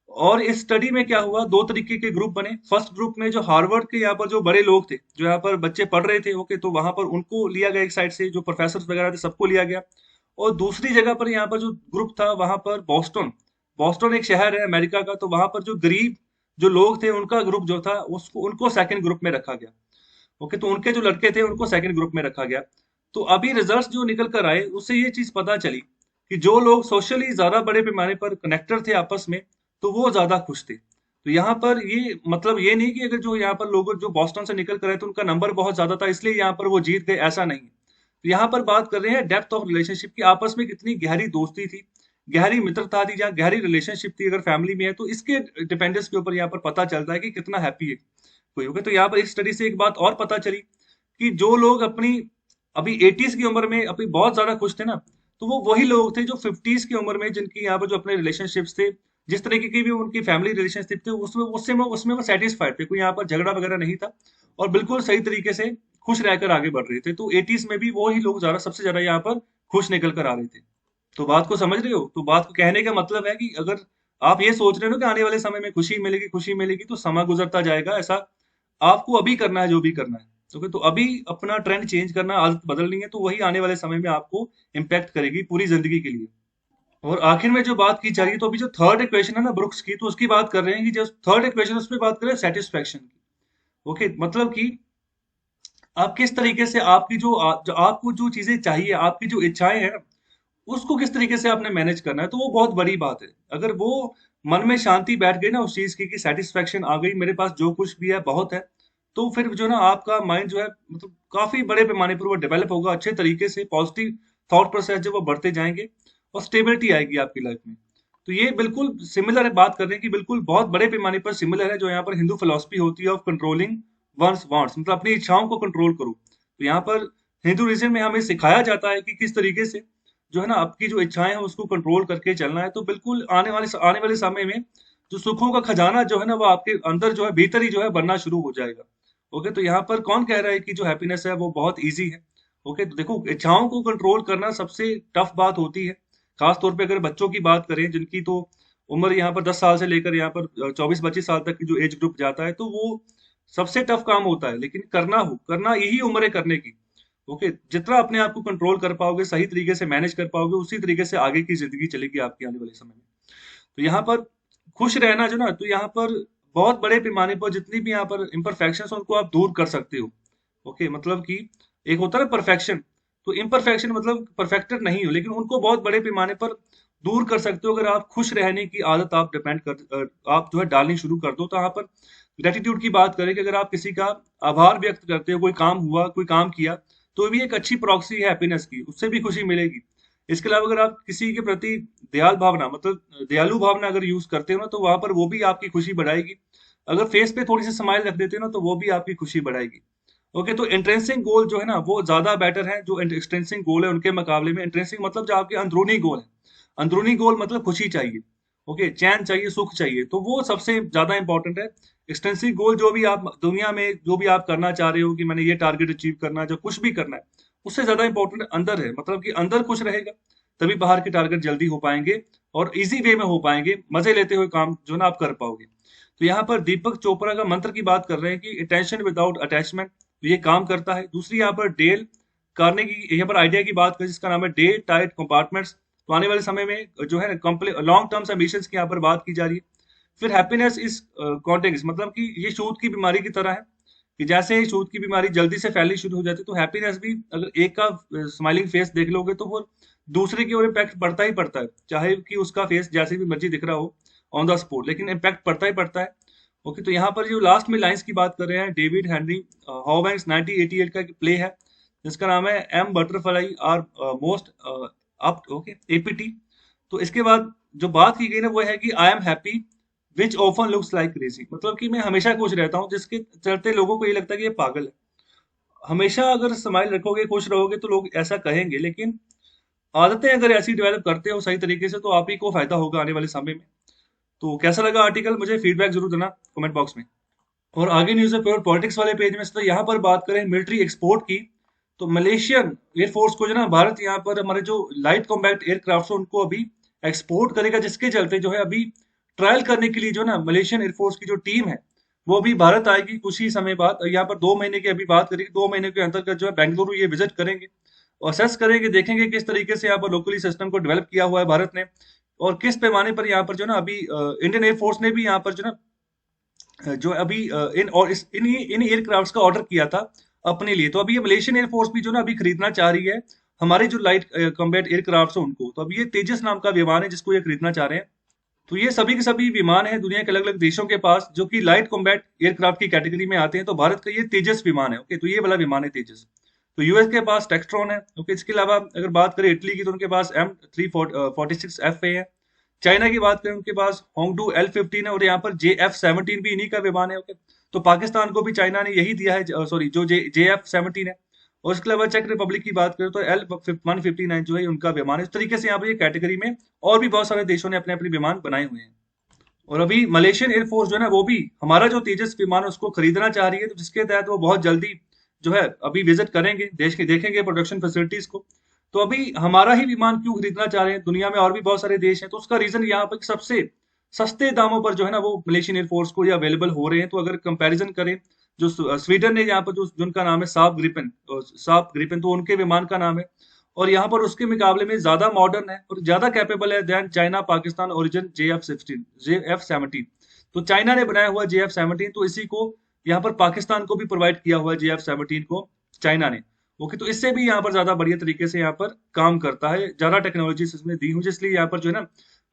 S1: और इस स्टडी में क्या हुआ, दो तरीके के ग्रुप बने। फर्स्ट ग्रुप में जो हार्वर्ड के यहाँ पर जो बड़े लोग थे, जो यहाँ पर बच्चे पढ़ रहे थे, ओके, तो वहां पर उनको लिया गया एक साइड से, जो प्रोफेसर वगैरह थे सबको लिया गया। और दूसरी जगह पर यहाँ पर जो ग्रुप था वहां पर बॉस्टन, बॉस्टन एक शहर है अमेरिका का, तो वहां पर जो गरीब जो लोग थे उनका ग्रुप जो था उसको उनको सेकंड ग्रुप में रखा गया। ओके, तो उनके जो लड़के थे उनको सेकंड ग्रुप में रखा गया। तो अभी रिजल्ट्स जो निकल कर आए उससे ये चीज पता चली कि जो लोग सोशली ज्यादा बड़े पैमाने पर कनेक्टेड थे आपस में, तो वो ज्यादा खुश थे। तो यहाँ पर ये मतलब ये नहीं कि अगर जो यहाँ पर लोग जो बॉस्टन से निकल कर आए तो उनका नंबर बहुत ज्यादा था इसलिए यहाँ पर वो जीत गए, ऐसा नहीं है। तो यहाँ पर बात कर रहे हैं डेप्थ ऑफ रिलेशनशिप की, आपस में कितनी गहरी दोस्ती थी, गहरी मित्रता थी, जहाँ गहरी रिलेशनशिप थी अगर फैमिली में है, तो इसके डिपेंडेंस के ऊपर यहाँ पर पता चलता है कि कितना हैप्पी है कोई। होगा तो यहाँ पर इस स्टडी से एक बात और पता चली कि जो लोग अपनी अभी 80s की उम्र में अभी बहुत ज्यादा खुश थे ना, तो वो वही लोग थे जो 50s की उम्र में जिनकी यहाँ पर जो अपने रिलेशनशिप्स थे, जिस तरीके की भी उनकी फैमिली रिलेशनशिप थे, उसमें वो सेटिस्फाइड थे, कोई यहाँ पर झगड़ा वगैरह नहीं था और बिल्कुल सही तरीके से खुश रहकर आगे बढ़ रहे थे। तो 80s में भी वो ही लोग ज्यादा सबसे ज्यादा यहाँ पर खुश निकल कर आ रहे थे। तो बात को समझ रहे हो? तो बात को कहने का मतलब है कि अगर आप ये सोच रहे हो कि आने वाले समय में खुशी मिलेगी, तो समय गुजरता जाएगा। ऐसा आपको अभी करना है जो भी करना है। तो अभी अपना ट्रेंड चेंज करना, आदत बदलनी है, तो वही आने वाले समय में आपको इम्पैक्ट करेगी पूरी जिंदगी के लिए। और आखिर में जो बात की जा रही है, तो अभी जो थर्ड इक्वेशन है ना ब्रुक्स की, तो उसकी बात कर रहे हैं कि जो थर्ड इक्वेशन उस पर बात करें सेटिस्फेक्शन की। ओके, मतलब कि आप किस तरीके से आपकी जो आपको जो चीजें चाहिए, आपकी जो इच्छाएं हैं ना, उसको किस तरीके से आपने मैनेज करना है। तो वो बहुत बड़ी बात है। अगर वो मन में शांति बैठ गई ना उस चीज की कि सेटिस्फेक्शन आ गई, मेरे पास जो कुछ भी है बहुत है, तो फिर जो ना आपका माइंड जो है मतलब काफी बड़े पैमाने पर वो डेवलप होगा अच्छे तरीके से, पॉजिटिव थॉट प्रोसेस जब वो बढ़ते जाएंगे और स्टेबिलिटी आएगी आपकी लाइफ में। तो ये बिल्कुल सिमिलर है, बात कर रहे हैं कि बिल्कुल बहुत बड़े पैमाने पर सिमिलर है जो यहाँ पर हिंदू फिलोसफी होती है ऑफ कंट्रोलिंग वंस वांट्स, मतलब अपनी इच्छाओं को कंट्रोल करो। तो यहाँ पर हिंदुइज्म में हमें सिखाया जाता है कि किस तरीके से जो है ना आपकी जो इच्छाएं हैं उसको कंट्रोल करके चलना है। तो बिल्कुल आने वाले समय में जो सुखों का खजाना जो है ना वो आपके अंदर जो है भीतर ही जो है बनना शुरू हो जाएगा। ओके, तो यहाँ पर कौन कह रहा है कि जो हैप्पीनेस है वो बहुत ईजी है। ओके, तो देखो इच्छाओं को कंट्रोल करना सबसे टफ बात होती है। खास तौर पे अगर बच्चों की बात करें जिनकी तो उम्र यहाँ पर 10 साल से लेकर यहाँ पर 24-25 साल तक की जो एज ग्रुप जाता है, तो वो सबसे टफ काम होता है। लेकिन करना यही उम्र है करने की। ओके, जितना अपने आप को कंट्रोल कर पाओगे, सही तरीके से मैनेज कर पाओगे, उसी तरीके से आगे की जिंदगी चलेगी आपकी आने वाले समय में। तो यहाँ पर खुश रहना जो ना, तो यहाँ पर बहुत बड़े पैमाने पर जितनी भी यहाँ पर इम्परफेक्शन उनको आप दूर कर सकते हो। ओके, मतलब कि एक होता है ना परफेक्शन, तो इम्परफेक्शन मतलब परफेक्टेड नहीं हो, लेकिन उनको बहुत बड़े पैमाने पर दूर कर सकते हो अगर आप खुश रहने की आदत आप आप जो है डालनी शुरू कर दो। तो यहाँ पर ग्रेटिट्यूड की बात करें कि अगर आप किसी का आभार व्यक्त करते हो, कोई काम हुआ, कोई काम किया, तो भी एक अच्छी प्रॉक्सी है हैप्पीनेस की, उससे भी खुशी मिलेगी। इसके अलावा अगर आप किसी के प्रति दयाल भावना मतलब दयालु भावना अगर यूज करते हो ना, तो वहां पर वो भी आपकी खुशी बढ़ाएगी। अगर फेस पे थोड़ी सी स्माइल रख देते हो ना, तो वो भी आपकी खुशी बढ़ाएगी। ओके, तो इंट्रेंसिक गोल जो है ना वो ज्यादा बेटर है जो एक्सट्रेंसिक गोल है उनके मुकाबले में। इंट्रेंसिक मतलब जो आपके अंदरूनी गोल है, अंदरूनी गोल मतलब खुशी चाहिए, ओके, चैन चाहिए, सुख चाहिए, तो वो सबसे ज्यादा इंपॉर्टेंट है। एक्सटेंसिव गोल जो भी आप दुनिया में जो भी आप करना चाह रहे हो कि मैंने ये टारगेट अचीव करना है, जो कुछ भी करना है, उससे ज्यादा इंपॉर्टेंट अंदर है, मतलब कि अंदर खुश रहेगा तभी बाहर के टारगेट जल्दी हो पाएंगे और इजी वे में हो पाएंगे, मजे लेते हुए काम जो ना आप कर पाओगे। तो यहाँ पर दीपक चोपड़ा का मंत्र की बात कर रहे हैं कि अटेंशन विदाउट अटैचमेंट, तो ये काम करता है। दूसरी यहाँ पर डेल कार्ने की यहाँ पर आइडिया की बात करें जिसका नाम है डे टाइट कंपार्टमेंट्स, तो आने वाले समय में जो है लॉन्ग टर्म एम्बिशंस की यहाँ पर बात की जा रही है। फिर हैप्पीनेस इज कॉन्टेगियस, मतलब कि ये छूत की बीमारी की तरह है कि जैसे ही छूत की बीमारी जल्दी से फैलनी शुरू हो जाती है, तो हैप्पीनेस भी अगर एक का स्माइलिंग फेस देख लोगे तो वो दूसरे की ओर इम्पैक्ट पड़ता ही पड़ता है, चाहे कि उसका फेस जैसे भी मर्जी दिख रहा हो ऑन द स्पॉट, लेकिन इम्पैक्ट पड़ता ही पड़ता है। ओके, तो यहाँ पर जो लास्ट में लाइंस की बात कर रहे हैं, डेविड हेनरी हॉवैंग्स 1988 का प्ले है जिसका नाम है M butterfly R most up, okay, APT. तो इसके बाद जो बात की गई ना वो है कि I am happy which often looks like crazy, मतलब कि मैं हमेशा खुश रहता हूँ जिसके चलते लोगों को ये लगता है कि ये पागल है। हमेशा अगर स्माइल रखोगे, खुश रहोगे, तो लोग ऐसा कहेंगे, लेकिन आदतें अगर ऐसी डेवलप करते हो सही तरीके से, तो आप ही को फायदा होगा आने वाले समय में। तो कैसा लगा आर्टिकल, मुझे फीडबैक जरूर देना कमेंट बॉक्स में। और आगे न्यूज है प्योर पॉलिटिक्स वाले पेज में से, तो यहाँ पर बात करें मिलिट्री एक्सपोर्ट की, तो मलेशियन एयरफोर्स को जो ना भारत यहाँ पर हमारे जो लाइट कॉम्बैट एयरक्राफ्ट उनको अभी एक्सपोर्ट करेगा, जिसके चलते जो है अभी ट्रायल करने के लिए जो ना मलेशियन एयरफोर्स की जो टीम है वो अभी भारत आएगी कुछ ही समय बाद। यहाँ पर 2 महीने की अभी बात करेगी, 2 महीने के अंतर्गत जो है बेंगलुरु ये विजिट करेंगे और असेस करेंगे, देखेंगे किस तरीके से यहाँ पर लोकली सिस्टम को डेवलप किया हुआ है भारत ने, और किस पैमाने पर यहाँ पर जो ना अभी इंडियन एयरफोर्स ने भी यहाँ पर जो ना जो अभी इन और इस इन एयरक्राफ्ट्स का ऑर्डर किया था अपने लिए। तो अभी ये मलेशियन एयरफोर्स भी जो ना अभी खरीदना चाह रही है हमारे जो लाइट कॉम्बैट एयरक्राफ्ट्स हैं उनको। तो अभी ये तेजस नाम का विमान है जिसको ये खरीदना चाह रहे हैं। तो ये सभी के सभी विमान है दुनिया के अलग अलग देशों के पास जो कि लाइट कॉम्बैट एयरक्राफ्ट की कैटेगरी में आते हैं। तो भारत का ये तेजस विमान है, ओके, तो ये वाला विमान है तेजस। तो यूएस के पास टेक्स्ट्रॉन है, ओके। इसके अलावा अगर बात करें इटली की, तो उनके पास M346FA है। चाइना की बात करें, उनके पास होंगडू L15 है, और यहाँ पर JF17 भी इन्हीं का विमान है, ओके। तो पाकिस्तान को भी चाइना ने यही दिया है, सॉरी, जो JF17 है। और इसके अलावा चेक रिपब्लिक की बात करें तो L159 जो है उनका विमान है। इस तरीके से यहाँ पर ये कैटेगरी में और भी बहुत सारे देशों ने अपने अपने विमान बनाए हुए हैं। और अभी मलेशियन एयरफोर्स जो है ना वो भी हमारा जो तेजस विमान है उसको खरीदना चाह रही है, तो जिसके तहत वो बहुत जल्दी जो है अभी विजिट करेंगे देश के, देखेंगे प्रोडक्शन फैसिलिटीज को। तो अभी हमारा ही विमान क्यों खरीदना चाह रहे हैं, दुनिया में और भी बहुत सारे देश हैं, तो उसका रीजन यहाँ पर सबसे सस्ते दामों पर जो है ना वो मलेशियन एयरफोर्स को ये अवेलेबल हो रहे हैं। तो अगर कंपैरिजन करें, जो स्वीडन ने यहाँ पर जो जिनका नाम है साप ग्रिपेन, तो उनके विमान का नाम है, और यहाँ पर उसके मुकाबले में ज्यादा मॉडर्न है और ज्यादा कैपेबल है then China Pakistan origin JF17। तो चाइना ने बनाया हुआ JF17, तो इसी को यहाँ पर पाकिस्तान को भी प्रोवाइड किया हुआ है JF17 को चाइना ने, ओके। तो इससे भी यहाँ पर ज्यादा बढ़िया तरीके से यहाँ पर काम करता है, ज्यादा टेक्नोलॉजी इसमें दी हुई, इसलिए यहाँ पर जो है ना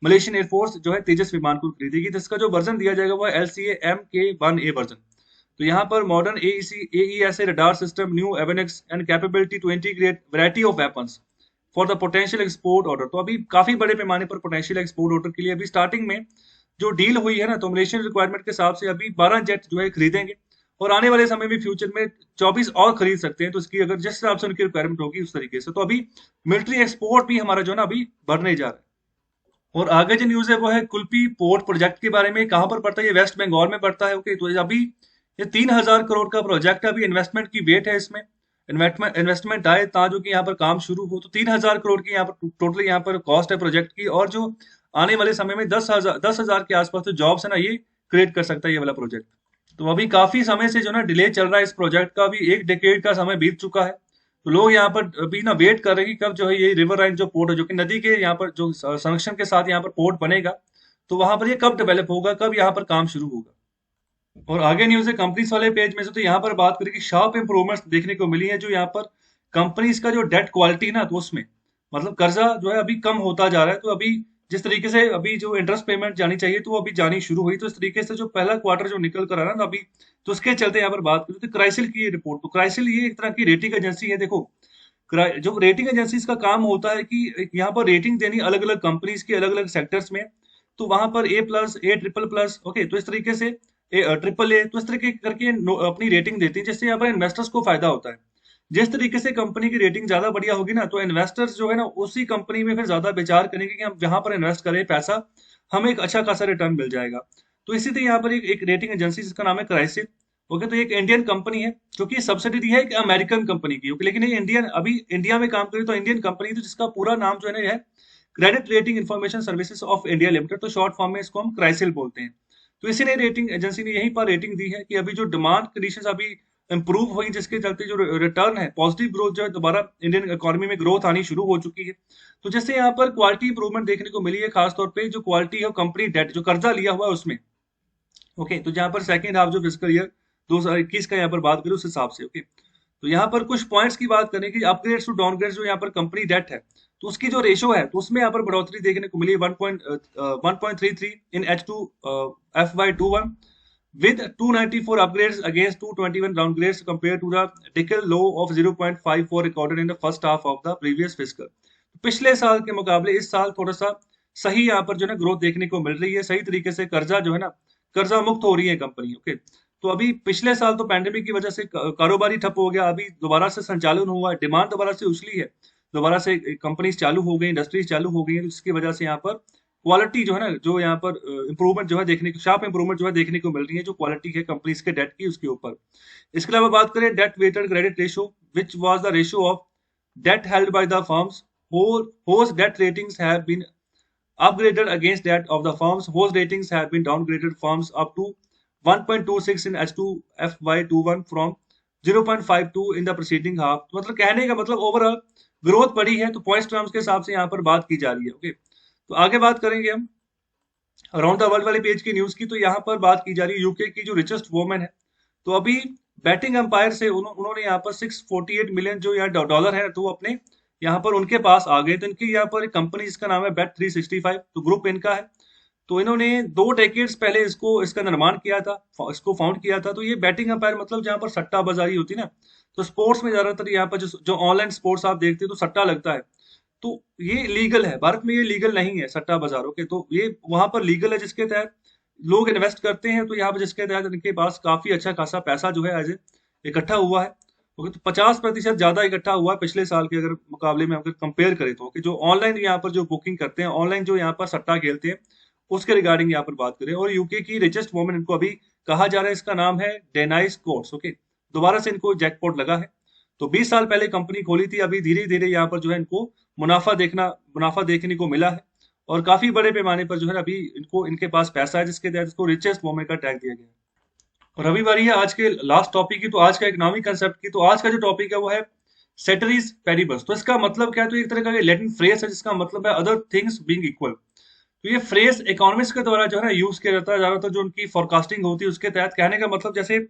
S1: मलेशियन एयरफोर्स जो है तेजस विमान को खरीदेगी, जिसका जो वर्जन दिया जाएगा वो है LCA-MK1A वर्जन। तो यहाँ पर modern AESA radar system, new avionics and capability to integrate variety of weapons for the potential export order. तो अभी काफी बड़े पैमाने पर पोटेंशियल एक्सपोर्ट ऑर्डर के लिए अभी स्टार्टिंग में जो डील हुई है ना, तो मलेशियन रिक्वायरमेंट के हिसाब से अभी 12 जेट जो है खरीदेंगे, और आने वाले समय में फ्यूचर में 24 और खरीद सकते हैं। तो इसकी अगर जिस हिसाब से उनकी रिक्वायरमेंट होगी उस तरीके से, तो अभी मिलिट्री एक्सपोर्ट भी हमारा जो है ना अभी बढ़ने जा रहा है। और आगे जो न्यूज है वो है कुल्पी पोर्ट प्रोजेक्ट के बारे में। कहां पर पड़ता है, ये वेस्ट बंगाल में पड़ता है, ओके। तो अभी ये 3000 करोड़ का प्रोजेक्ट है, अभी इन्वेस्टमेंट की वेट है इसमें, इन्वेस्टमेंट आए ताकि कि यहाँ पर काम शुरू हो। तो 3000 करोड़ की यहाँ पर टोटल यहाँ पर कॉस्ट है प्रोजेक्ट की, और जो आने वाले समय में 10,000 के आसपास जो जॉब्स है ना ये क्रिएट कर सकता है ये वाला प्रोजेक्ट। तो अभी काफी समय से जो ना डिले चल रहा है इस प्रोजेक्ट का, अभी 1 डेकेड का समय बीत चुका है। तो लोग यहाँ पर अभी ना वेट कर रहे हैं कि कब जो है ये रिवर लाइन जो पोर्ट है, जो कि नदी के यहाँ पर जो संरक्षण के साथ यहाँ पर पोर्ट बनेगा, तो वहां पर ये कब डेवलप होगा, कब यहाँ पर काम शुरू होगा। और आगे न्यूज है कंपनीज वाले पेज में से, तो यहाँ पर बात करें कि शार्प इंप्रूवमेंट्स देखने को मिली है जो यहाँ पर कंपनीज का जो डेट क्वालिटी ना, तो उसमें मतलब कर्जा जो है अभी कम होता जा रहा है। तो अभी जिस तरीके से अभी जो इंटरेस्ट पेमेंट जानी चाहिए तो वो अभी जानी शुरू हुई, तो इस तरीके से जो पहला क्वार्टर जो निकल कर आ रहा है ना अभी, तो उसके चलते यहाँ पर बात करें तो क्राइसिल की ये रिपोर्ट, तो क्राइसिल ये एक तरह की रेटिंग एजेंसी है। देखो जो रेटिंग एजेंसीज का काम होता है कि यहाँ पर रेटिंग देनी अलग अलग कंपनीज के अलग अलग सेक्टर्स में, तो वहां पर A+, A++, ओके, तो इस तरीके से AAA, तो इस तरीके करके अपनी रेटिंग देती है, जिससे यहाँ पर इन्वेस्टर्स को फायदा होता है। जिस तरीके से कंपनी की रेटिंग ज्यादा बढ़िया होगी ना, तो इन्वेस्टर्स जो है ना उसी कंपनी में फिर ज्यादा विचार करेंगे कि हम जहां पर इन्वेस्ट करें पैसा, हमें एक अच्छा खासा रिटर्न मिल जाएगा। तो इसी तरह यहाँ पर एक रेटिंग एजेंसी जिसका नाम है क्राइसिल, ओके, तो एक इंडियन कंपनी है जो कि सब्सिडरी है एक अमेरिकन कंपनी की, ओके, लेकिन ये इंडियन, अभी इंडिया में काम करे तो इंडियन कंपनी, तो जिसका पूरा नाम जो है ना ये है credit rating information services of India limited, तो शॉर्ट फॉर्म में इसको हम क्राइसिल बोलते हैं। तो इसी ने रेटिंग एजेंसी ने यहीं पर रेटिंग दी है कि अभी जो डिमांड कंडीशंस अभी इंप्रूव हुई, जिसके चलते जो रिटर्न है, पॉजिटिव ग्रोथ जो है, दोबारा इंडियन इकोनॉमी में ग्रोथ आनी शुरू हो चुकी है। तो जैसे यहाँ पर क्वालिटी इंप्रूवमेंट देखने को मिली है, खासतौर पे जो क्वालिटी है कंपनी डेट जो कर्जा लिया हुआ है उसमें, ओके, तो जहाँ पर सेकंड हाफ जो फिस्कल ईयर 2021 का यहाँ पर बात करें उस हिसाब से, ओके, तो यहाँ पर कुछ पॉइंट्स की बात करें कि अपग्रेड्स टू डाउनग्रेड्स जो यहाँ पर कंपनी डेट है, तो उसकी जो रेशो है तो उसमें यहाँ पर बढ़ोतरी देखने को मिली है 1.33 इन H2 FY21 with 294 upgrades against 221 downgrades compared to the decade low of 0.54 recorded in the first half of the previous fiscal। पिछले साल के मुकाबले इस साल थोड़ा सा सही यहाँ पर जो है ग्रोथ देखने को मिल रही है, सही तरीके से कर्जा जो है ना, कर्जा मुक्त हो रही है कंपनी, ओके। तो अभी पिछले साल तो पैंडेमिक की वजह से कारोबारी ठप हो गया, अभी दोबारा से संचालन हुआ, डिमांड दोबारा से उछली है, दोबारा से कंपनीज चालू हो गई, इंडस्ट्रीज चालू हो गई है, जिसकी वजह से यहाँ पर क्वालिटी जो है ना, जो यहाँ पर इंप्रूवमेंट जो है देखने को, शार्प इंप्रूवमेंट जो है देखने को मिल रही है, जो क्वालिटी है कंपनीज के डेट की उसके ऊपर। इसके अलावा बात करें debt weighted credit ratio, which was the ratio of debt held by the firms whose debt ratings have been upgraded against that of the firms whose ratings have been downgraded, firms up to 1.26 in H2 FY21 from 0.52 in the preceding half। तो मतलब कहने का मतलब overall growth बढ़ी है, तो points terms के हिसाब से यहाँ पर बात की जा रही है, ओके। तो आगे बात करेंगे हम अराउंड द वर्ल्ड वाले पेज की न्यूज की, तो यहाँ पर बात की जा रही है यूके की जो रिचेस्ट वुमेन है, तो अभी बैटिंग एम्पायर से उन्होंने यहाँ पर 648 मिलियन जो यहाँ डॉलर है, तो वो अपने यहाँ पर उनके पास आ गए। तो इनकी यहाँ पर एक कंपनी जिसका नाम है Bet365, तो ग्रुप इनका है। तो इन्होंने 2 डेकेड्स पहले इसका निर्माण किया था, इसको फाउंड किया था। तो ये बैटिंग एम्पायर मतलब जहाँ पर सट्टा बाजारी होती है ना, तो स्पोर्ट्स में ज्यादातर यहाँ पर जो ऑनलाइन स्पोर्ट्स आप देखते हैं तो सट्टा लगता है, तो ये लीगल है, भारत में ये लीगल नहीं है सट्टा बाजारों के, तो ये वहां पर लीगल है, जिसके तहत लोग इन्वेस्ट करते हैं। तो यहाँ पर जिसके तहत इनके पास काफी अच्छा खासा पैसा जो है आज इकट्ठा हुआ है, ओके, तो 50% ज्यादा इकट्ठा हुआ है पिछले साल के अगर मुकाबले में अगर कंपेयर करें तो, कि जो ऑनलाइन यहाँ पर जो बुकिंग करते हैं, ऑनलाइन जो यहाँ पर सट्टा खेलते हैं, उसके रिगार्डिंग यहाँ पर बात करें। और यूके की रिचेस्ट वुमेन इनको अभी कहा जा रहा है, इसका नाम है डेनाइस कोट्स, ओके, दोबारा से इनको जैकपॉट लगा है। तो 20 साल पहले कंपनी खोली थी, अभी धीरे धीरे यहाँ पर जो है इनको मुनाफा देखने को मिला है, और काफी बड़े पैमाने पर जो है अभी इनके पास पैसा है, जिसके तहत इसको रिचेस्ट वुमेन का टैग दिया गया है। और अभी बारी है आज के लास्ट टॉपिक की, तो आज का इकोनॉमिक कंसेप्ट की। तो आज का जो टॉपिक है वो है सेटरीज पेरिबस। तो इसका मतलब क्या है, तो एक तरह का लैटिन फ्रेज है जिसका मतलब है अदर थिंग्स बीइंग इक्वल। तो ये फ्रेज इकोनॉमिस्ट के द्वारा जो है ना यूज किया जाता है, ज्यादातर जो उनकी फोरकास्टिंग होती है उसके तहत। कहने का मतलब जैसे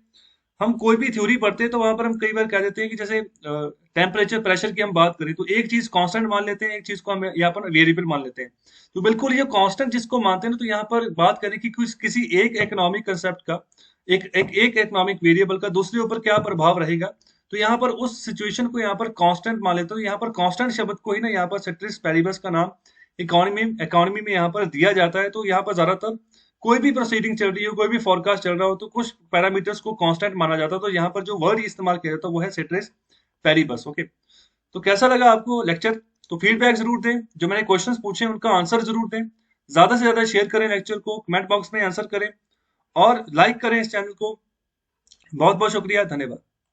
S1: हम कोई भी थ्योरी पढ़ते हैं तो वहां पर हम कई बार कह देते हैं कि जैसे टेम्परेचर प्रेशर की हम बात करें तो एक चीज कांस्टेंट मान लेते हैं, एक चीज को हम यहाँ पर वेरिएबल मान लेते हैं। तो बिल्कुल ये कांस्टेंट जिसको मानते हैं ना, तो यहाँ पर बात करें कि किसी एक इकोनॉमिक कंसेप्ट का, एक इकोनॉमिक वेरिएबल का दूसरे ऊपर क्या प्रभाव रहेगा, तो यहाँ पर उस सिचुएशन को यहाँ पर कांस्टेंट मान लेते हैं। यहाँ पर कांस्टेंट शब्द को ही ना यहाँ पर सेट्रिस पेरिबस का नाम इकोनॉमी में यहाँ पर दिया जाता है। तो यहाँ पर ज्यादातर कोई भी प्रोसीडिंग चल रही हो, कोई भी फोरकास्ट चल रहा हो, तो कुछ पैरामीटर्स को कांस्टेंट माना जाता है। तो यहाँ पर जो वर्ड इस्तेमाल किया जाता है वो है सेट्रिस पेरिबस, ओके। तो कैसा लगा आपको लेक्चर? तो फीडबैक जरूर दें, जो मैंने क्वेश्चंस पूछे उनका आंसर जरूर दें, ज्यादा से ज्यादा शेयर करें लेक्चर को, कमेंट बॉक्स में आंसर करें और लाइक करें इस चैनल को। बहुत बहुत शुक्रिया, धन्यवाद।